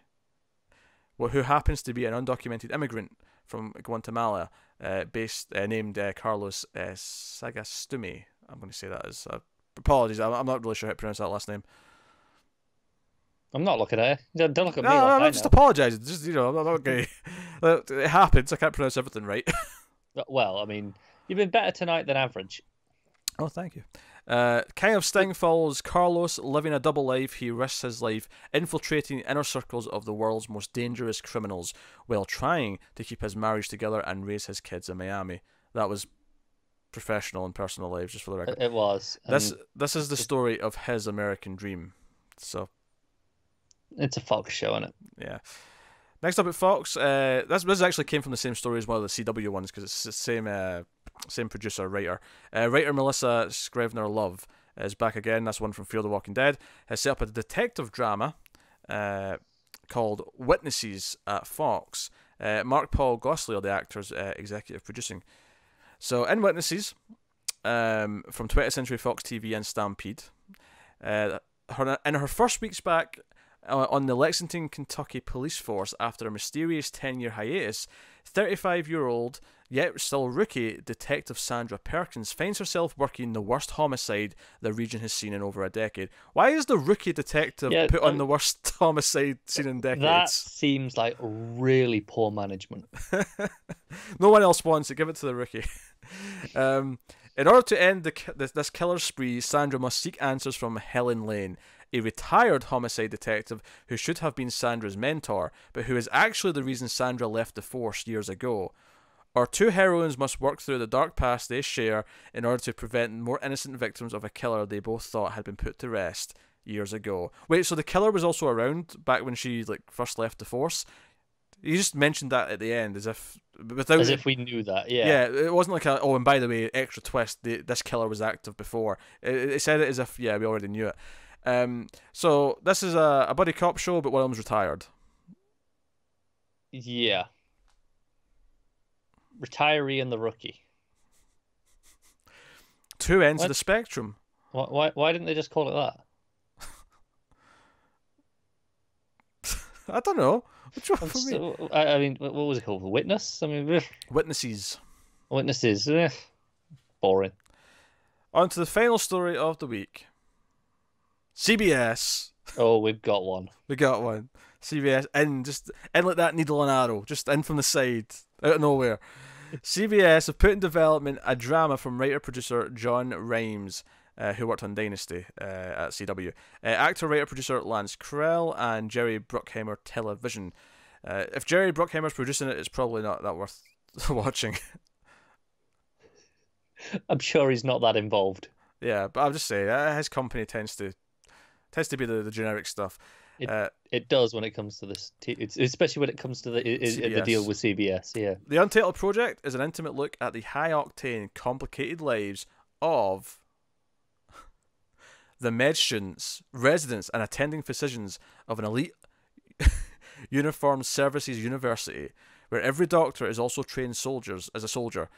who happens to be an undocumented immigrant from Guatemala, named Carlos Sagastumi. I'm going to say that as apologies. I'm not really sure how to pronounce that last name. I'm not looking at it. Don't look at me. No, I'm just apologising. Just I'm not going. It happens. I can't pronounce everything right. Well, I mean, you've been better tonight than average. Oh, thank you. King of Sting follows Carlos living a double life. He risks his life infiltrating inner circles of the world's most dangerous criminals while trying to keep his marriage together and raise his kids in Miami. That was professional and personal lives, just for the record. It was. This is the story of his American dream. So it's a Fox show, isn't it? Yeah. Next up at Fox, this actually came from the same story as one of the CW ones, because it's the same producer, writer. Writer Melissa Scrivener Love is back again. That's one from Fear the Walking Dead. Has set up a detective drama called Witnesses at Fox. Mark Paul Gosselaar, the actor's executive producing. So in Witnesses, from 20th Century Fox TV and Stampede, in her first weeks back on the Lexington, Kentucky police force after a mysterious 10-year hiatus, 35-year-old, yet still rookie, Detective Sandra Perkins finds herself working the worst homicide the region has seen in over a decade. Why is the rookie detective put on the worst homicide seen in decades? That seems like really poor management. No one else wants it. Give it to the rookie. In order to end this killer spree, Sandra must seek answers from Helen Lane, a retired homicide detective who should have been Sandra's mentor, but who is actually the reason Sandra left the force years ago. Our two heroines must work through the dark past they share in order to prevent more innocent victims of a killer they both thought had been put to rest years ago. Wait, so the killer was also around back when she first left the force? You just mentioned that at the end, as if without As if we knew that, yeah. Yeah, it wasn't like a, oh, and by the way, extra twist, this killer was active before. It said it as if, yeah, we already knew it. So this is a buddy cop show, but one of them's retired. Yeah. Retiree and the rookie. Two ends of the spectrum. Why didn't they just call it that? I don't know. Which one for me? I mean, what was it called? The Witness? I mean, Witnesses. Witnesses. Boring. On to the final story of the week. CBS. Oh, we've got one. We got one. CBS in like that needle and arrow, just in from the side, out of nowhere. CBS have put in development a drama from writer-producer John Rhimes, who worked on Dynasty at CW. Actor, writer-producer Lance Krell and Jerry Bruckheimer Television. If Jerry Bruckheimer's producing it, it's probably not that worth watching. I'm sure he's not that involved. Yeah, but I'll just say his company tends to be the generic stuff. It does when it comes to this, especially when it comes to the deal with CBS. Yeah, the Untitled Project is an intimate look at the high-octane, complicated lives of the med students, residents, and attending physicians of an elite uniformed services university, where every doctor is also trained as a soldier,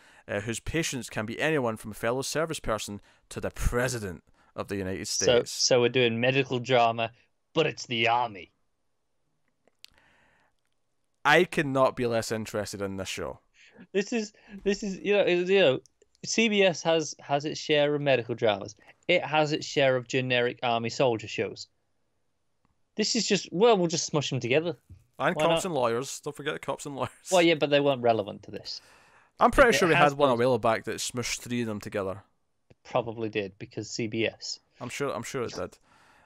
whose patients can be anyone from a fellow service person to the president of the United States. So we're doing medical drama, but it's the army. I cannot be less interested in this show. This is CBS has its share of medical dramas. It has its share of generic army soldier shows. This is just, we'll just smush them together. And cops and lawyers. Don't forget the cops and lawyers. Well, yeah, but they weren't relevant to this. I'm pretty sure we had one a while back that smushed three of them together. It probably did, because CBS. I'm sure it did.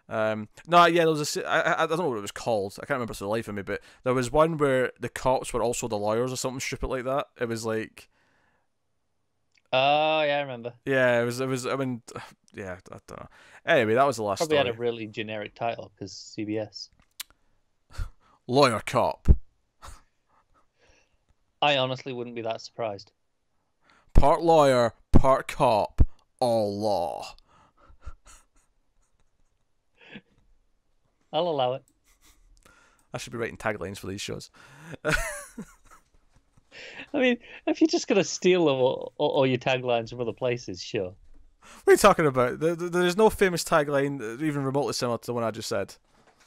No, yeah, there was I don't know what it was called. I can't remember for the life of me, but there was one where the cops were also the lawyers or something stupid like that. It was like, oh yeah, I remember. Yeah, it was. I mean, yeah, I don't know. Anyway, that was the last. Probably story. Had a really generic title because CBS. Lawyer cop. I honestly wouldn't be that surprised. Part lawyer, part cop, all law. I'll allow it. I should be writing taglines for these shows. I mean, if you're just going to steal all your taglines from other places, sure. What are you talking about? There's no famous tagline even remotely similar to the one I just said.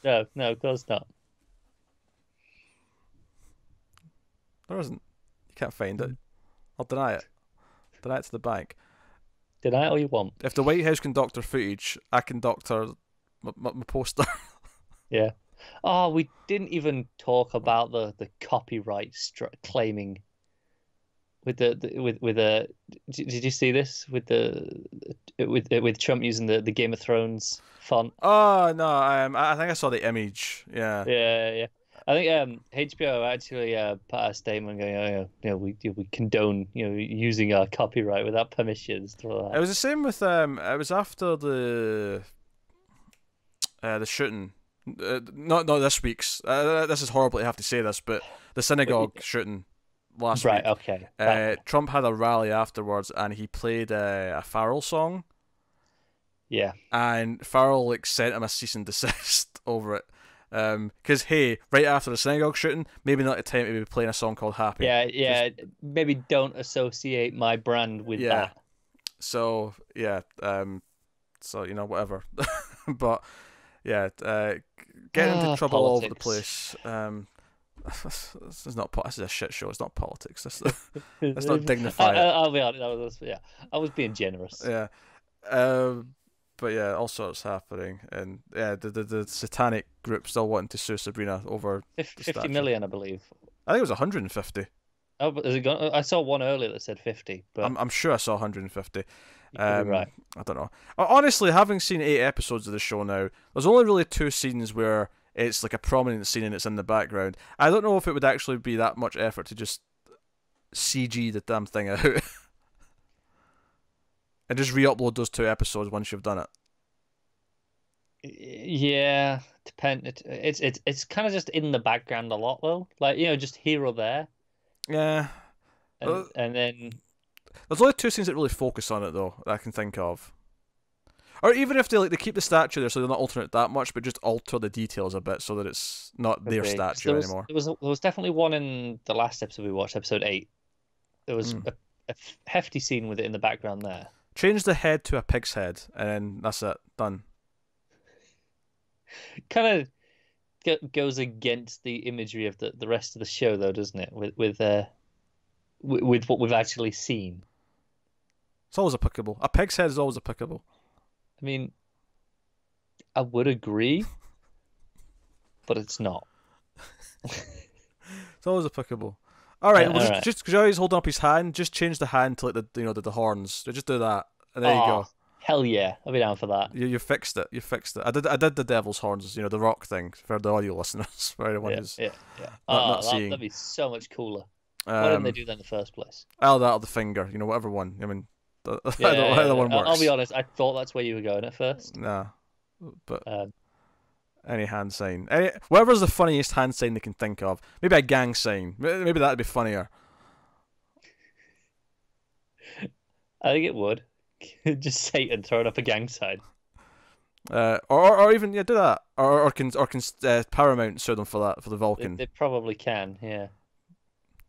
No, of course not. There isn't. You can't find it. I'll deny it. Deny it to the bank. Deny it all you want. If the White House can doctor footage, I can doctor my poster. Yeah. Oh, we didn't even talk about the copyright claiming with the did you see this with Trump using the Game of Thrones font? Oh no, I think I saw the image. Yeah. Yeah. I think HBO actually put out a statement going, we condone using our copyright without permission and stuff like that. It was the same with it was after the shooting. Not this week's. This is horrible to have to say this, but the synagogue shooting last week. Right. Okay. Trump had a rally afterwards, and he played a Farrell song. Yeah. And Farrell sent him a cease and desist over it. Because hey, right after the synagogue shooting, maybe not the time to be playing a song called Happy. Yeah. Maybe don't associate my brand with that. So yeah. So whatever. But yeah, getting into trouble all over the place. This is a shit show. It's not politics. That's not dignified. I'll be honest. I was being generous. Yeah. But yeah, all sorts happening, and yeah, the satanic group still wanting to sue Sabrina over 50 million, I believe. I think it was 150. Oh, but is it gone? I saw one earlier that said 50, but I'm sure I saw 150. Right. I don't know. Honestly, having seen 8 episodes of the show now, there's only really 2 scenes where it's like a prominent scene and it's in the background. I don't know if it would actually be that much effort to just CG the damn thing out. And just re-upload those 2 episodes once you've done it. Yeah, it's kind of just in the background a lot though. Like just here or there. Yeah, and then there's only two scenes that really focus on it though that I can think of. Or even if they keep the statue there, so they're not altering it that much, but just alter the details a bit so that it's not their statue anymore. There was definitely one in the last episode we watched, episode 8. There was a hefty scene with it in the background there. Change the head to a pig's head, and then that's it. Done. Kind of goes against the imagery of the rest of the show, though, doesn't it? With what we've actually seen. It's always applicable. A pig's head is always applicable. I mean, I would agree, but it's not. It's always applicable. All right, well, right. Just because he's holding up his hand, just change the hand to like the horns. Just do that, and there you go. Hell yeah, I'll be down for that. You fixed it. You fixed it. I did the devil's horns. The rock thing for the audio listeners. For anyone who's not seeing. That'd be so much cooler. Why didn't they do that in the first place? Either that or the finger. Whatever one. I mean. Either one works. I'll be honest, I thought that's where you were going at first. Nah, but any hand sign, whatever's the funniest hand sign they can think of. Maybe a gang sign. Maybe that'd be funnier. I think it would. Just Satan throwing up a gang sign. Or even do that. Or can Paramount sue them for that for the Vulcan? They probably can. Yeah.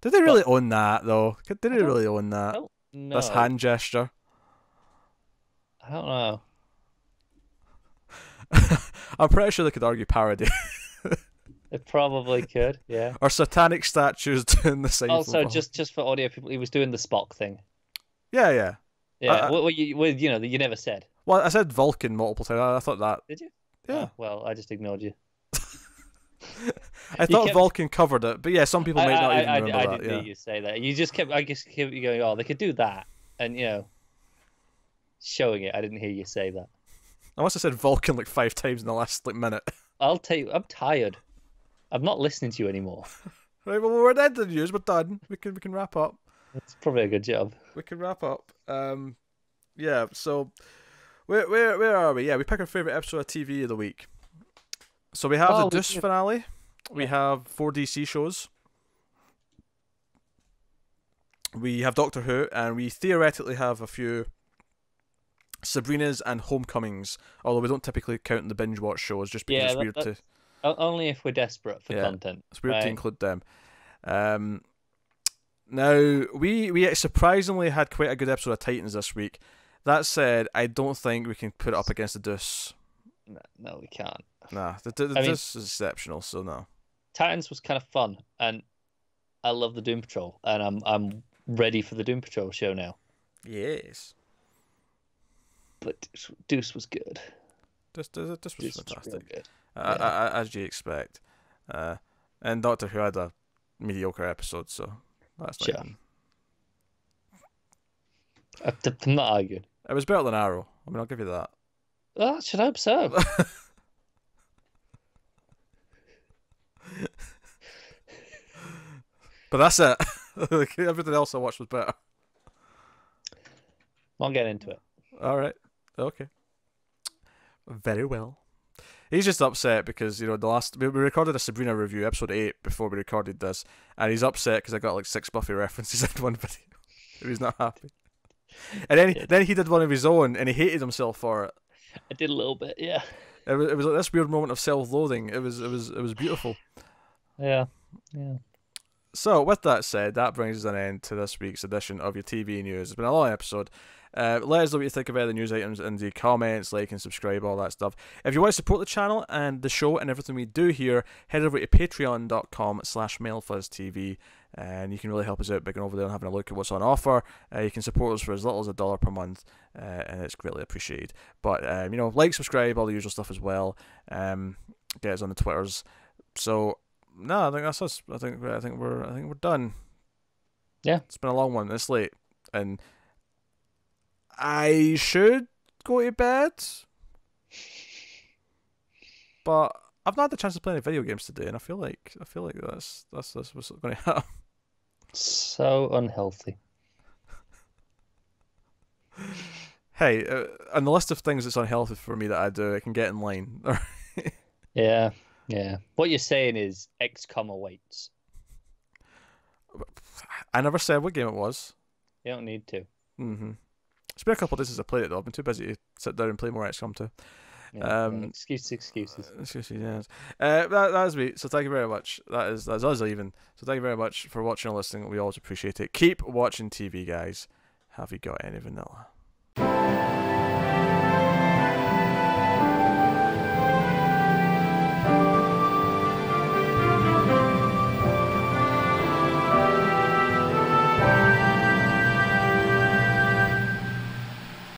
Did they really own that though? Did they really own that? No. That's hand gesture. I don't know. I'm pretty sure they could argue parody. They probably could, yeah. Or satanic statues doing the same. Also, just for audio people, he was doing the Spock thing. Yeah. Yeah. What you never said. Well, I said Vulcan multiple times. I thought that. Did you? Yeah. Oh, well, I just ignored you. I thought Vulcan covered it, but yeah, some people might not even remember that. I didn't hear you say that. You just kept going, oh, they could do that, and showing it. I didn't hear you say that. I must have said Vulcan like 5 times in the last minute. I'll tell you, I'm tired. I'm not listening to you anymore. Right, well, we're at the end of the news. We're done. We can wrap up. That's probably a good job. We can wrap up. Yeah. So, where are we? Yeah, we pick our favorite episode of TV of the week. So we have the Deuce finale. We have 4 DC shows. We have Doctor Who, and we theoretically have a few Sabrinas and Homecomings, although we don't typically count the binge watch shows just because it's weird to. Only if we're desperate for content. It's weird to include them. Now we surprisingly had quite a good episode of Titans this week. That said, I don't think we can put it up against the Deuce. No, we can't. Nah, the Deuce is exceptional, so no. Titans was kind of fun, and I love the Doom Patrol, and I'm ready for the Doom Patrol show now. Yes. But Deuce was good. This was fantastic. Was good. As you expect. And Doctor Who had a mediocre episode, so that's not even... I'm not arguing. It was better than Arrow. I mean, I'll give you that. Oh, I should hope so. But that's it. Everything else I watched was better. I'll get into it. All right. Okay. Very well. He's just upset because, we recorded a Sabrina review, episode 8, before we recorded this, and he's upset because I got like 6 Buffy references in one video. He's not happy. And then he did one of his own, and he hated himself for it. I did a little bit, yeah. It was like this weird moment of self-loathing. It was beautiful. Yeah. So, with that said, that brings us an end to this week's edition of your TV news. It's been a long episode. Let us know what you think of the news items in the comments, like and subscribe, all that stuff. If you want to support the channel and the show and everything we do here, head over to patreon.com/MailFuzzTV, and you can really help us out by going over there and having a look at what's on offer. You can support us for as little as $1 per month, and it's greatly appreciated. But like, subscribe, all the usual stuff as well. Get us on the Twitters. So no, I think that's us. I think we're done. Yeah, it's been a long one. It's late, and I should go to bed, but I've not had the chance to play any video games today, and I feel like that's what's going to happen. So unhealthy. Hey, on the list of things that's unhealthy for me that I do, I can get in line. Yeah. What you're saying is XCOM awaits. I never said what game it was. You don't need to. Mm-hmm. It's been a couple of days since I played it though. I've been too busy to sit down and play more XCOM 2. Excuses. Yes. That was me. So thank you very much. That's us even. So thank you very much for watching and listening. We always appreciate it. Keep watching TV, guys. Have you got any vanilla?